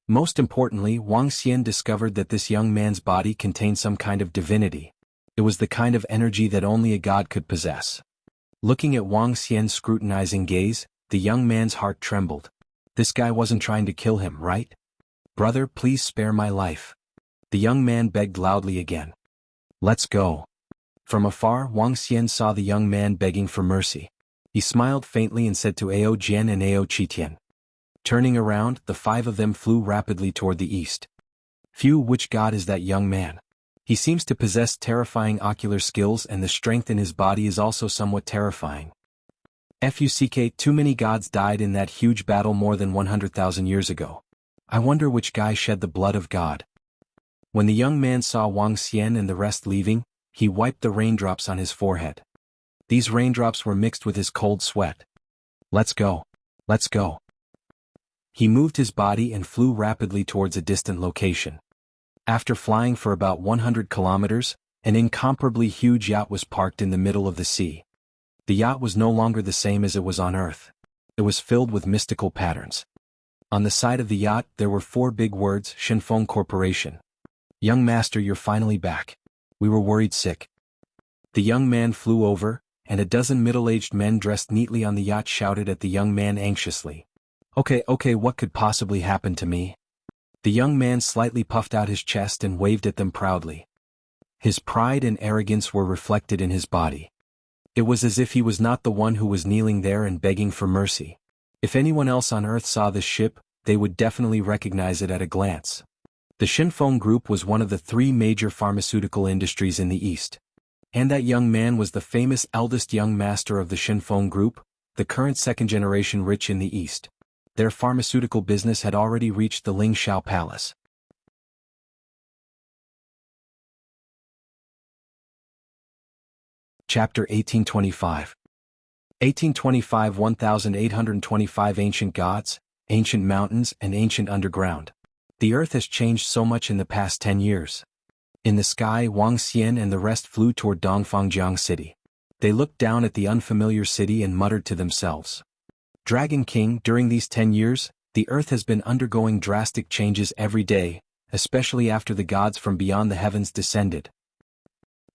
Most importantly, Wang Xian discovered that this young man's body contained some kind of divinity. It was the kind of energy that only a god could possess. Looking at Wang Xian's scrutinizing gaze, the young man's heart trembled. This guy wasn't trying to kill him, right? Brother, please spare my life. The young man begged loudly again. Let's go. From afar, Wang Xian saw the young man begging for mercy. He smiled faintly and said to Ao Jian and Ao Qitian. Turning around, the five of them flew rapidly toward the east. Phew, which god is that young man? He seems to possess terrifying ocular skills, and the strength in his body is also somewhat terrifying. Fuck, too many gods died in that huge battle more than 100,000 years ago. I wonder which guy shed the blood of God. When the young man saw Wang Xian and the rest leaving, he wiped the raindrops on his forehead. These raindrops were mixed with his cold sweat. Let's go. Let's go. He moved his body and flew rapidly towards a distant location. After flying for about 100 kilometers, an incomparably huge yacht was parked in the middle of the sea. The yacht was no longer the same as it was on Earth. It was filled with mystical patterns. On the side of the yacht, there were 4 big words: Shenfeng Corporation. Young master, you're finally back. We were worried sick. The young man flew over, and a dozen middle-aged men dressed neatly on the yacht shouted at the young man anxiously. Okay, what could possibly happen to me? The young man slightly puffed out his chest and waved at them proudly. His pride and arrogance were reflected in his body. It was as if he was not the one who was kneeling there and begging for mercy. If anyone else on Earth saw this ship, they would definitely recognize it at a glance. The Shenfeng Group was one of the 3 major pharmaceutical industries in the East. And that young man was the famous eldest young master of the Shenfeng Group, the current second-generation rich in the East. Their pharmaceutical business had already reached the Lingxiao Palace. Chapter 1825. 1825 1825 Ancient Gods, Ancient Mountains, and Ancient Underground. The Earth has changed so much in the past 10 years. In the sky, Wang Xian and the rest flew toward Dongfangjiang City. They looked down at the unfamiliar city and muttered to themselves. Dragon King, during these 10 years, the Earth has been undergoing drastic changes every day, especially after the gods from beyond the heavens descended.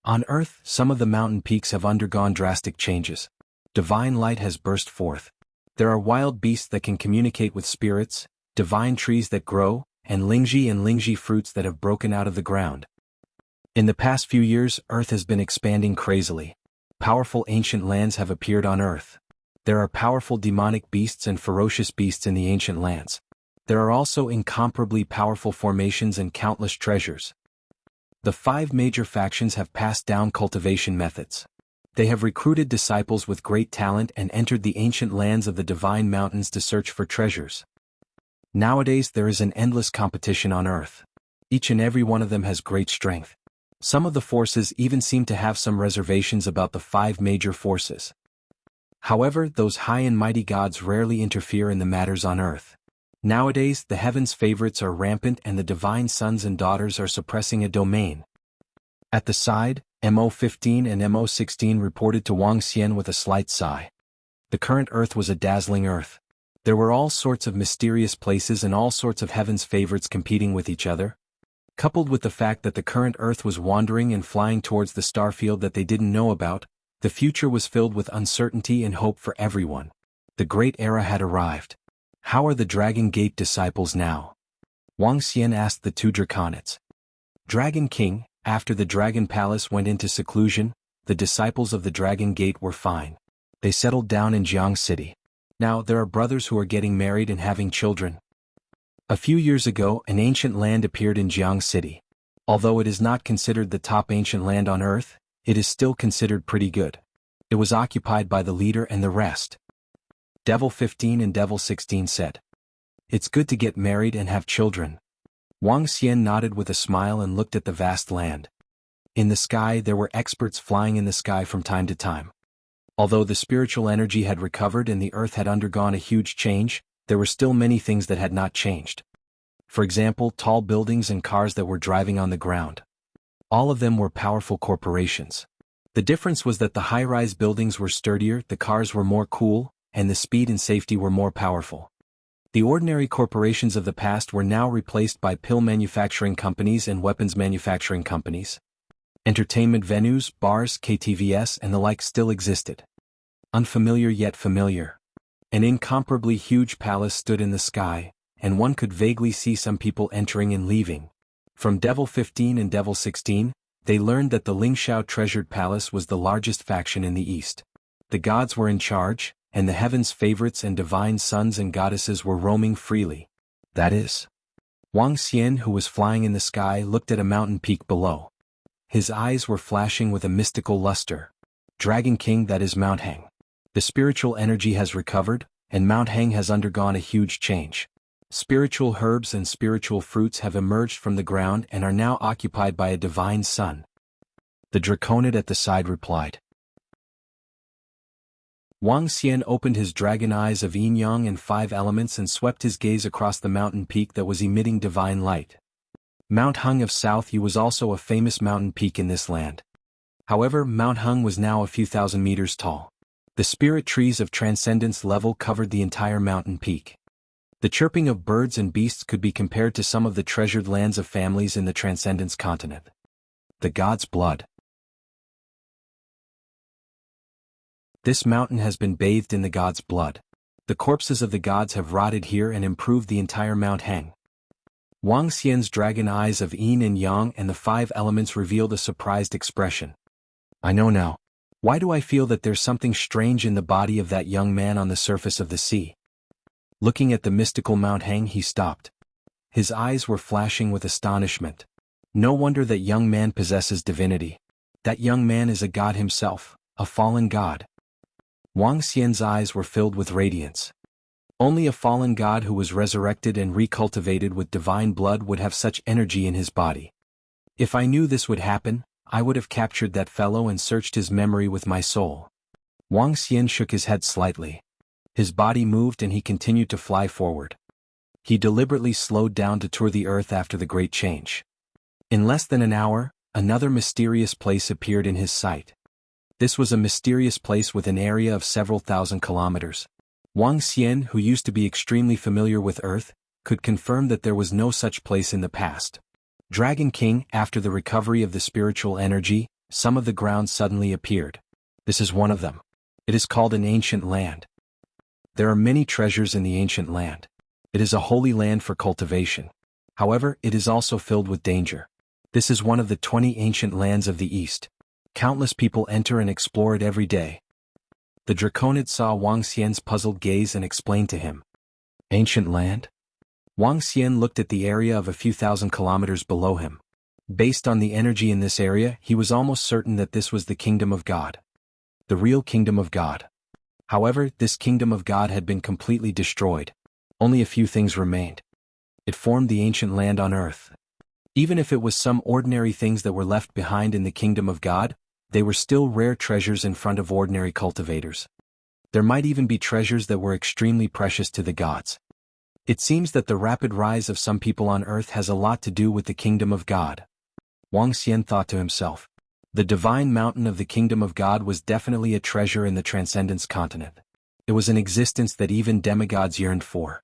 On Earth, some of the mountain peaks have undergone drastic changes. Divine light has burst forth. There are wild beasts that can communicate with spirits, divine trees that grow, and Lingji fruits that have broken out of the ground. In the past few years, Earth has been expanding crazily. Powerful ancient lands have appeared on Earth. There are powerful demonic beasts and ferocious beasts in the ancient lands. There are also incomparably powerful formations and countless treasures. The 5 major factions have passed down cultivation methods. They have recruited disciples with great talent and entered the ancient lands of the divine mountains to search for treasures. Nowadays there is an endless competition on Earth. Each and every one of them has great strength. Some of the forces even seem to have some reservations about the 5 major forces. However, those high and mighty gods rarely interfere in the matters on Earth. Nowadays, the heavens' favorites are rampant and the divine sons and daughters are suppressing a domain. At the side, MO15 and MO16 reported to Wang Xian with a slight sigh. The current Earth was a dazzling Earth. There were all sorts of mysterious places and all sorts of heaven's favorites competing with each other. Coupled with the fact that the current Earth was wandering and flying towards the starfield that they didn't know about, the future was filled with uncertainty and hope for everyone. The great era had arrived. How are the Dragon Gate disciples now? Wang Xian asked the two Draconids. Dragon King, after the Dragon Palace went into seclusion, the disciples of the Dragon Gate were fine. They settled down in Jianghu City. Now there are brothers who are getting married and having children. A few years ago, an ancient land appeared in Jianghu City. Although it is not considered the top ancient land on Earth, it is still considered pretty good. It was occupied by the leader and the rest. Devil 15 and Devil 16 said. It's good to get married and have children. Wang Xian nodded with a smile and looked at the vast land. In the sky there were experts flying in the sky from time to time. Although the spiritual energy had recovered and the Earth had undergone a huge change, there were still many things that had not changed. For example, tall buildings and cars that were driving on the ground. All of them were powerful corporations. The difference was that the high-rise buildings were sturdier, the cars were more cool, and the speed and safety were more powerful. The ordinary corporations of the past were now replaced by pill manufacturing companies and weapons manufacturing companies. Entertainment venues, bars, KTVs, and the like still existed. Unfamiliar yet familiar. An incomparably huge palace stood in the sky, and one could vaguely see some people entering and leaving. From Devil 15 and Devil 16, they learned that the Lingxiao treasured palace was the largest faction in the east. The gods were in charge, and the heaven's favorites and divine sons and goddesses were roaming freely. That is. Wang Xian, who was flying in the sky, looked at a mountain peak below. His eyes were flashing with a mystical luster. Dragon King, that is Mount Heng. The spiritual energy has recovered, and Mount Heng has undergone a huge change. Spiritual herbs and spiritual fruits have emerged from the ground and are now occupied by a divine sun. The Draconid at the side replied. Wang Xian opened his dragon eyes of yin-yang and 5 elements and swept his gaze across the mountain peak that was emitting divine light. Mount Heng of South Yu was also a famous mountain peak in this land. However, Mount Heng was now a few thousand meters tall. The spirit trees of transcendence level covered the entire mountain peak. The chirping of birds and beasts could be compared to some of the treasured lands of families in the Transcendence continent. The god's blood. This mountain has been bathed in the god's blood. The corpses of the gods have rotted here and improved the entire Mount Heng. Wang Xian's dragon eyes of yin and yang and the 5 elements revealed a surprised expression. I know now. Why do I feel that there's something strange in the body of that young man on the surface of the sea? Looking at the mystical Mount Heng, he stopped. His eyes were flashing with astonishment. No wonder that young man possesses divinity. That young man is a god himself, a fallen god. Wang Xian's eyes were filled with radiance. Only a fallen god who was resurrected and recultivated with divine blood would have such energy in his body. If I knew this would happen, I would have captured that fellow and searched his memory with my soul. Wang Xian shook his head slightly. His body moved and he continued to fly forward. He deliberately slowed down to tour the earth after the great change. In less than an hour, another mysterious place appeared in his sight. This was a mysterious place with an area of several thousand kilometers. Wang Xian, who used to be extremely familiar with Earth, could confirm that there was no such place in the past. Dragon King, after the recovery of the spiritual energy, some of the ground suddenly appeared. This is one of them. It is called an ancient land. There are many treasures in the ancient land. It is a holy land for cultivation. However, it is also filled with danger. This is one of the 20 ancient lands of the East. Countless people enter and explore it every day. The Draconid saw Wang Xian's puzzled gaze and explained to him. Ancient land? Wang Xian looked at the area of a few thousand kilometers below him. Based on the energy in this area, he was almost certain that this was the kingdom of God. The real kingdom of God. However, this kingdom of God had been completely destroyed. Only a few things remained. It formed the ancient land on earth. Even if it was some ordinary things that were left behind in the kingdom of God, they were still rare treasures in front of ordinary cultivators. There might even be treasures that were extremely precious to the gods. It seems that the rapid rise of some people on earth has a lot to do with the kingdom of God. Wang Xian thought to himself. The divine mountain of the kingdom of God was definitely a treasure in the Transcendence continent. It was an existence that even demigods yearned for.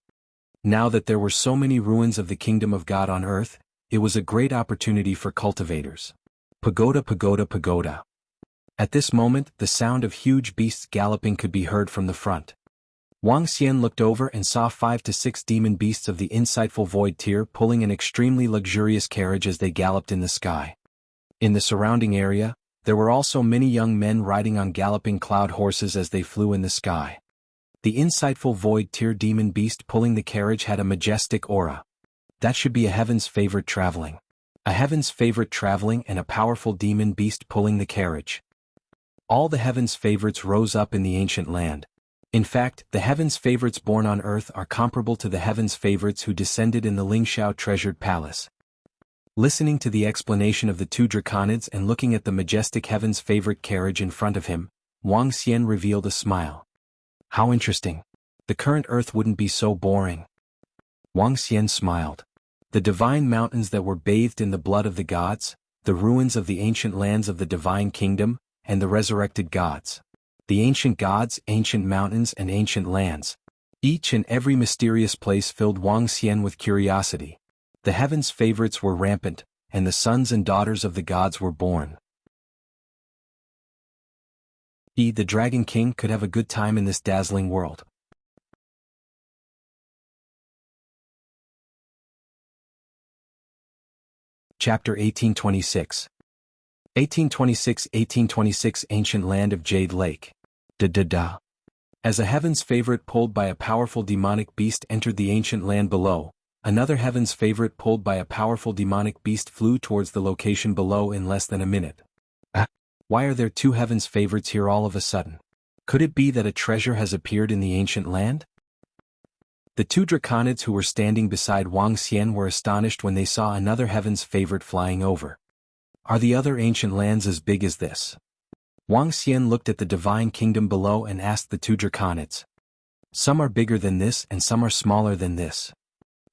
Now that there were so many ruins of the kingdom of God on earth, it was a great opportunity for cultivators. Pagoda, pagoda, pagoda. At this moment, the sound of huge beasts galloping could be heard from the front. Wang Xian looked over and saw 5 to 6 demon beasts of the insightful void tier pulling an extremely luxurious carriage as they galloped in the sky. In the surrounding area, there were also many young men riding on galloping cloud horses as they flew in the sky. The insightful void tier demon beast pulling the carriage had a majestic aura. That should be a heaven's favorite traveling. A heaven's favorite traveling and a powerful demon beast pulling the carriage. All the heaven's favorites rose up in the ancient land. In fact, the heaven's favorites born on earth are comparable to the heaven's favorites who descended in the Lingxiao treasured palace. Listening to the explanation of the two draconids and looking at the majestic heaven's favorite carriage in front of him, Wang Xian revealed a smile. How interesting. The current earth wouldn't be so boring. Wang Xian smiled. The divine mountains that were bathed in the blood of the gods, the ruins of the ancient lands of the divine kingdom, and the resurrected gods. The ancient gods, ancient mountains and ancient lands. Each and every mysterious place filled Wang Xian with curiosity. The heavens' favorites were rampant, and the sons and daughters of the gods were born. He, the Dragon King, could have a good time in this dazzling world. Chapter 1826. 1826 Ancient Land of Jade Lake. Da-da-da. As a heaven's favorite pulled by a powerful demonic beast entered the ancient land below, another heaven's favorite pulled by a powerful demonic beast flew towards the location below in less than a minute. Why are there two heaven's favorites here all of a sudden? Could it be that a treasure has appeared in the ancient land? The two draconids who were standing beside Wang Xian were astonished when they saw another heaven's favorite flying over. Are the other ancient lands as big as this? Wang Xian looked at the divine kingdom below and asked the two draconids. Some are bigger than this and some are smaller than this.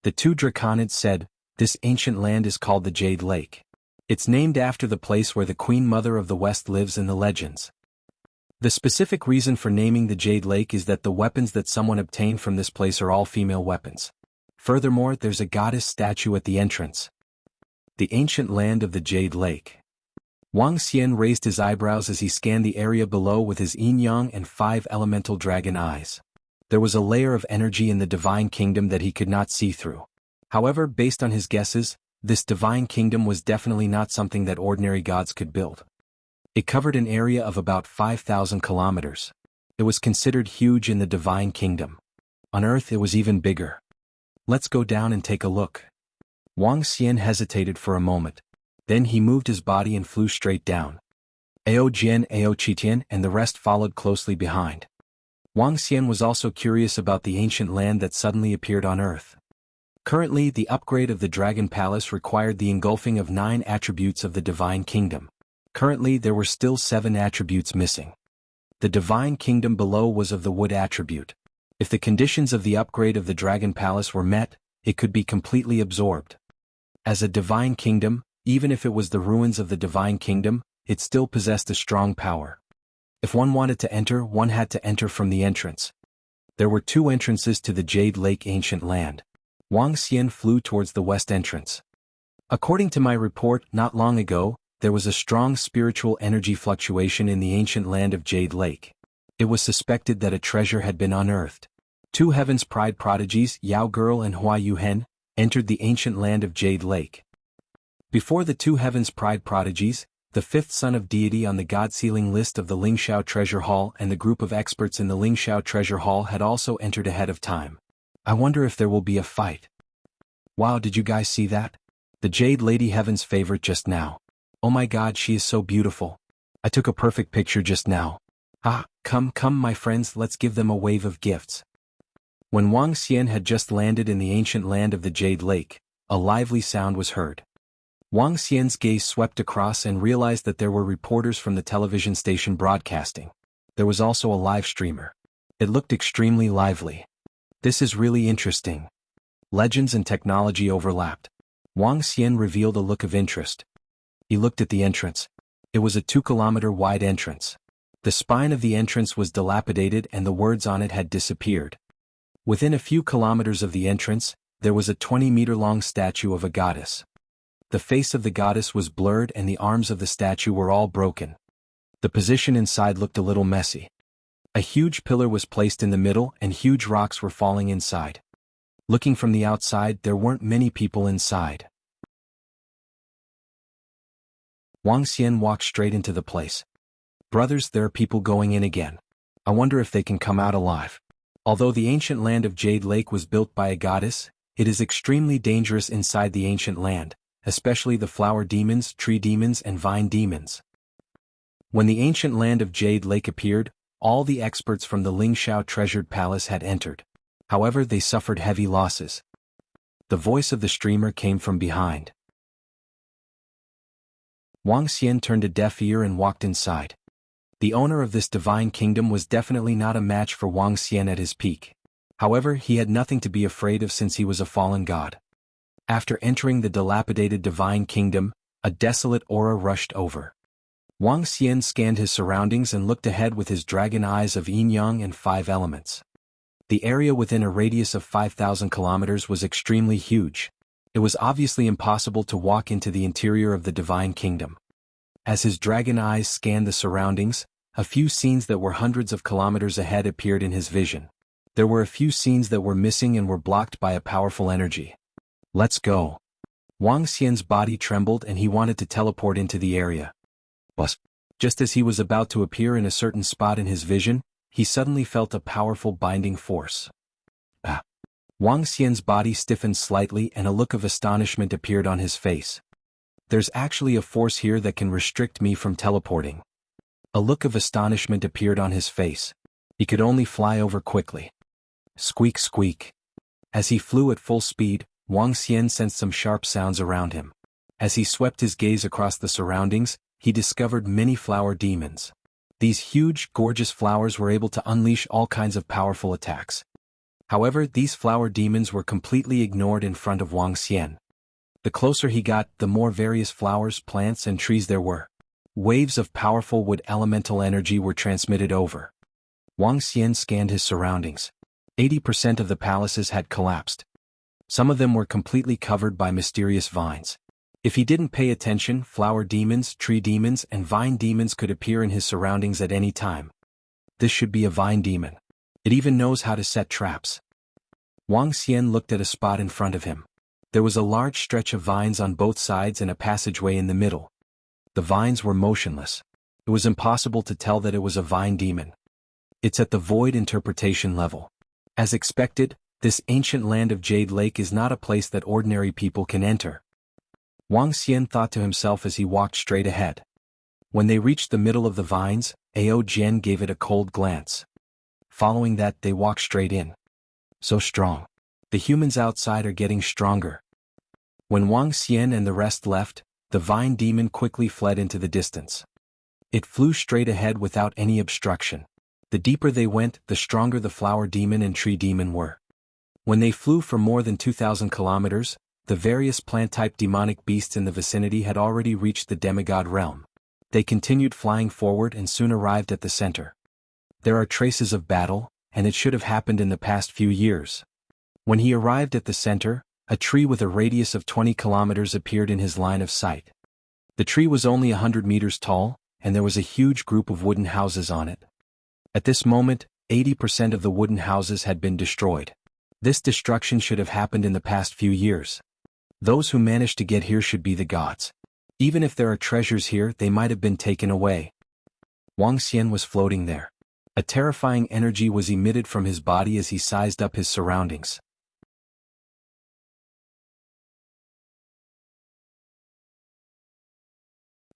The two draconids said, this ancient land is called the Jade Lake. It's named after the place where the Queen Mother of the West lives in the legends. The specific reason for naming the Jade Lake is that the weapons that someone obtained from this place are all female weapons. Furthermore, there's a goddess statue at the entrance. The ancient land of the Jade Lake. Wang Xian raised his eyebrows as he scanned the area below with his yin-yang and 5 elemental dragon eyes. There was a layer of energy in the divine kingdom that he could not see through. However, based on his guesses, this divine kingdom was definitely not something that ordinary gods could build. It covered an area of about 5,000 kilometers. It was considered huge in the divine kingdom. On Earth it was even bigger. Let's go down and take a look. Wang Xian hesitated for a moment. Then he moved his body and flew straight down. Ao Jian, Ao Qitian and the rest followed closely behind. Wang Xian was also curious about the ancient land that suddenly appeared on Earth. Currently, the upgrade of the Dragon Palace required the engulfing of 9 attributes of the Divine Kingdom. Currently, there were still 7 attributes missing. The Divine Kingdom below was of the Wood attribute. If the conditions of the upgrade of the Dragon Palace were met, it could be completely absorbed. As a Divine Kingdom, even if it was the ruins of the Divine Kingdom, it still possessed a strong power. If one wanted to enter, one had to enter from the entrance. There were 2 entrances to the Jade Lake ancient land. Wang Xian flew towards the west entrance. According to my report not long ago, there was a strong spiritual energy fluctuation in the ancient land of Jade Lake. It was suspected that a treasure had been unearthed. 2 Heaven's Pride prodigies, Yao Girl and Hua Yuhen, entered the ancient land of Jade Lake. Before the 2 Heaven's Pride prodigies, the 5th son of deity on the God-sealing list of the Lingxiao Treasure Hall and the group of experts in the Lingxiao Treasure Hall had also entered ahead of time. I wonder if there will be a fight. Wow, did you guys see that? The Jade Lady Heaven's favorite just now. Oh my god, she is so beautiful. I took a perfect picture just now. Come my friends, let's give them a wave of gifts. When Wang Xian had just landed in the ancient land of the Jade Lake, a lively sound was heard. Wang Xian's gaze swept across and realized that there were reporters from the television station broadcasting. There was also a live streamer. It looked extremely lively. This is really interesting. Legends and technology overlapped. Wang Xian revealed a look of interest. He looked at the entrance. It was a 2-kilometer wide entrance. The spine of the entrance was dilapidated and the words on it had disappeared. Within a few kilometers of the entrance, there was a 20-meter-long statue of a goddess. The face of the goddess was blurred and the arms of the statue were all broken. The position inside looked a little messy. A huge pillar was placed in the middle and huge rocks were falling inside. Looking from the outside, there weren't many people inside. Wang Xian walked straight into the place. Brothers, there are people going in again. I wonder if they can come out alive. Although the ancient land of Jade Lake was built by a goddess, it is extremely dangerous inside the ancient land, especially the flower demons, tree demons and vine demons. When the ancient land of Jade Lake appeared, all the experts from the Lingxiao treasured palace had entered. However, they suffered heavy losses. The voice of the streamer came from behind. Wang Xian turned a deaf ear and walked inside. The owner of this divine kingdom was definitely not a match for Wang Xian at his peak. However, he had nothing to be afraid of since he was a fallen god. After entering the dilapidated divine kingdom, a desolate aura rushed over. Wang Xian scanned his surroundings and looked ahead with his dragon eyes of yin-yang and 5 elements. The area within a radius of 5,000 kilometers was extremely huge. It was obviously impossible to walk into the interior of the divine kingdom. As his dragon eyes scanned the surroundings, a few scenes that were hundreds of kilometers ahead appeared in his vision. There were a few scenes that were missing and were blocked by a powerful energy. Let's go. Wang Xian's body trembled and he wanted to teleport into the area. But just as he was about to appear in a certain spot in his vision, he suddenly felt a powerful binding force. Wang Xian's body stiffened slightly and a look of astonishment appeared on his face. There's actually a force here that can restrict me from teleporting. A look of astonishment appeared on his face. He could only fly over quickly. Squeak squeak. As he flew at full speed, Wang Xian sensed some sharp sounds around him. As he swept his gaze across the surroundings, he discovered many flower demons. These huge, gorgeous flowers were able to unleash all kinds of powerful attacks. However, these flower demons were completely ignored in front of Wang Xian. The closer he got, the more various flowers, plants and trees there were. Waves of powerful wood elemental energy were transmitted over. Wang Xian scanned his surroundings. 80% of the palaces had collapsed. Some of them were completely covered by mysterious vines. If he didn't pay attention, flower demons, tree demons and vine demons could appear in his surroundings at any time. This should be a vine demon. It even knows how to set traps. Wang Xian looked at a spot in front of him. There was a large stretch of vines on both sides and a passageway in the middle. The vines were motionless. It was impossible to tell that it was a vine demon. It's at the void interpretation level. As expected, this ancient land of Jade Lake is not a place that ordinary people can enter. Wang Xian thought to himself as he walked straight ahead. When they reached the middle of the vines, Ao Jian gave it a cold glance. Following that, they walked straight in. So strong. The humans outside are getting stronger. When Wang Xian and the rest left, the vine demon quickly fled into the distance. It flew straight ahead without any obstruction. The deeper they went, the stronger the flower demon and tree demon were. When they flew for more than 2,000 kilometers, the various plant-type demonic beasts in the vicinity had already reached the demigod realm. They continued flying forward and soon arrived at the center. There are traces of battle, and it should have happened in the past few years. When he arrived at the center, a tree with a radius of 20 kilometers appeared in his line of sight. The tree was only 100 meters tall, and there was a huge group of wooden houses on it. At this moment, 80% of the wooden houses had been destroyed. This destruction should have happened in the past few years. Those who managed to get here should be the gods. Even if there are treasures here, they might have been taken away. Wang Xian was floating there. A terrifying energy was emitted from his body as he sized up his surroundings.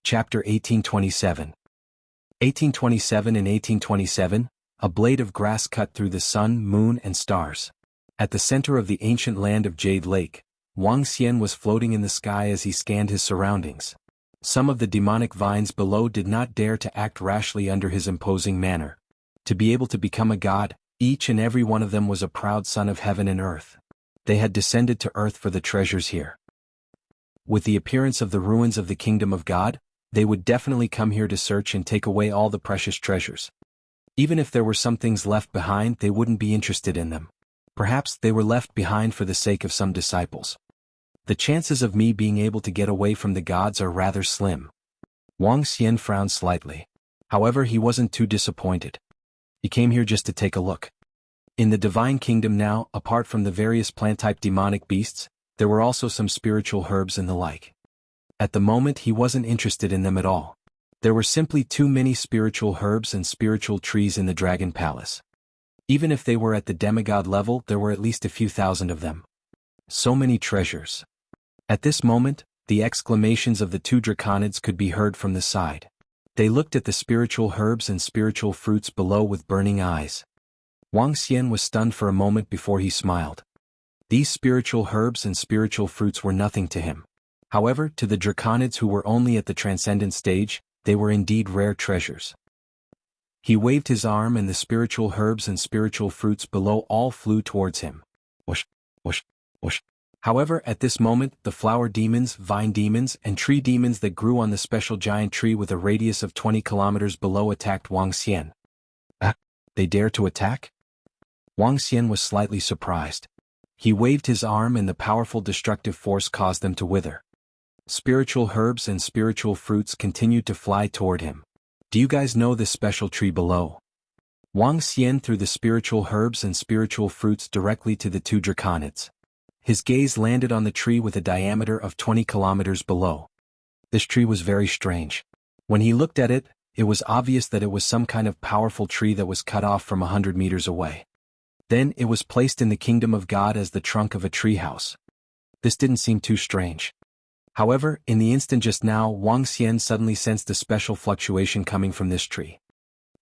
Chapter 1827. 1827 and 1827, a blade of grass cut through the sun, moon and stars. At the center of the ancient land of Jade Lake, Wang Xian was floating in the sky as he scanned his surroundings. Some of the demonic vines below did not dare to act rashly under his imposing manner. To be able to become a god, each and every one of them was a proud son of heaven and earth. They had descended to earth for the treasures here. With the appearance of the ruins of the kingdom of God, they would definitely come here to search and take away all the precious treasures. Even if there were some things left behind, they wouldn't be interested in them. Perhaps they were left behind for the sake of some disciples. The chances of me being able to get away from the gods are rather slim. Wang Xian frowned slightly. However, he wasn't too disappointed. He came here just to take a look. In the divine kingdom now, apart from the various plant-type demonic beasts, there were also some spiritual herbs and the like. At the moment he wasn't interested in them at all. There were simply too many spiritual herbs and spiritual trees in the Dragon Palace. Even if they were at the demigod level, there were at least a few thousand of them. So many treasures. At this moment, the exclamations of the two draconids could be heard from the side. They looked at the spiritual herbs and spiritual fruits below with burning eyes. Wang Xian was stunned for a moment before he smiled. These spiritual herbs and spiritual fruits were nothing to him. However, to the draconids who were only at the transcendent stage, they were indeed rare treasures. He waved his arm and the spiritual herbs and spiritual fruits below all flew towards him. Whoosh, whoosh, whoosh. However, at this moment, the flower demons, vine demons, and tree demons that grew on the special giant tree with a radius of 20 kilometers below attacked Wang Xian. They dare to attack? Wang Xian was slightly surprised. He waved his arm and the powerful destructive force caused them to wither. Spiritual herbs and spiritual fruits continued to fly toward him. Do you guys know this special tree below? Wang Xian threw the spiritual herbs and spiritual fruits directly to the two draconids. His gaze landed on the tree with a diameter of 20 kilometers below. This tree was very strange. When he looked at it, it was obvious that it was some kind of powerful tree that was cut off from 100 meters away. Then it was placed in the kingdom of God as the trunk of a treehouse. This didn't seem too strange. However, in the instant just now, Wang Xian suddenly sensed a special fluctuation coming from this tree.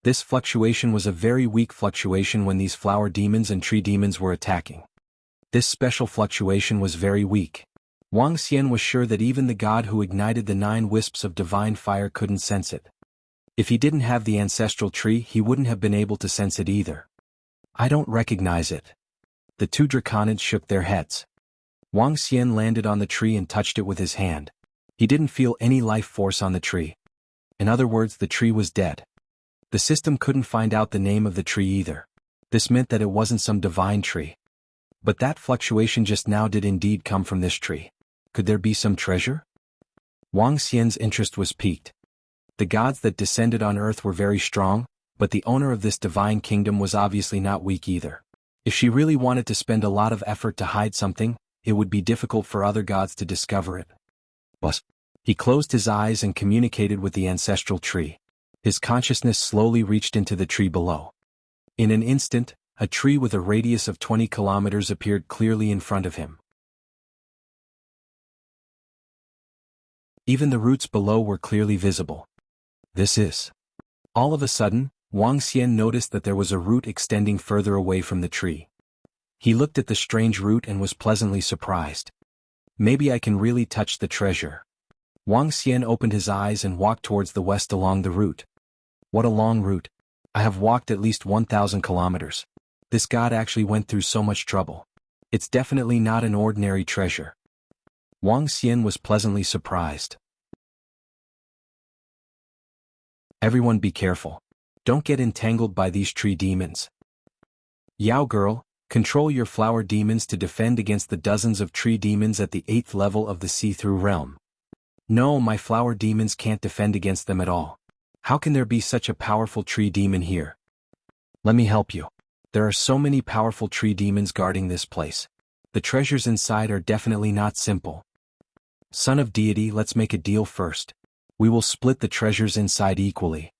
This fluctuation was a very weak fluctuation when these flower demons and tree demons were attacking. This special fluctuation was very weak. Wang Xian was sure that even the god who ignited the 9 wisps of divine fire couldn't sense it. If he didn't have the ancestral tree, he wouldn't have been able to sense it either. I don't recognize it. The two draconids shook their heads. Wang Xian landed on the tree and touched it with his hand. He didn't feel any life force on the tree. In other words, the tree was dead. The system couldn't find out the name of the tree either. This meant that it wasn't some divine tree. But that fluctuation just now did indeed come from this tree. Could there be some treasure? Wang Xian's interest was piqued. The gods that descended on earth were very strong, but the owner of this divine kingdom was obviously not weak either. If she really wanted to spend a lot of effort to hide something, it would be difficult for other gods to discover it. But he closed his eyes and communicated with the ancestral tree. His consciousness slowly reached into the tree below. In an instant, a tree with a radius of 20 kilometers appeared clearly in front of him. Even the roots below were clearly visible. This is. All of a sudden, Wang Xian noticed that there was a root extending further away from the tree. He looked at the strange root and was pleasantly surprised. Maybe I can really touch the treasure. Wang Xian opened his eyes and walked towards the west along the route. What a long route. I have walked at least 1,000 kilometers. This god actually went through so much trouble. It's definitely not an ordinary treasure. Wang Xian was pleasantly surprised. Everyone be careful. Don't get entangled by these tree demons. Yao girl, control your flower demons to defend against the dozens of tree demons at the 8th level of the see-through realm. No, my flower demons can't defend against them at all. How can there be such a powerful tree demon here? Let me help you. There are so many powerful tree demons guarding this place. The treasures inside are definitely not simple. Son of deity, let's make a deal first. We will split the treasures inside equally.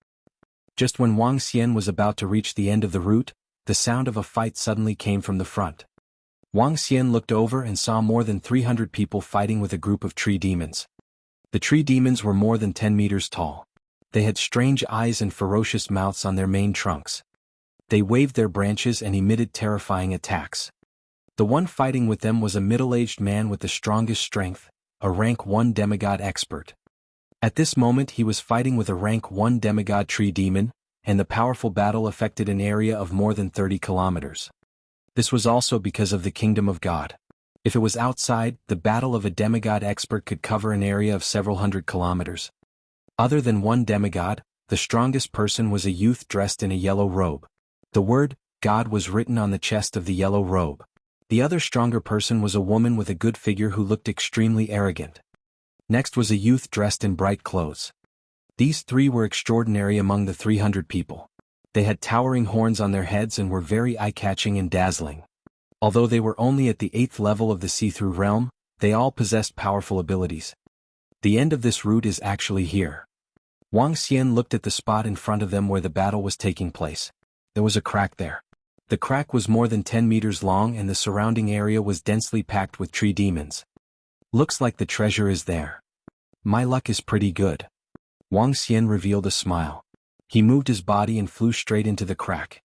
Just when Wang Xian was about to reach the end of the route, the sound of a fight suddenly came from the front. Wang Xian looked over and saw more than 300 people fighting with a group of tree demons. The tree demons were more than 10 meters tall. They had strange eyes and ferocious mouths on their main trunks. They waved their branches and emitted terrifying attacks. The one fighting with them was a middle-aged man with the strongest strength, a rank 1 demigod expert. At this moment he was fighting with a rank 1 demigod tree demon, and the powerful battle affected an area of more than 30 kilometers. This was also because of the kingdom of God. If it was outside, the battle of a demigod expert could cover an area of several hundred kilometers. Other than one demigod, the strongest person was a youth dressed in a yellow robe. The word, God, was written on the chest of the yellow robe. The other stronger person was a woman with a good figure who looked extremely arrogant. Next was a youth dressed in bright clothes. These three were extraordinary among the 300 people. They had towering horns on their heads and were very eye-catching and dazzling. Although they were only at the 8th level of the see-through realm, they all possessed powerful abilities. The end of this route is actually here. Wang Xian looked at the spot in front of them where the battle was taking place. There was a crack there. The crack was more than 10 meters long and the surrounding area was densely packed with tree demons. Looks like the treasure is there. My luck is pretty good. Wang Xian revealed a smile. He moved his body and flew straight into the crack.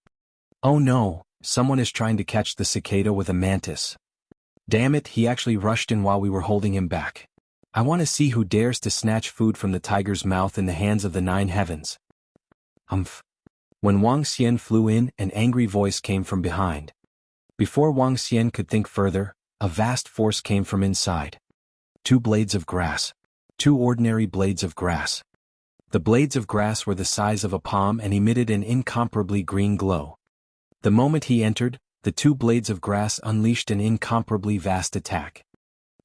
Oh no, someone is trying to catch the cicada with a mantis. Damn it, he actually rushed in while we were holding him back. I want to see who dares to snatch food from the tiger's mouth in the hands of the 9 heavens. Humph. When Wang Xian flew in, an angry voice came from behind. Before Wang Xian could think further, a vast force came from inside. 2 blades of grass. 2 ordinary blades of grass. The blades of grass were the size of a palm and emitted an incomparably green glow. The moment he entered, the 2 blades of grass unleashed an incomparably vast attack.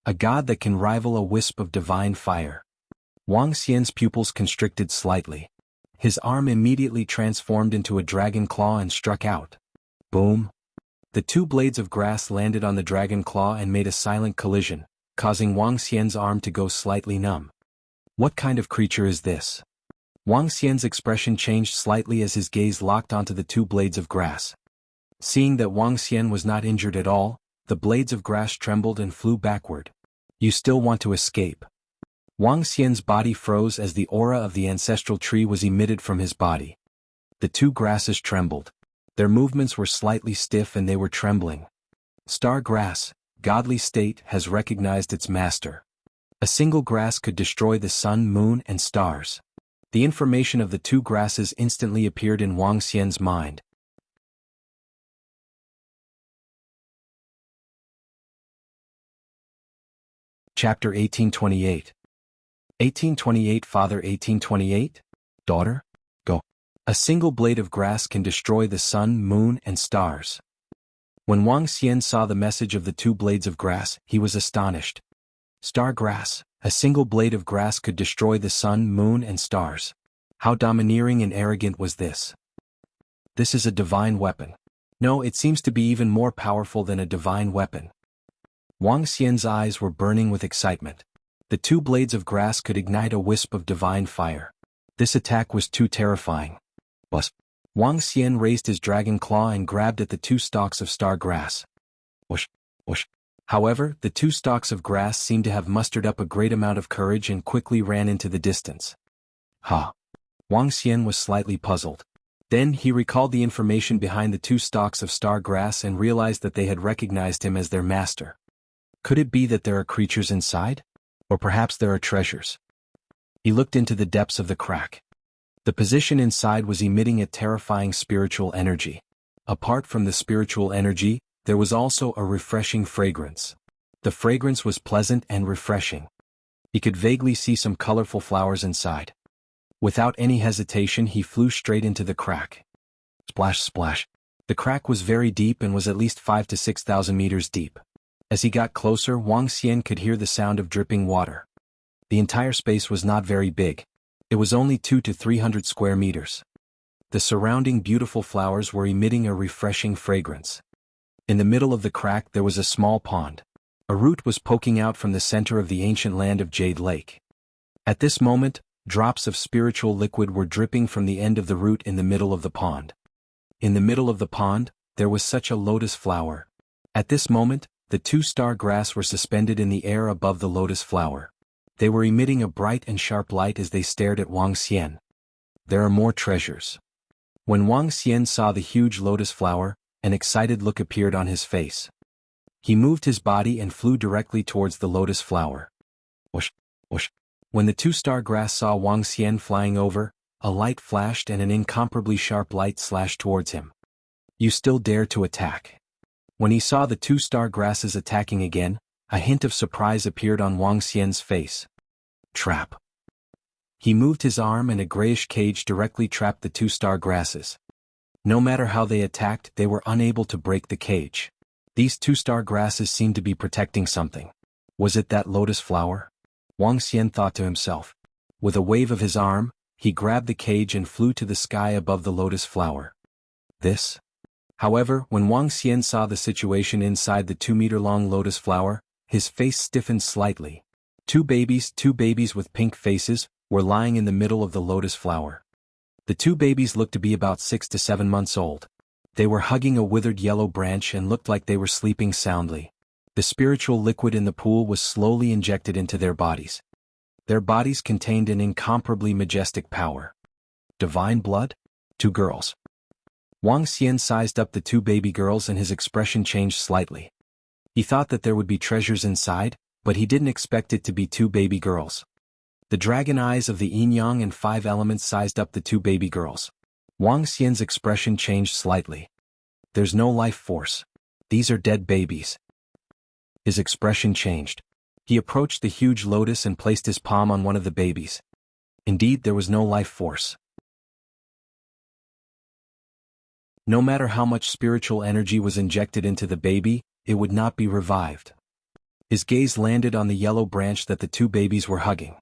A god that can rival a wisp of divine fire. Wang Xian's pupils constricted slightly. His arm immediately transformed into a dragon claw and struck out. Boom! The 2 blades of grass landed on the dragon claw and made a silent collision, causing Wang Xian's arm to go slightly numb. What kind of creature is this? Wang Xian's expression changed slightly as his gaze locked onto the 2 blades of grass. Seeing that Wang Xian was not injured at all, the blades of grass trembled and flew backward. You still want to escape? Wang Xian's body froze as the aura of the ancestral tree was emitted from his body. The 2 grasses trembled. Their movements were slightly stiff and they were trembling. Star grass, godly state, has recognized its master. A single grass could destroy the sun, moon, and stars. The information of the 2 grasses instantly appeared in Wang Xian's mind. Chapter 1828. 1828 Father 1828? Daughter? Go. A single blade of grass can destroy the sun, moon, and stars. When Wang Xian saw the message of the 2 blades of grass, he was astonished. Star grass, a single blade of grass could destroy the sun, moon, and stars. How domineering and arrogant was this? This is a divine weapon. No, it seems to be even more powerful than a divine weapon. Wang Xian's eyes were burning with excitement. The 2 blades of grass could ignite a wisp of divine fire. This attack was too terrifying. Bus. Wang Xian raised his dragon claw and grabbed at the 2 stalks of star grass. Whoosh, whoosh. However, the 2 stalks of grass seemed to have mustered up a great amount of courage and quickly ran into the distance. Ha! Wang Xian was slightly puzzled. Then he recalled the information behind the 2 stalks of star grass and realized that they had recognized him as their master. Could it be that there are creatures inside? Or perhaps there are treasures? He looked into the depths of the crack. The position inside was emitting a terrifying spiritual energy. Apart from the spiritual energy, there was also a refreshing fragrance. The fragrance was pleasant and refreshing. He could vaguely see some colorful flowers inside. Without any hesitation, he flew straight into the crack. Splash, splash. The crack was very deep and was at least 5,000 to 6,000 meters deep. As he got closer, Wang Xian could hear the sound of dripping water. The entire space was not very big. It was only 200 to 300 square meters. The surrounding beautiful flowers were emitting a refreshing fragrance. In the middle of the crack there was a small pond. A root was poking out from the center of the ancient land of Jade Lake. At this moment, drops of spiritual liquid were dripping from the end of the root in the middle of the pond. In the middle of the pond, there was such a lotus flower. At this moment, the 2 star grass were suspended in the air above the lotus flower. They were emitting a bright and sharp light as they stared at Wang Xian. There are more treasures. When Wang Xian saw the huge lotus flower, an excited look appeared on his face. He moved his body and flew directly towards the lotus flower. Whoosh, whoosh. When the 2 star grass saw Wang Xian flying over, a light flashed and an incomparably sharp light slashed towards him. You still dare to attack? When he saw the two-star grasses attacking again, a hint of surprise appeared on Wang Xian's face. Trap. He moved his arm and a grayish cage directly trapped the two-star grasses. No matter how they attacked, they were unable to break the cage. These two-star grasses seemed to be protecting something. Was it that lotus flower? Wang Xian thought to himself. With a wave of his arm, he grabbed the cage and flew to the sky above the lotus flower. This? However, when Wang Xian saw the situation inside the 2-meter-long lotus flower, his face stiffened slightly. Two babies with pink faces, were lying in the middle of the lotus flower. The two babies looked to be about 6 to 7 months old. They were hugging a withered yellow branch and looked like they were sleeping soundly. The spiritual liquid in the pool was slowly injected into their bodies. Their bodies contained an incomparably majestic power. Divine blood? 2 girls. Wang Xian sized up the 2 baby girls and his expression changed slightly. He thought that there would be treasures inside, but he didn't expect it to be 2 baby girls. The dragon eyes of the yin-yang and 5 elements sized up the 2 baby girls. Wang Xian's expression changed slightly. There's no life force. These are dead babies. His expression changed. He approached the huge lotus and placed his palm on one of the babies. Indeed, there was no life force. No matter how much spiritual energy was injected into the baby, it would not be revived. His gaze landed on the yellow branch that the 2 babies were hugging.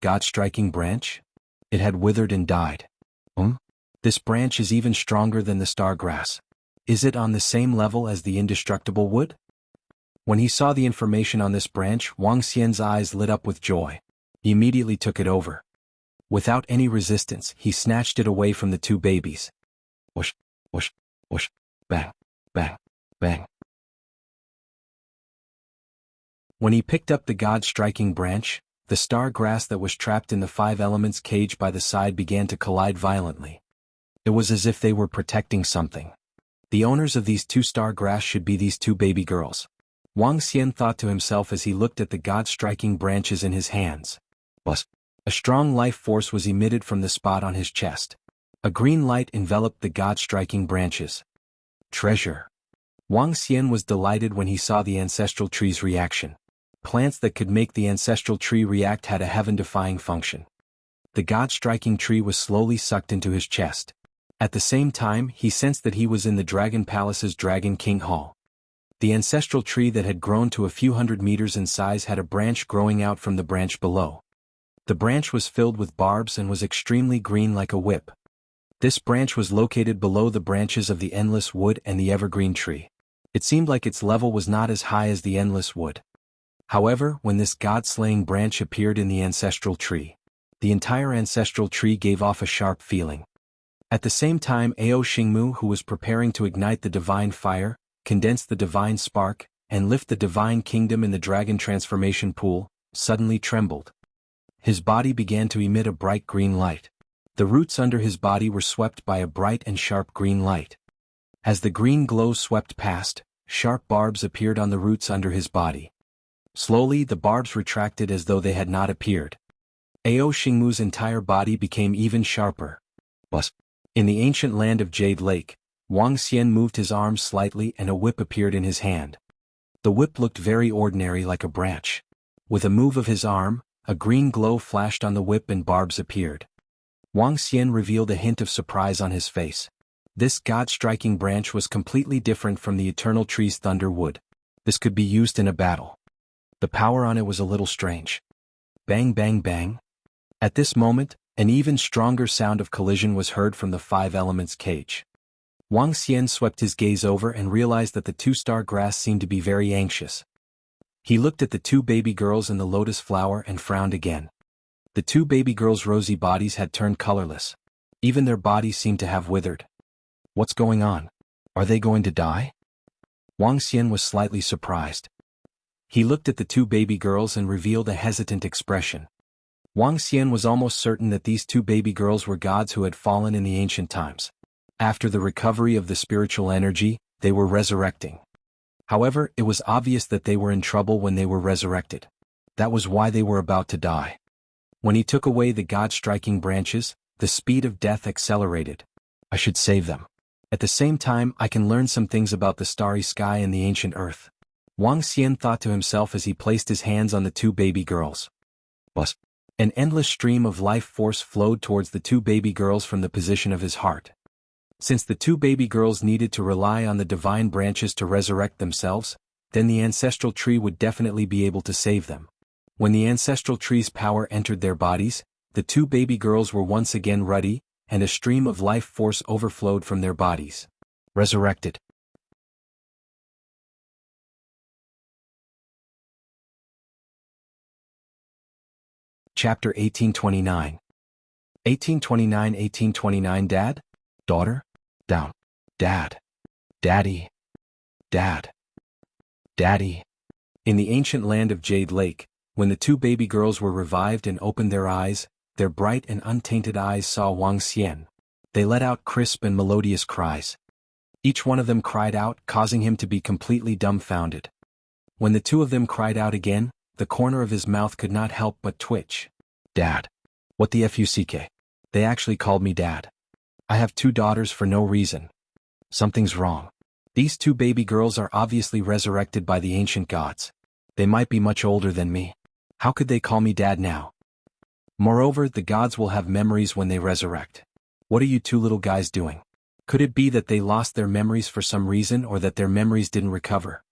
God-striking branch? It had withered and died. This branch is even stronger than the star grass. Is it on the same level as the indestructible wood? When he saw the information on this branch, Wang Xian's eyes lit up with joy. He immediately took it over. Without any resistance, he snatched it away from the 2 babies. Whoosh, whoosh, whoosh, bang, bang, bang. When he picked up the God-striking branch, the star grass that was trapped in the 5 elements cage by the side began to collide violently. It was as if they were protecting something. The owners of these 2 star grass should be these 2 baby girls. Wang Xian thought to himself as he looked at the God-striking branches in his hands. A strong life force was emitted from the spot on his chest. A green light enveloped the God-striking branches. Treasure. Wang Xian was delighted when he saw the ancestral tree's reaction. Plants that could make the ancestral tree react had a heaven-defying function. The God-striking tree was slowly sucked into his chest. At the same time, he sensed that he was in the Dragon Palace's Dragon King Hall. The ancestral tree that had grown to a few hundred meters in size had a branch growing out from the branch below. The branch was filled with barbs and was extremely green like a whip. This branch was located below the branches of the endless wood and the evergreen tree. It seemed like its level was not as high as the endless wood. However, when this god-slaying branch appeared in the ancestral tree, the entire ancestral tree gave off a sharp feeling. At the same time, Ao Xingmu, who was preparing to ignite the divine fire, condense the divine spark, and lift the divine kingdom in the dragon transformation pool, suddenly trembled. His body began to emit a bright green light. The roots under his body were swept by a bright and sharp green light. As the green glow swept past, sharp barbs appeared on the roots under his body. Slowly, the barbs retracted as though they had not appeared. Ao Xingmu's entire body became even sharper. In the ancient land of Jade Lake, Wang Xian moved his arms slightly and a whip appeared in his hand. The whip looked very ordinary like a branch. With a move of his arm, a green glow flashed on the whip and barbs appeared. Wang Xian revealed a hint of surprise on his face. This god-striking branch was completely different from the eternal tree's thunder wood. This could be used in a battle. The power on it was a little strange. Bang bang bang. At this moment, an even stronger sound of collision was heard from the 5 elements cage. Wang Xian swept his gaze over and realized that the 2-star grass seemed to be very anxious. He looked at the 2 baby girls in the lotus flower and frowned again. The 2 baby girls' rosy bodies had turned colorless. Even their bodies seemed to have withered. What's going on? Are they going to die? Wang Xian was slightly surprised. He looked at the 2 baby girls and revealed a hesitant expression. Wang Xian was almost certain that these 2 baby girls were gods who had fallen in the ancient times. After the recovery of the spiritual energy, they were resurrecting. However, it was obvious that they were in trouble when they were resurrected. That was why they were about to die. When he took away the god-striking branches, the speed of death accelerated. I should save them. At the same time, I can learn some things about the starry sky and the ancient earth. Wang Xian thought to himself as he placed his hands on the two baby girls. Bus. An endless stream of life force flowed towards the two baby girls from the position of his heart. Since the two baby girls needed to rely on the divine branches to resurrect themselves, then the ancestral tree would definitely be able to save them. When the ancestral tree's power entered their bodies, the two baby girls were once again ruddy, and a stream of life force overflowed from their bodies. Resurrected. Chapter 1829. 1829 Dad? Daughter? Down. Dad. Daddy. Dad. Daddy. In the ancient land of Jade Lake, when the two baby girls were revived and opened their eyes, their bright and untainted eyes saw Wang Xian. They let out crisp and melodious cries. Each one of them cried out, causing him to be completely dumbfounded. When the two of them cried out again, the corner of his mouth could not help but twitch. Dad. What the fuck? They actually called me Dad. I have two daughters for no reason. Something's wrong. These two baby girls are obviously resurrected by the ancient gods. They might be much older than me. How could they call me Dad now? Moreover, the gods will have memories when they resurrect. What are you two little guys doing? Could it be that they lost their memories for some reason or that their memories didn't recover?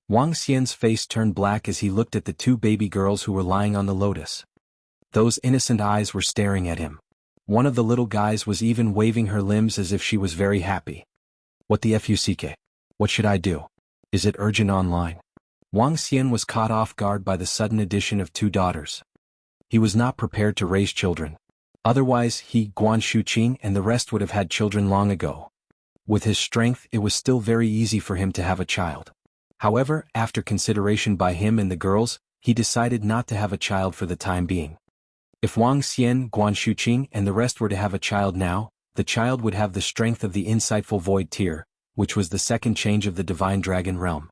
Wang Xian's face turned black as he looked at the two baby girls who were lying on the lotus. Those innocent eyes were staring at him. One of the little guys was even waving her limbs as if she was very happy. What the fuck? What should I do? Is it urgent online? Wang Xian was caught off guard by the sudden addition of two daughters. He was not prepared to raise children. Otherwise he, Guan Shuqing, and the rest would have had children long ago. With his strength, it was still very easy for him to have a child. However, after consideration by him and the girls, he decided not to have a child for the time being. If Wang Xian, Guan Shuqing, and the rest were to have a child now, the child would have the strength of the insightful void tier, which was the second change of the divine dragon realm.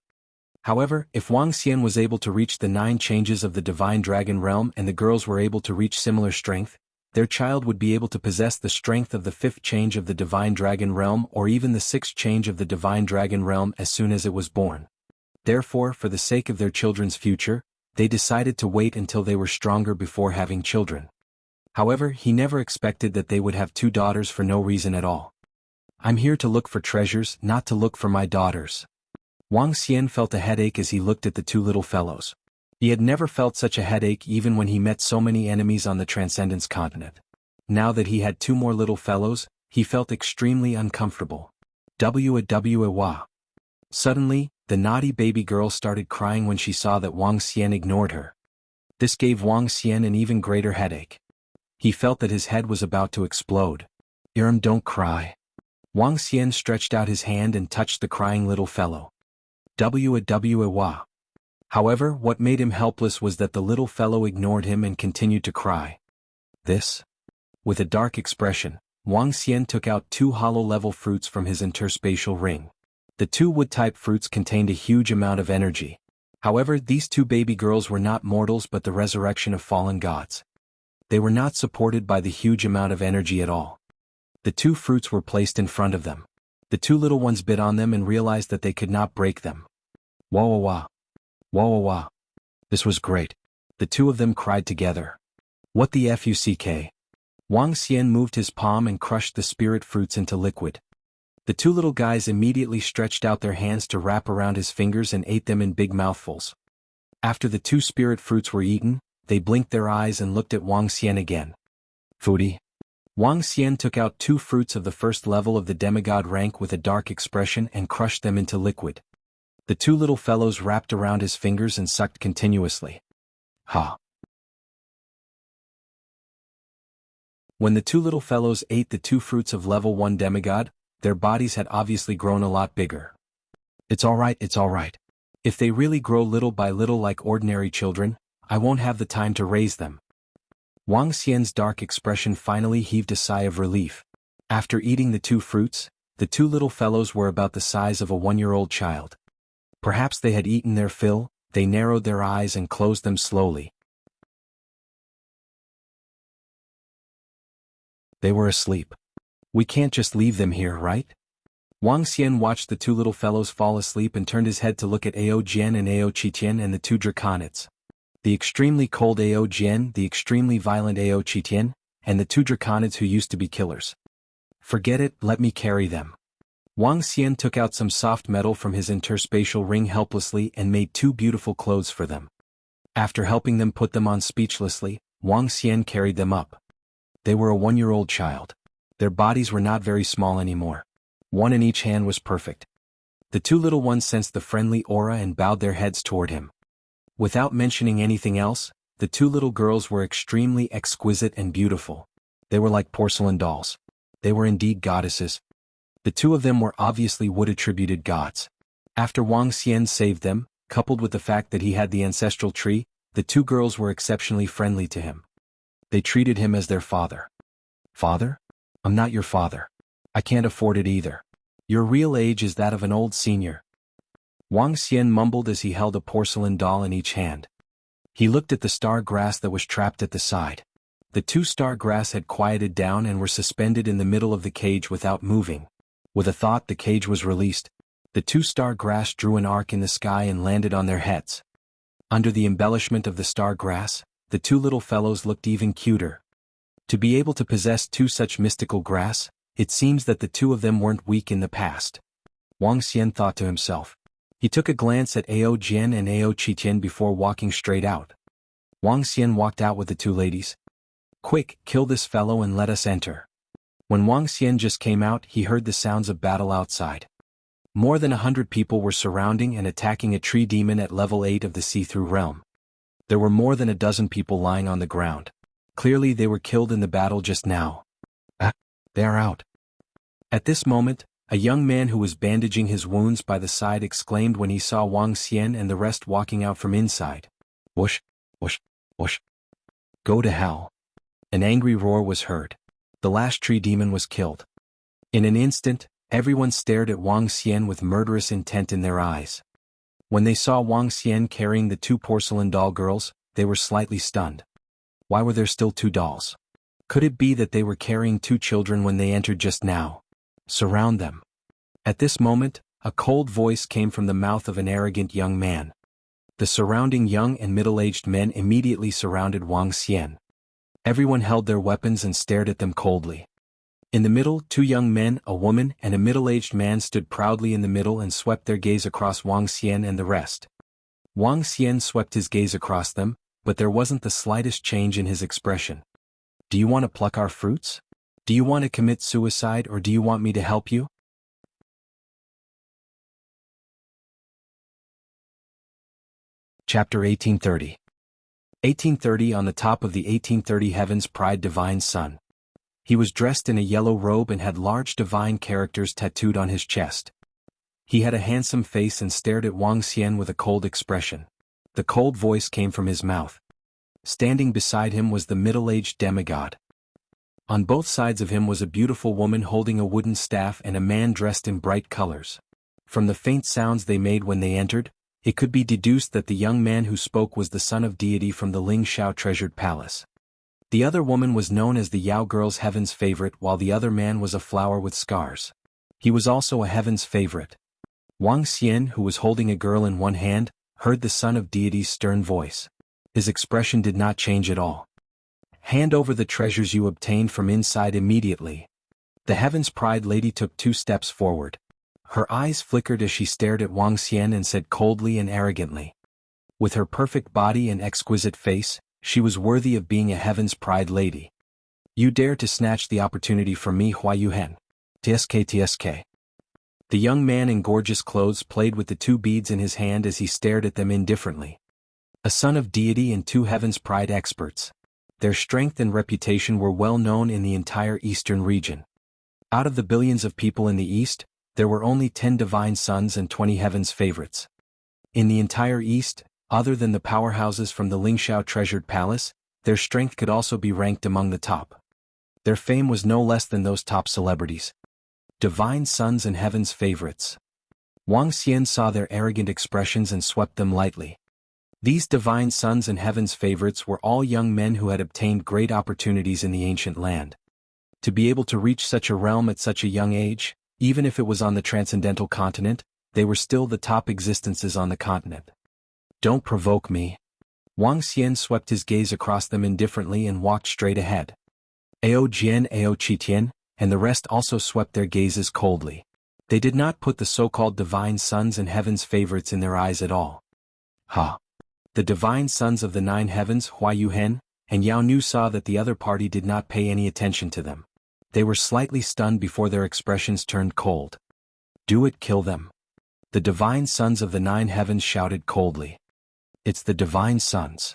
However, if Wang Xian was able to reach the 9 changes of the divine dragon realm and the girls were able to reach similar strength, their child would be able to possess the strength of the 5th change of the divine dragon realm or even the 6th change of the divine dragon realm as soon as it was born. Therefore, for the sake of their children's future, they decided to wait until they were stronger before having children. However, he never expected that they would have two daughters for no reason at all. I'm here to look for treasures, not to look for my daughters. Wang Xian felt a headache as he looked at the two little fellows. He had never felt such a headache even when he met so many enemies on the Transcendence continent. Now that he had two more little fellows, he felt extremely uncomfortable. Wah. Suddenly, the naughty baby girl started crying when she saw that Wang Xian ignored her. This gave Wang Xian an even greater headache. He felt that his head was about to explode. Don't cry. Wang Xian stretched out his hand and touched the crying little fellow. Wah. However, what made him helpless was that the little fellow ignored him and continued to cry. This? With a dark expression, Wang Xian took out 2 hollow-level fruits from his interspatial ring. The 2 wood-type fruits contained a huge amount of energy. However, these 2 baby girls were not mortals but the resurrection of fallen gods. They were not supported by the huge amount of energy at all. The 2 fruits were placed in front of them. The 2 little ones bit on them and realized that they could not break them. Wah. This was great. The 2 of them cried together. What the fuck? Wang Xian moved his palm and crushed the spirit fruits into liquid. The 2 little guys immediately stretched out their hands to wrap around his fingers and ate them in big mouthfuls. After the 2 spirit fruits were eaten, they blinked their eyes and looked at Wang Xian again. Foodie. Wang Xian took out 2 fruits of the first level of the demigod rank with a dark expression and crushed them into liquid. The 2 little fellows wrapped around his fingers and sucked continuously. Ha! When the 2 little fellows ate the 2 fruits of level 1 demigod, their bodies had obviously grown a lot bigger. It's alright. If they really grow little by little like ordinary children, I won't have the time to raise them. Wang Xian's dark expression finally heaved a sigh of relief. After eating the 2 fruits, the 2 little fellows were about the size of a 1-year-old child. Perhaps they had eaten their fill. They narrowed their eyes and closed them slowly. They were asleep. We can't just leave them here, right? Wang Xian watched the two little fellows fall asleep and turned his head to look at Ao Jian and Ao Qitian and the two draconids. The extremely cold Ao Jian, the extremely violent Ao Qitian, and the two draconids who used to be killers. Forget it, let me carry them. Wang Xian took out some soft metal from his interspatial ring helplessly and made two beautiful clothes for them. After helping them put them on speechlessly, Wang Xian carried them up. They were a 1-year-old child. Their bodies were not very small anymore. One in each hand was perfect. The two little ones sensed the friendly aura and bowed their heads toward him. Without mentioning anything else, the two little girls were extremely exquisite and beautiful. They were like porcelain dolls. They were indeed goddesses. The two of them were obviously wood-attributed gods. After Wang Xian saved them, coupled with the fact that he had the ancestral tree, the two girls were exceptionally friendly to him. They treated him as their father. Father? I'm not your father. I can't afford it either. Your real age is that of an old senior. Wang Xian mumbled as he held a porcelain doll in each hand. He looked at the star grass that was trapped at the side. The two star grass had quieted down and were suspended in the middle of the cage without moving. With a thought, the cage was released. The two star grass drew an arc in the sky and landed on their heads. Under the embellishment of the star grass, the two little fellows looked even cuter. To be able to possess two such mystical grass, it seems that the two of them weren't weak in the past. Wang Xian thought to himself. He took a glance at Ao Jian and Ao Qitian before walking straight out. Wang Xian walked out with the two ladies. Quick, kill this fellow and let us enter. When Wang Xian just came out, he heard the sounds of battle outside. More than 100 people were surrounding and attacking a tree demon at level 8 of the see-through realm. There were more than a dozen people lying on the ground. Clearly they were killed in the battle just now. They are out. At this moment, a young man who was bandaging his wounds by the side exclaimed when he saw Wang Xian and the rest walking out from inside. Whoosh, whoosh, whoosh. Go to hell. An angry roar was heard. The last tree demon was killed. In an instant, everyone stared at Wang Xian with murderous intent in their eyes. When they saw Wang Xian carrying the two porcelain doll girls, they were slightly stunned. Why were there still two dolls? Could it be that they were carrying two children when they entered just now? Surround them. At this moment, a cold voice came from the mouth of an arrogant young man. The surrounding young and middle-aged men immediately surrounded Wang Xian. Everyone held their weapons and stared at them coldly. In the middle, two young men, a woman, and a middle-aged man stood proudly in the middle and swept their gaze across Wang Xian and the rest. Wang Xian swept his gaze across them, but there wasn't the slightest change in his expression. Do you want to pluck our fruits? Do you want to commit suicide or do you want me to help you? Chapter 1830. 1830. On the top of the 1830 heavens pried divine sun. He was dressed in a yellow robe and had large divine characters tattooed on his chest. He had a handsome face and stared at Wang Xian with a cold expression. The cold voice came from his mouth. Standing beside him was the middle-aged demigod. On both sides of him was a beautiful woman holding a wooden staff and a man dressed in bright colors. From the faint sounds they made when they entered, it could be deduced that the young man who spoke was the son of deity from the Ling Shao treasured palace. The other woman was known as the Yao girl's heaven's favorite, while the other man was a flower with scars. He was also a heaven's favorite. Wang Xian, who was holding a girl in one hand, heard the son of deity's stern voice. His expression did not change at all. Hand over the treasures you obtained from inside immediately. The heaven's pride lady took 2 steps forward. Her eyes flickered as she stared at Wang Xian and said coldly and arrogantly. With her perfect body and exquisite face, she was worthy of being a heaven's pride lady. You dare to snatch the opportunity from me, Hua Yuhen. TSK TSK. The young man in gorgeous clothes played with the 2 beads in his hand as he stared at them indifferently. A son of deity and 2 heaven's pride experts. Their strength and reputation were well known in the entire eastern region. Out of the billions of people in the east, there were only 10 divine sons and 20 heaven's favorites. In the entire east, other than the powerhouses from the Lingxiao treasured palace, their strength could also be ranked among the top. Their fame was no less than those top celebrities. Divine sons and heaven's favorites. Wang Xian saw their arrogant expressions and swept them lightly. These divine sons and heaven's favorites were all young men who had obtained great opportunities in the ancient land. To be able to reach such a realm at such a young age, Even if it was on the transcendental continent, they were still the top existences on the continent. Don't provoke me. Wang Xian swept his gaze across them indifferently and walked straight ahead. Ao Jian, Ao Qitian, and the rest also swept their gazes coldly. They did not put the so-called divine sons and heaven's favorites in their eyes at all. Ha! The divine sons of the nine heavens, Hua Yuhen, and Yao Nu saw that the other party did not pay any attention to them. They were slightly stunned before their expressions turned cold. Do it, kill them. The divine sons of the nine heavens shouted coldly. It's the divine sons.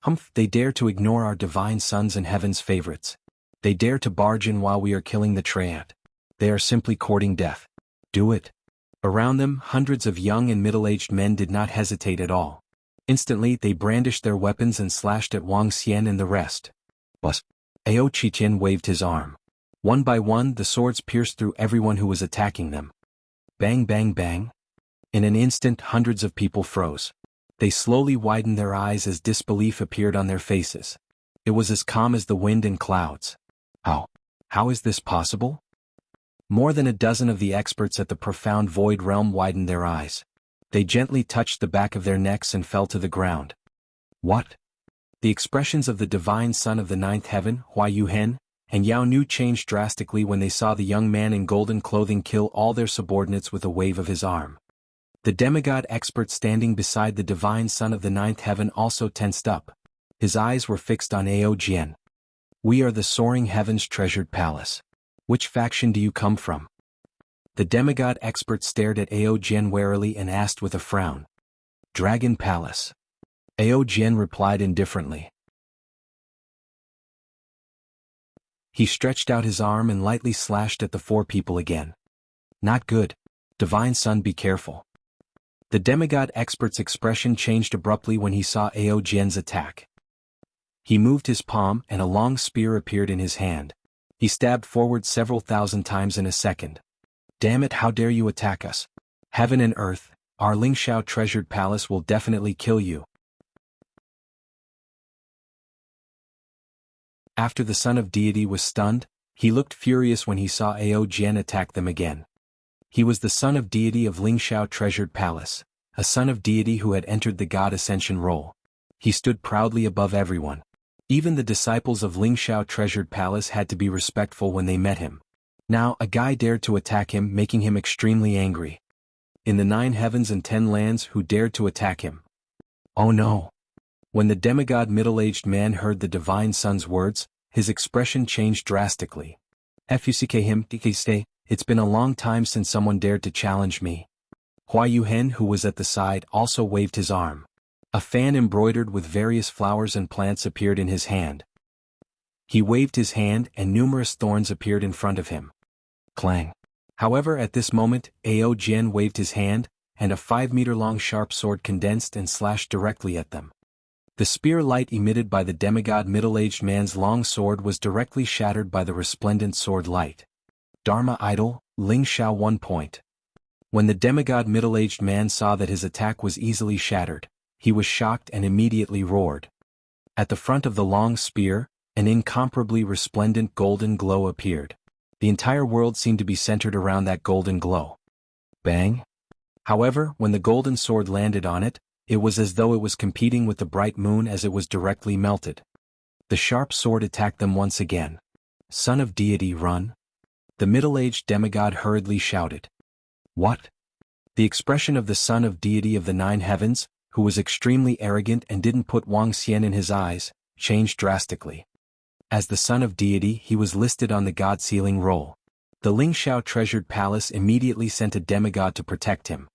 Humph, they dare to ignore our divine sons and heaven's favorites. They dare to barge in while we are killing the triad. They are simply courting death. Do it. Around them, hundreds of young and middle-aged men did not hesitate at all. Instantly, they brandished their weapons and slashed at Wang Xian and the rest. Bus. Ao Qitian waved his arm. One by one, the swords pierced through everyone who was attacking them. Bang, bang, bang. In an instant, hundreds of people froze. They slowly widened their eyes as disbelief appeared on their faces. It was as calm as the wind and clouds. How is this possible? More than a dozen of the experts at the profound void realm widened their eyes. They gently touched the back of their necks and fell to the ground. What? The expressions of the divine son of the ninth heaven, Hua Yuhen, and Yao Nu changed drastically when they saw the young man in golden clothing kill all their subordinates with a wave of his arm. The demigod expert standing beside the divine son of the ninth heaven also tensed up. His eyes were fixed on Ao Jian. We are the soaring heaven's treasured palace. Which faction do you come from? The demigod expert stared at Ao Jian warily and asked with a frown. Dragon Palace. Ao Jian replied indifferently. He stretched out his arm and lightly slashed at the four people again. Not good. Divine son, be careful. The demigod expert's expression changed abruptly when he saw Ao Jian's attack. He moved his palm and a long spear appeared in his hand. He stabbed forward several thousand times in a second. Damn it, how dare you attack us? Heaven and earth, our Lingxiao treasured palace will definitely kill you. After the son of deity was stunned, he looked furious when he saw Ao Jian attack them again. He was the son of deity of Lingxiao treasured palace, a son of deity who had entered the god ascension role. He stood proudly above everyone. Even the disciples of Lingxiao treasured palace had to be respectful when they met him. Now a guy dared to attack him, making him extremely angry. In the 9 heavens and 10 lands, who dared to attack him? Oh no! When the demigod middle-aged man heard the divine son's words, his expression changed drastically. Fuck him, it's been a long time since someone dared to challenge me. Hua Yuhen, who was at the side, also waved his arm. A fan embroidered with various flowers and plants appeared in his hand. He waved his hand and numerous thorns appeared in front of him. Clang. However, at this moment, Ao Jian waved his hand, and a 5-meter-long sharp sword condensed and slashed directly at them. The spear light emitted by the demigod middle-aged man's long sword was directly shattered by the resplendent sword light. Dharma idol, Lingxiao 1 point. When the demigod middle-aged man saw that his attack was easily shattered, he was shocked and immediately roared. At the front of the long spear, an incomparably resplendent golden glow appeared. The entire world seemed to be centered around that golden glow. Bang! However, when the golden sword landed on it, it was as though it was competing with the bright moon as it was directly melted. The sharp sword attacked them once again. Son of deity, run! The middle-aged demigod hurriedly shouted. What? The expression of the son of deity of the 9 heavens, who was extremely arrogant and didn't put Wang Xian in his eyes, changed drastically. As the son of deity, he was listed on the god sealing roll. The Lingxiao treasured palace immediately sent a demigod to protect him.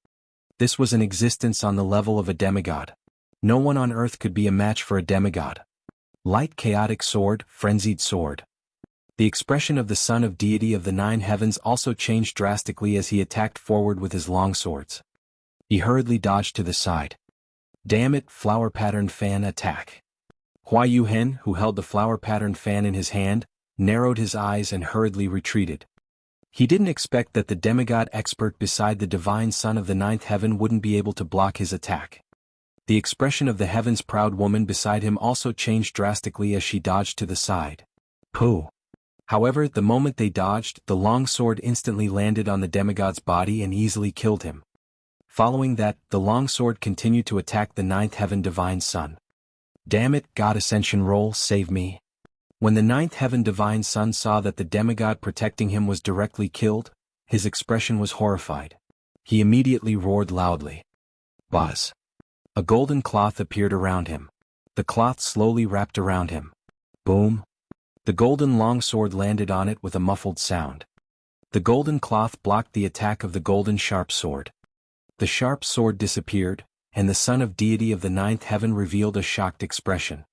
This was an existence on the level of a demigod. No one on earth could be a match for a demigod. Light chaotic sword, frenzied sword. The expression of the son of deity of the 9 heavens also changed drastically as he attacked forward with his long swords. He hurriedly dodged to the side. Damn it, flower-patterned fan attack. Hua Yuhen, who held the flower-patterned fan in his hand, narrowed his eyes and hurriedly retreated. He didn't expect that the demigod expert beside the divine son of the 9th heaven wouldn't be able to block his attack. The expression of the heaven's proud woman beside him also changed drastically as she dodged to the side. Pooh! However, the moment they dodged, the long sword instantly landed on the demigod's body and easily killed him. Following that, the long sword continued to attack the ninth heaven divine son. Damn it, God Ascension roll, save me. When the ninth heaven divine son saw that the demigod protecting him was directly killed, his expression was horrified. He immediately roared loudly. Buzz. A golden cloth appeared around him. The cloth slowly wrapped around him. Boom. The golden longsword landed on it with a muffled sound. The golden cloth blocked the attack of the golden sharp sword. The sharp sword disappeared, and the son of deity of the ninth heaven revealed a shocked expression.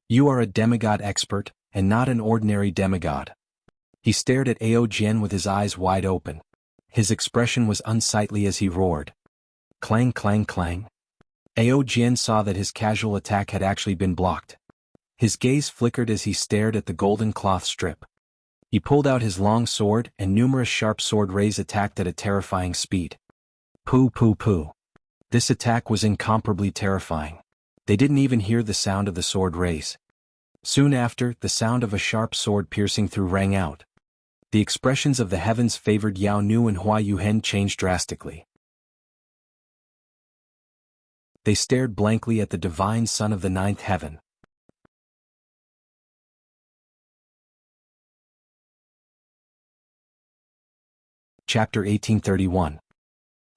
You are a demigod expert, and not an ordinary demigod. He stared at Ao Jian with his eyes wide open. His expression was unsightly as he roared. Clang clang clang. Ao Jian saw that his casual attack had actually been blocked. His gaze flickered as he stared at the golden cloth strip. He pulled out his long sword and numerous sharp sword rays attacked at a terrifying speed. Pooh pooh pooh. This attack was incomparably terrifying. They didn't even hear the sound of the sword rays. Soon after, the sound of a sharp sword piercing through rang out. The expressions of the heavens favored Yao Nu and Hua Yuhen changed drastically. They stared blankly at the divine son of the ninth heaven. Chapter 1831.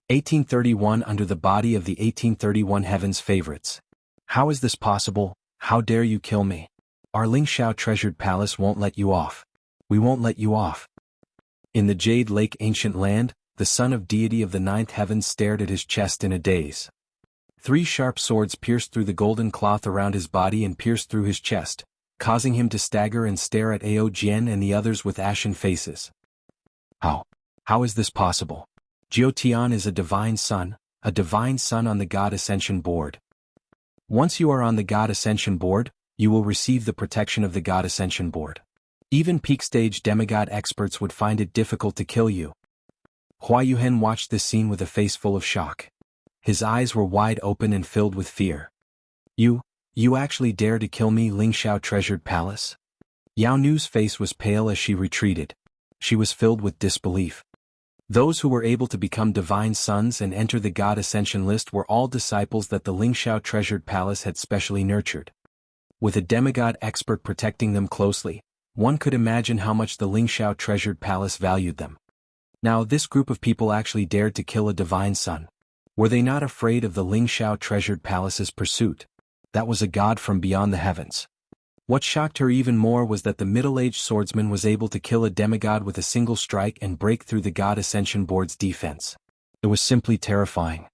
1831 Under the body of the 1831 heaven's favorites. How is this possible? How dare you kill me? Our Lingxiao treasured palace won't let you off. We won't let you off. In the Jade Lake ancient land, the son of deity of the ninth heaven stared at his chest in a daze. 3 sharp swords pierced through the golden cloth around his body and pierced through his chest, causing him to stagger and stare at Ao Jian and the others with ashen faces. How is this possible? Jiao Tian is a divine son on the God Ascension board. Once you are on the God Ascension board, you will receive the protection of the God Ascension board. Even peak-stage demigod experts would find it difficult to kill you. Hua Yuhen watched this scene with a face full of shock. His eyes were wide open and filled with fear. You actually dare to kill me, Lingxiao treasured palace? Yao Nu's face was pale as she retreated. She was filled with disbelief. Those who were able to become divine sons and enter the God Ascension list were all disciples that the Lingxiao treasured palace had specially nurtured. With a demigod expert protecting them closely, one could imagine how much the Lingxiao treasured palace valued them. Now this group of people actually dared to kill a divine son. Were they not afraid of the Lingxiao treasured palace's pursuit? That was a god from beyond the heavens. What shocked her even more was that the middle-aged swordsman was able to kill a demigod with a single strike and break through the God Ascension board's defense. It was simply terrifying.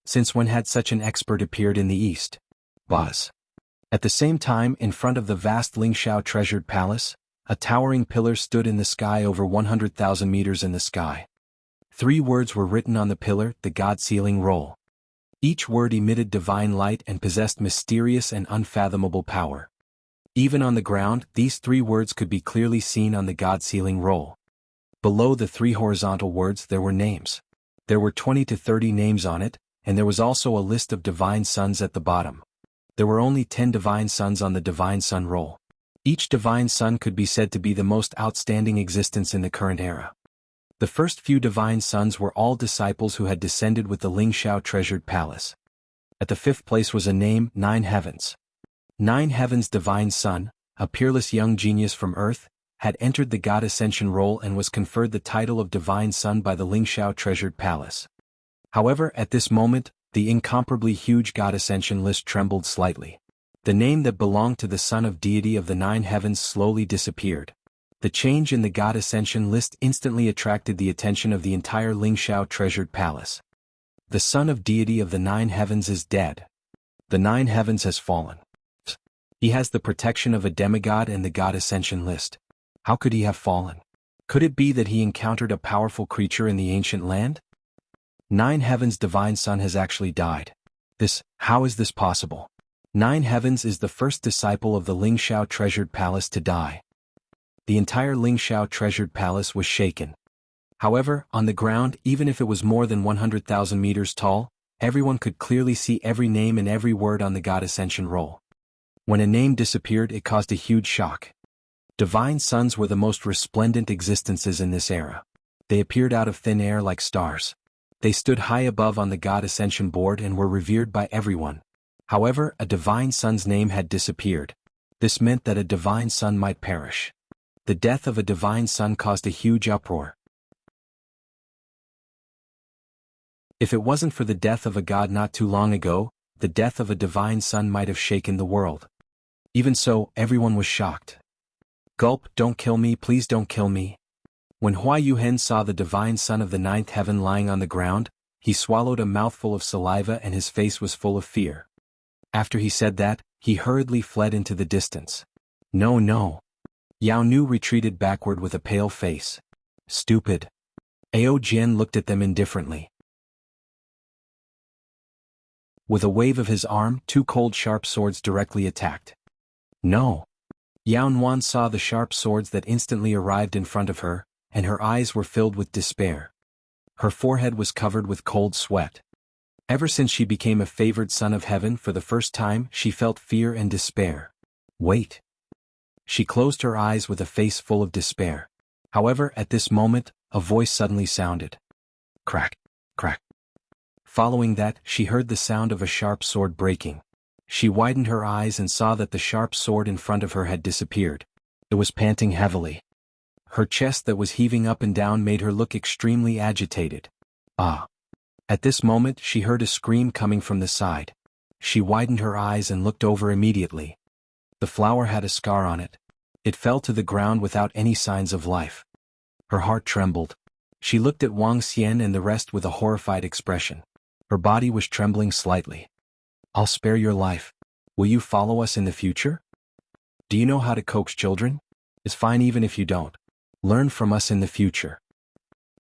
Since when had such an expert appeared in the East? Buzz. At the same time, in front of the vast Lingxiao treasured palace, a towering pillar stood in the sky over 100,000 meters in the sky. 3 words were written on the pillar, the God Sealing Roll. Each word emitted divine light and possessed mysterious and unfathomable power. Even on the ground, these 3 words could be clearly seen on the God Sealing Roll. Below the 3 horizontal words there were names. There were 20 to 30 names on it, and there was also a list of divine sons at the bottom. There were only 10 divine sons on the divine son roll. Each divine son could be said to be the most outstanding existence in the current era. The first few divine sons were all disciples who had descended with the Lingxiao treasured palace. At the 5th place was a name, 9 Heavens. 9 Heavens' divine son, a peerless young genius from Earth, had entered the God Ascension roll and was conferred the title of divine son by the Lingxiao treasured palace. However, at this moment, the incomparably huge God Ascension list trembled slightly. The name that belonged to the son of deity of the 9 Heavens slowly disappeared. The change in the God Ascension list instantly attracted the attention of the entire Lingxiao treasured palace. The son of deity of the 9 Heavens is dead. The 9 Heavens has fallen. He has the protection of a demigod and the God Ascension list. How could he have fallen? Could it be that he encountered a powerful creature in the ancient land? 9 Heavens' divine son has actually died. How is this possible? 9 Heavens is the first disciple of the Lingxiao treasured palace to die. The entire Lingxiao treasured palace was shaken. However, on the ground, even if it was more than 100,000 meters tall, everyone could clearly see every name and every word on the God Ascension roll. When a name disappeared, it caused a huge shock. Divine suns were the most resplendent existences in this era. They appeared out of thin air like stars. They stood high above on the god ascension board and were revered by everyone. However, a divine sun's name had disappeared. This meant that a divine sun might perish. The death of a divine sun caused a huge uproar. If it wasn't for the death of a god not too long ago, the death of a divine sun might have shaken the world. Even so, everyone was shocked. Gulp, don't kill me, please don't kill me. When Hua Yuhen saw the divine son of the ninth heaven lying on the ground, he swallowed a mouthful of saliva and his face was full of fear. After he said that, he hurriedly fled into the distance. No, no. Yao Nu retreated backward with a pale face. Stupid. Ao Jian looked at them indifferently. With a wave of his arm, two cold sharp swords directly attacked. No. Yao Nuan saw the sharp swords that instantly arrived in front of her, and her eyes were filled with despair. Her forehead was covered with cold sweat. Ever since she became a favored son of heaven for the first time, she felt fear and despair. Wait. She closed her eyes with a face full of despair. However, at this moment, a voice suddenly sounded. Crack, crack. Following that, she heard the sound of a sharp sword breaking. She widened her eyes and saw that the sharp sword in front of her had disappeared. It was panting heavily. Her chest that was heaving up and down made her look extremely agitated. Ah! At this moment she heard a scream coming from the side. She widened her eyes and looked over immediately. The flower had a scar on it. It fell to the ground without any signs of life. Her heart trembled. She looked at Wang Xian and the rest with a horrified expression. Her body was trembling slightly. I'll spare your life. Will you follow us in the future? Do you know how to coax children? It's fine even if you don't. Learn from us in the future.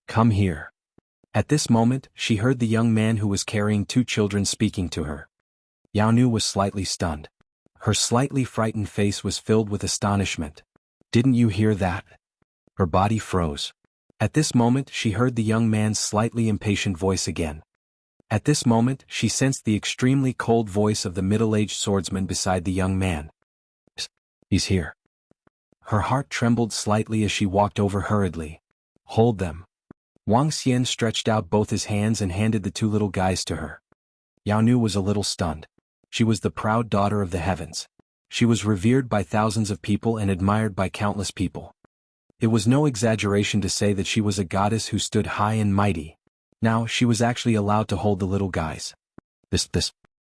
Come here. At this moment, she heard the young man who was carrying two children speaking to her. Yao Nu was slightly stunned. Her slightly frightened face was filled with astonishment. Didn't you hear that? Her body froze. At this moment, she heard the young man's slightly impatient voice again. At this moment, she sensed the extremely cold voice of the middle-aged swordsman beside the young man. He's here. Her heart trembled slightly as she walked over hurriedly. Hold them. Wang Xian stretched out both his hands and handed the two little guys to her. Yao Nu was a little stunned. She was the proud daughter of the heavens. She was revered by thousands of people and admired by countless people. It was no exaggeration to say that she was a goddess who stood high and mighty. Now, she was actually allowed to hold the little guys.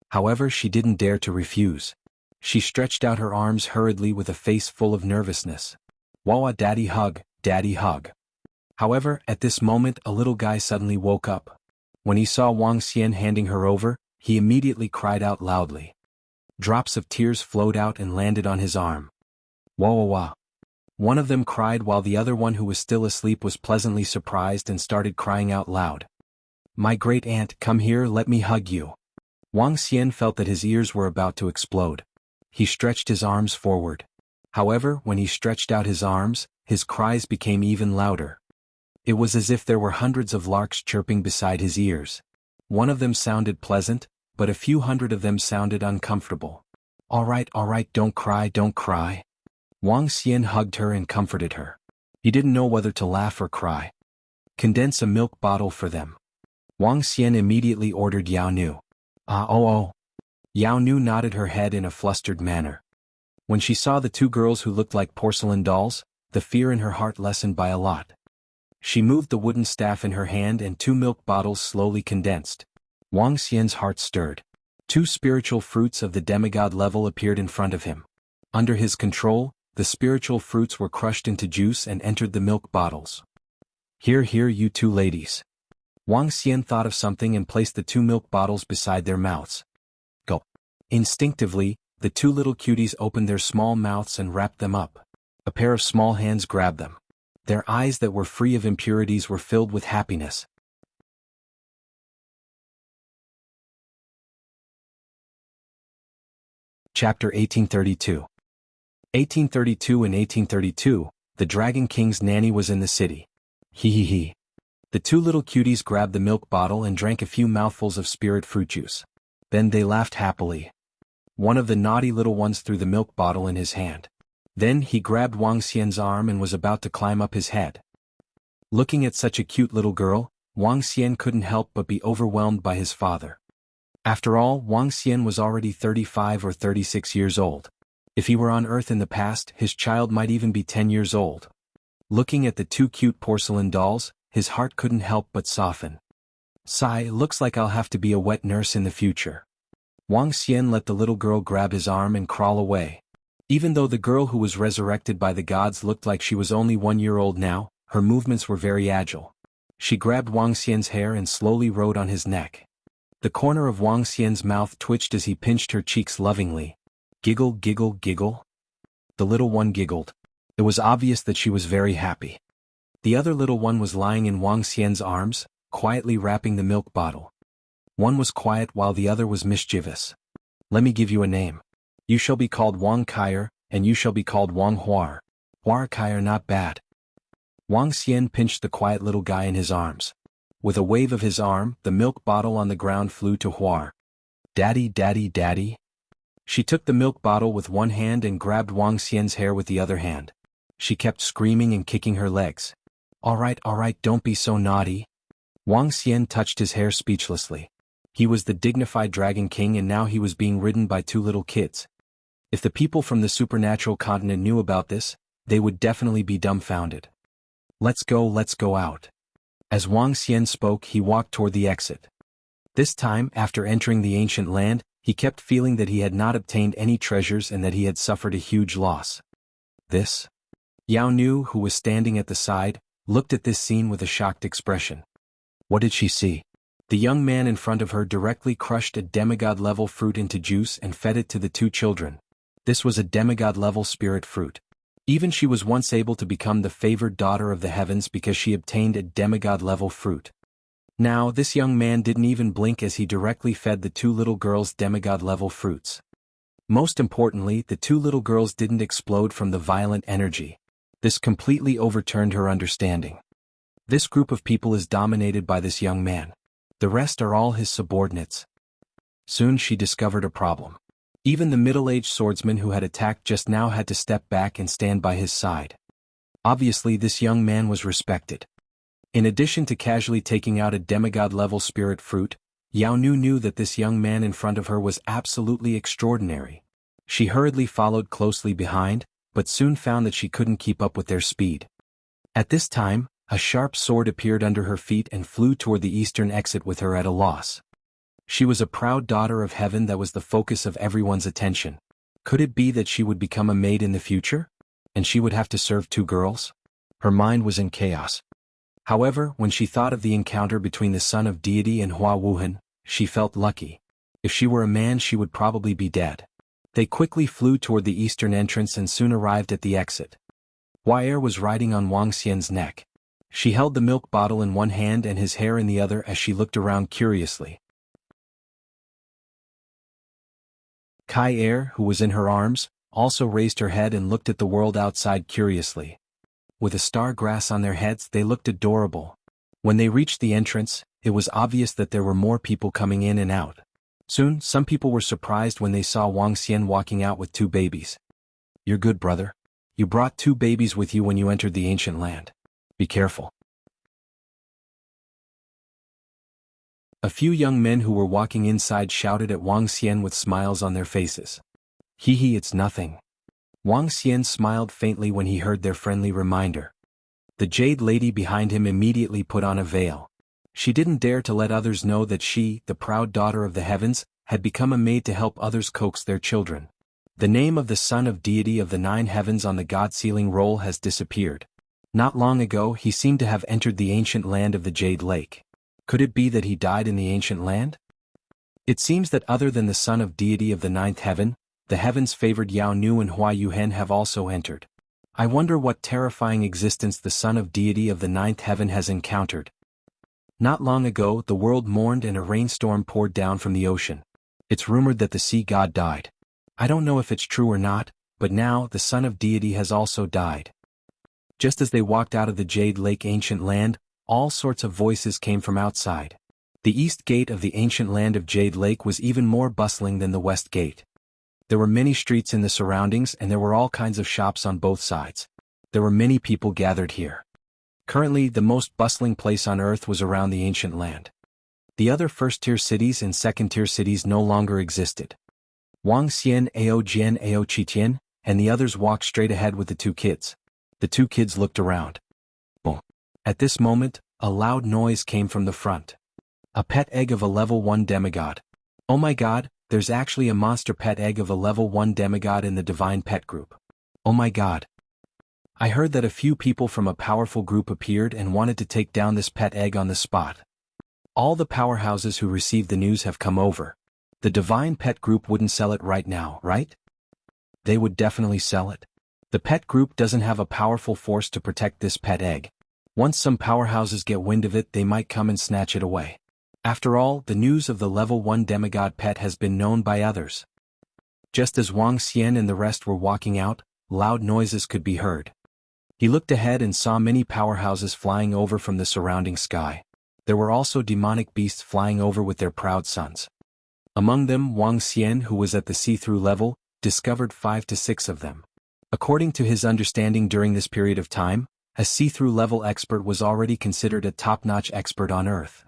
However, she didn't dare to refuse. She stretched out her arms hurriedly with a face full of nervousness. Wawa, daddy hug, daddy hug. However, at this moment a little guy suddenly woke up. When he saw Wang Xian handing her over, he immediately cried out loudly. Drops of tears flowed out and landed on his arm. Wawa. One of them cried while the other one who was still asleep was pleasantly surprised and started crying out loud. My great aunt, come here, let me hug you. Wang Xian felt that his ears were about to explode. He stretched his arms forward. However, when he stretched out his arms, his cries became even louder. It was as if there were hundreds of larks chirping beside his ears. One of them sounded pleasant, but a few hundred of them sounded uncomfortable. All right, don't cry, don't cry. Wang Xian hugged her and comforted her. He didn't know whether to laugh or cry. Condense a milk bottle for them. Wang Xian immediately ordered Yao Nu. Oh. Yao Nu nodded her head in a flustered manner. When she saw the two girls who looked like porcelain dolls, the fear in her heart lessened by a lot. She moved the wooden staff in her hand and two milk bottles slowly condensed. Wang Xian's heart stirred. Two spiritual fruits of the demigod level appeared in front of him. Under his control, the spiritual fruits were crushed into juice and entered the milk bottles. Here, you two ladies. Wang Xian thought of something and placed the two milk bottles beside their mouths. Go. Instinctively, the two little cuties opened their small mouths and wrapped them up. A pair of small hands grabbed them. Their eyes that were free of impurities were filled with happiness. Chapter 1832. 1832 and 1832, the Dragon King's nanny was in the city. He. The two little cuties grabbed the milk bottle and drank a few mouthfuls of spirit fruit juice. Then they laughed happily. One of the naughty little ones threw the milk bottle in his hand. Then he grabbed Wang Xian's arm and was about to climb up his head. Looking at such a cute little girl, Wang Xian couldn't help but be overwhelmed by his father. After all, Wang Xian was already 35 or 36 years old. If he were on Earth in the past, his child might even be 10 years old. Looking at the two cute porcelain dolls, his heart couldn't help but soften. Sigh, looks like I'll have to be a wet nurse in the future. Wang Xian let the little girl grab his arm and crawl away. Even though the girl who was resurrected by the gods looked like she was only 1 year old now, her movements were very agile. She grabbed Wang Xian's hair and slowly rode on his neck. The corner of Wang Xian's mouth twitched as he pinched her cheeks lovingly. Giggle, giggle, giggle. The little one giggled. It was obvious that she was very happy. The other little one was lying in Wang Xian's arms, quietly wrapping the milk bottle. One was quiet while the other was mischievous. Let me give you a name. You shall be called Wang Kaier, and you shall be called Wang Huar. Huar Kaier, not bad. Wang Xian pinched the quiet little guy in his arms. With a wave of his arm, the milk bottle on the ground flew to Huar. Daddy, daddy, daddy. She took the milk bottle with one hand and grabbed Wang Xian's hair with the other hand. She kept screaming and kicking her legs. All right, don't be so naughty. Wang Xian touched his hair speechlessly. He was the dignified Dragon King and now he was being ridden by two little kids. If the people from the supernatural continent knew about this, they would definitely be dumbfounded. Let's go out. As Wang Xian spoke, he walked toward the exit. This time, after entering the ancient land, he kept feeling that he had not obtained any treasures and that he had suffered a huge loss. This? Jianghu, who was standing at the side, looked at this scene with a shocked expression. What did she see? The young man in front of her directly crushed a demigod-level fruit into juice and fed it to the two children. This was a demigod-level spirit fruit. Even she was once able to become the favored daughter of the heavens because she obtained a demigod-level fruit. Now, this young man didn't even blink as he directly fed the two little girls demigod-level fruits. Most importantly, the two little girls didn't explode from the violent energy. This completely overturned her understanding. This group of people is dominated by this young man. The rest are all his subordinates. Soon she discovered a problem. Even the middle-aged swordsman who had attacked just now had to step back and stand by his side. Obviously, this young man was respected. In addition to casually taking out a demigod-level spirit fruit, Jianghu knew that this young man in front of her was absolutely extraordinary. She hurriedly followed closely behind, but soon found that she couldn't keep up with their speed. At this time, a sharp sword appeared under her feet and flew toward the eastern exit with her at a loss. She was a proud daughter of heaven that was the focus of everyone's attention. Could it be that she would become a maid in the future? And she would have to serve two girls? Her mind was in chaos. However, when she thought of the encounter between the son of deity and Hua Wuhan, she felt lucky. If she were a man, she would probably be dead. They quickly flew toward the eastern entrance and soon arrived at the exit. Huaer was riding on Wang Xian's neck. She held the milk bottle in one hand and his hair in the other as she looked around curiously. Kai, who was in her arms, also raised her head and looked at the world outside curiously. With a star grass on their heads, they looked adorable. When they reached the entrance, it was obvious that there were more people coming in and out. Soon, some people were surprised when they saw Wang Xian walking out with two babies. You're good, brother. You brought two babies with you when you entered the ancient land. Be careful. A few young men who were walking inside shouted at Wang Xian with smiles on their faces. Hee, it's nothing. Wang Xian smiled faintly when he heard their friendly reminder. The jade lady behind him immediately put on a veil. She didn't dare to let others know that she, the proud daughter of the heavens, had become a maid to help others coax their children. The name of the son of deity of the 9 heavens on the god-sealing roll has disappeared. Not long ago, he seemed to have entered the ancient land of the Jade Lake. Could it be that he died in the ancient land? It seems that other than the son of deity of the 9th heaven, the heavens-favored Jianghu and Hua Yuhen have also entered. I wonder what terrifying existence the son of deity of the 9th heaven has encountered. Not long ago, the world mourned and a rainstorm poured down from the ocean. It's rumored that the sea god died. I don't know if it's true or not, but now the son of deity has also died. Just as they walked out of the Jade Lake ancient land, all sorts of voices came from outside. The east gate of the ancient land of Jade Lake was even more bustling than the west gate. There were many streets in the surroundings and there were all kinds of shops on both sides. There were many people gathered here. Currently, the most bustling place on earth was around the ancient land. The other first-tier cities and second-tier cities no longer existed. Wang Xian, Ao Jian, Ao Qitian, and the others walked straight ahead with the two kids. The two kids looked around. Boom. At this moment, a loud noise came from the front. A pet egg of a level 1 demigod. Oh my god, there's actually a monster pet egg of a level 1 demigod in the divine pet group. Oh my god. I heard that a few people from a powerful group appeared and wanted to take down this pet egg on the spot. All the powerhouses who received the news have come over. The divine pet group wouldn't sell it right now, right? They would definitely sell it. The pet group doesn't have a powerful force to protect this pet egg. Once some powerhouses get wind of it, they might come and snatch it away. After all, the news of the level 1 demigod pet has been known by others. Just as Wang Xian and the rest were walking out, loud noises could be heard. He looked ahead and saw many powerhouses flying over from the surrounding sky. There were also demonic beasts flying over with their proud sons. Among them, Wang Xian, who was at the see-through level, discovered 5 to 6 of them. According to his understanding during this period of time, a see-through level expert was already considered a top-notch expert on Earth.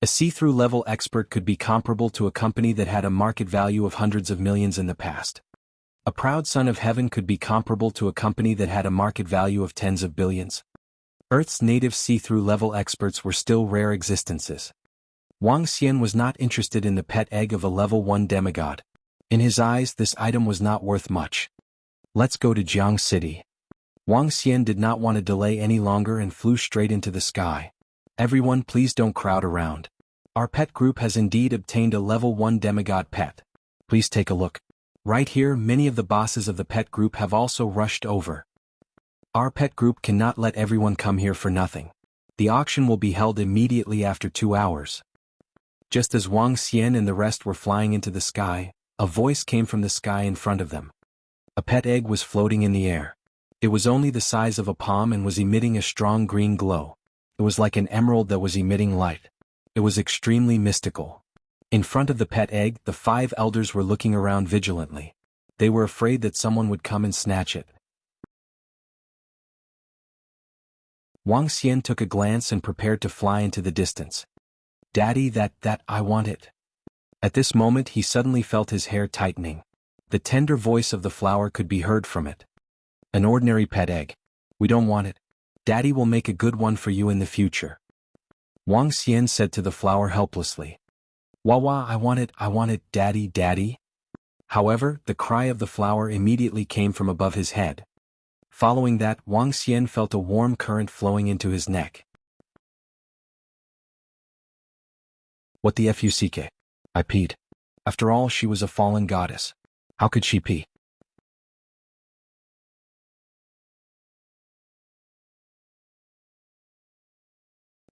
A see-through level expert could be comparable to a company that had a market value of hundreds of millions in the past. A proud son of heaven could be comparable to a company that had a market value of tens of billions. Earth's native see-through level experts were still rare existences. Wang Xian was not interested in the pet egg of a level 1 demigod. In his eyes, this item was not worth much. Let's go to Jianghu City. Wang Xian did not want to delay any longer and flew straight into the sky. Everyone, please don't crowd around. Our pet group has indeed obtained a level 1 demigod pet. Please take a look. Right here, many of the bosses of the pet group have also rushed over. Our pet group cannot let everyone come here for nothing. The auction will be held immediately after 2 hours. Just as Wang Xian and the rest were flying into the sky, a voice came from the sky in front of them. A pet egg was floating in the air. It was only the size of a palm and was emitting a strong green glow. It was like an emerald that was emitting light. It was extremely mystical. In front of the pet egg, the 5 elders were looking around vigilantly. They were afraid that someone would come and snatch it. Wang Xian took a glance and prepared to fly into the distance. Daddy, that I want it. At this moment he suddenly felt his hair tightening. The tender voice of the flower could be heard from it. An ordinary pet egg. We don't want it. Daddy will make a good one for you in the future. Wang Xian said to the flower helplessly. Wawa, I want it, daddy, daddy. However, the cry of the flower immediately came from above his head. Following that, Wang Xian felt a warm current flowing into his neck. What the fuck? I peed. After all, she was a fallen goddess. How could she pee?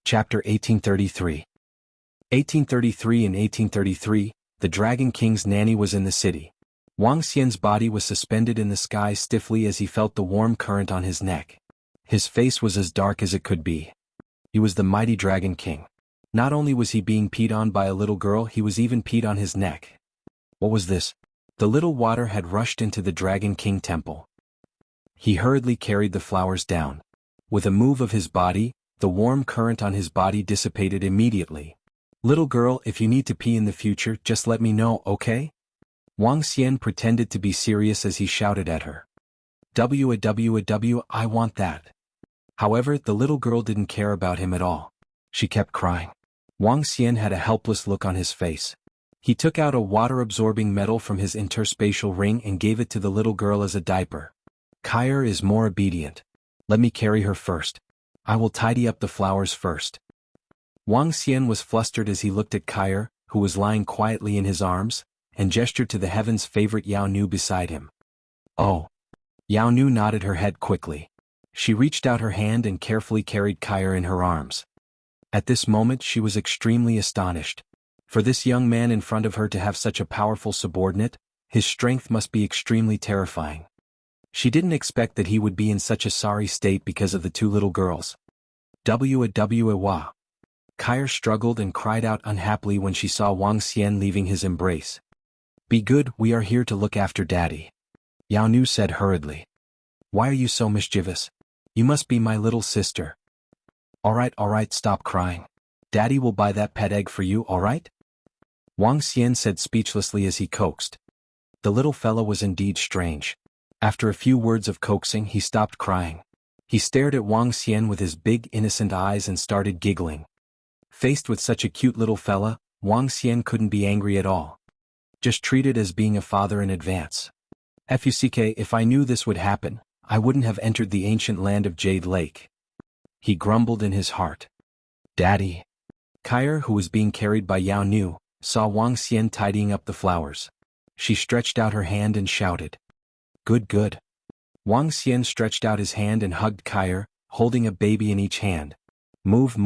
Chapter 1833. 1833 and 1833, the Dragon King's nanny was in the city. Wang Xian's body was suspended in the sky stiffly as he felt the warm current on his neck. His face was as dark as it could be. He was the mighty Dragon King. Not only was he being peed on by a little girl, he was even peed on his neck. What was this? The little water had rushed into the Dragon King temple. He hurriedly carried the flowers down. With a move of his body, the warm current on his body dissipated immediately. Little girl, if you need to pee in the future, just let me know, okay? Wang Xian pretended to be serious as he shouted at her. I want that. However, the little girl didn't care about him at all. She kept crying. Wang Xian had a helpless look on his face. He took out a water-absorbing metal from his interspatial ring and gave it to the little girl as a diaper. Kair is more obedient. Let me carry her first. I will tidy up the flowers first. Wang Xian was flustered as he looked at Kair, who was lying quietly in his arms, and gestured to the heaven's favorite Yao Nu beside him. Oh. Yao Nu nodded her head quickly. She reached out her hand and carefully carried Kair in her arms. At this moment she was extremely astonished. For this young man in front of her to have such a powerful subordinate, his strength must be extremely terrifying. She didn't expect that he would be in such a sorry state because of the 2 little girls. Kair struggled and cried out unhappily when she saw Wang Xian leaving his embrace. Be good, we are here to look after Daddy. Jianghu said hurriedly. Why are you so mischievous? You must be my little sister. Alright, stop crying. Daddy will buy that pet egg for you, alright? Wang Xian said speechlessly as he coaxed. The little fellow was indeed strange. After a few words of coaxing, he stopped crying. He stared at Wang Xian with his big innocent eyes and started giggling. Faced with such a cute little fella, Wang Xian couldn't be angry at all. Just treat it as being a father in advance. Fuck, if I knew this would happen, I wouldn't have entered the ancient land of Jade Lake. He grumbled in his heart. Daddy. Kair, who was being carried by Jianghu, saw Wang Xian tidying up the flowers. She stretched out her hand and shouted. Good. Wang Xian stretched out his hand and hugged Kair, holding a baby in each hand. Move.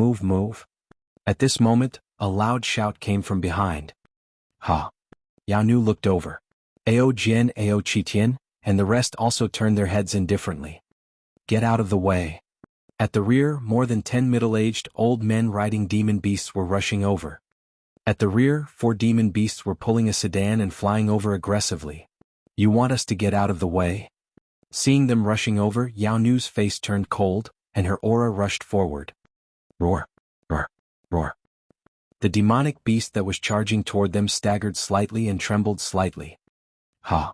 At this moment, a loud shout came from behind. Ha! Jianghu looked over. Ao Jian, Ao Qitian, and the rest also turned their heads indifferently. Get out of the way. At the rear, more than 10 middle-aged old men riding demon beasts were rushing over. At the rear, 4 demon beasts were pulling a sedan and flying over aggressively. You want us to get out of the way? Seeing them rushing over, Jianghu's face turned cold, and her aura rushed forward. Roar. The demonic beast that was charging toward them staggered slightly and trembled slightly. Ha!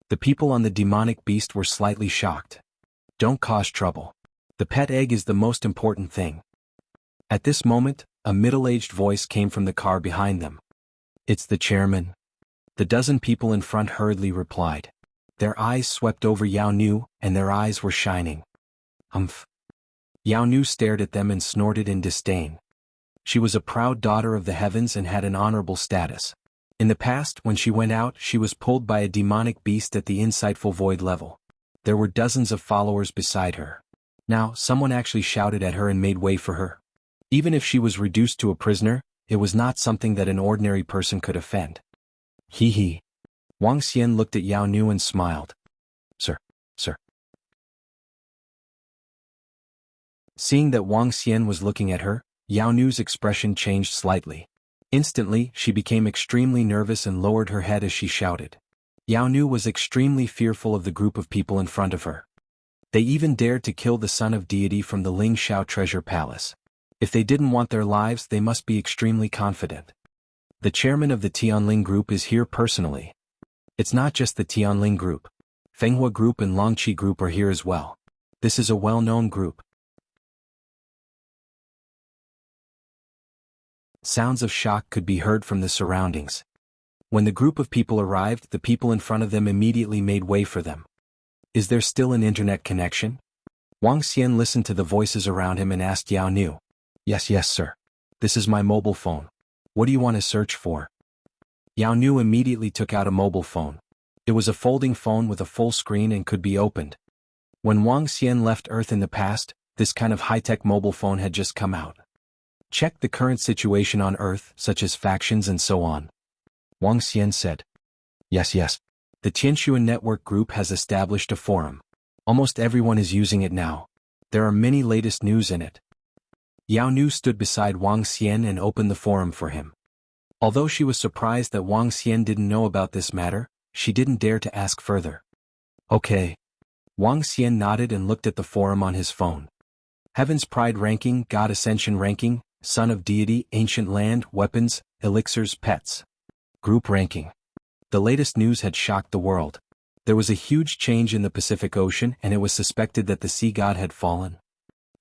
The people on the demonic beast were slightly shocked. Don't cause trouble. The pet egg is the most important thing. At this moment, a middle-aged voice came from the car behind them. It's the chairman. The dozen people in front hurriedly replied. Their eyes swept over Jianghu, and their eyes were shining. Umph. Jianghu stared at them and snorted in disdain. She was a proud daughter of the heavens and had an honorable status. In the past, when she went out, she was pulled by a demonic beast at the insightful void level. There were dozens of followers beside her. Now, someone actually shouted at her and made way for her. Even if she was reduced to a prisoner, it was not something that an ordinary person could offend. Hee. Wang Xian looked at Jianghu and smiled. Sir. Seeing that Wang Xian was looking at her, Jianghu's expression changed slightly. Instantly, she became extremely nervous and lowered her head as she shouted. Jianghu was extremely fearful of the group of people in front of her. They even dared to kill the son of deity from the Ling Shao treasure palace. If they didn't want their lives, they must be extremely confident. The chairman of the Tianling group is here personally. It's not just the Tianling group. Fenghua group and Longqi group are here as well. This is a well-known group. Sounds of shock could be heard from the surroundings. When the group of people arrived, the people in front of them immediately made way for them. Is there still an internet connection? Wang Xian listened to the voices around him and asked Jianghu. Yes, sir. This is my mobile phone. What do you want to search for? Jianghu immediately took out a mobile phone. It was a folding phone with a full screen and could be opened. When Wang Xian left Earth in the past, this kind of high-tech mobile phone had just come out. Check the current situation on Earth, such as factions and so on. Wang Xian said. Yes. The Tianshuan Network Group has established a forum. Almost everyone is using it now. There are many latest news in it. Jianghu stood beside Wang Xian and opened the forum for him. Although she was surprised that Wang Xian didn't know about this matter, she didn't dare to ask further. Okay. Wang Xian nodded and looked at the forum on his phone. Heaven's Pride ranking, God Ascension ranking, Son of Deity, Ancient Land, Weapons, Elixirs, Pets. Group ranking. The latest news had shocked the world. There was a huge change in the Pacific Ocean and it was suspected that the sea god had fallen.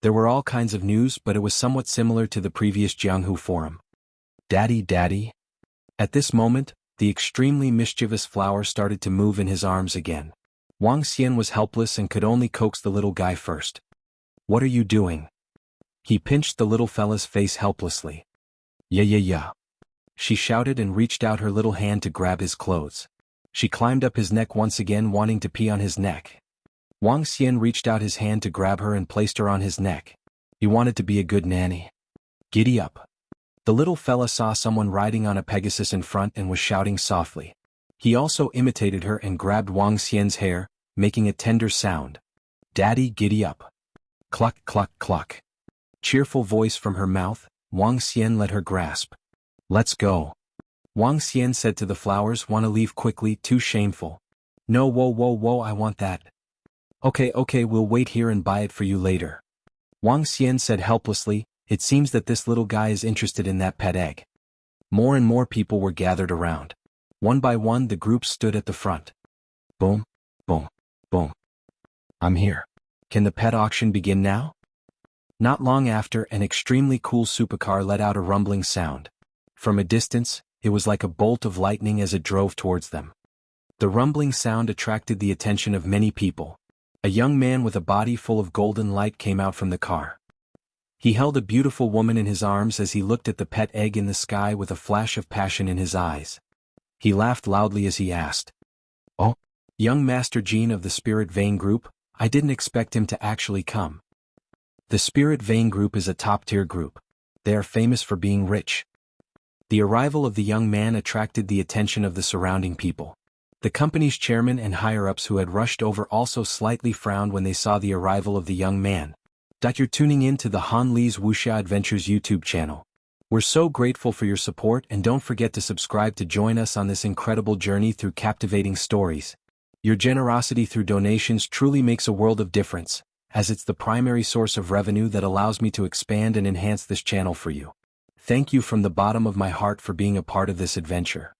There were all kinds of news, but it was somewhat similar to the previous Jianghu forum. Daddy. At this moment, the extremely mischievous flower started to move in his arms again. Wang Xian was helpless and could only coax the little guy first. What are you doing? He pinched the little fella's face helplessly. Yeah. She shouted and reached out her little hand to grab his clothes. She climbed up his neck once again, wanting to pee on his neck. Wang Xian reached out his hand to grab her and placed her on his neck. He wanted to be a good nanny. Giddy up. The little fella saw someone riding on a Pegasus in front and was shouting softly. He also imitated her and grabbed Wang Xian's hair, making a tender sound. Daddy, giddy up. Cluck, cluck, cluck. Cheerful voice from her mouth, Wang Xian let her grasp. Let's go. Wang Xian said to the flowers. "Want to leave quickly, too shameful." "No, whoa, I want that." Okay, we'll wait here and buy it for you later." Wang Xian said helplessly. It seems that this little guy is interested in that pet egg. More and more people were gathered around. One by one the groups stood at the front. Boom, boom, boom. "I'm here. Can the pet auction begin now?" Not long after, an extremely cool supercar let out a rumbling sound. From a distance, it was like a bolt of lightning as it drove towards them. The rumbling sound attracted the attention of many people. A young man with a body full of golden light came out from the car. He held a beautiful woman in his arms as he looked at the pet egg in the sky with a flash of passion in his eyes. He laughed loudly as he asked, "Oh, young Master Jean of the Spirit Vein Group, I didn't expect him to actually come." The Spirit Vein Group is a top-tier group. They are famous for being rich. The arrival of the young man attracted the attention of the surrounding people. The company's chairman and higher-ups who had rushed over also slightly frowned when they saw the arrival of the young man. You're tuning in to the Han Li's Wuxia Adventures YouTube channel. We're so grateful for your support, and don't forget to subscribe to join us on this incredible journey through captivating stories. Your generosity through donations truly makes a world of difference, as it's the primary source of revenue that allows me to expand and enhance this channel for you. Thank you from the bottom of my heart for being a part of this adventure.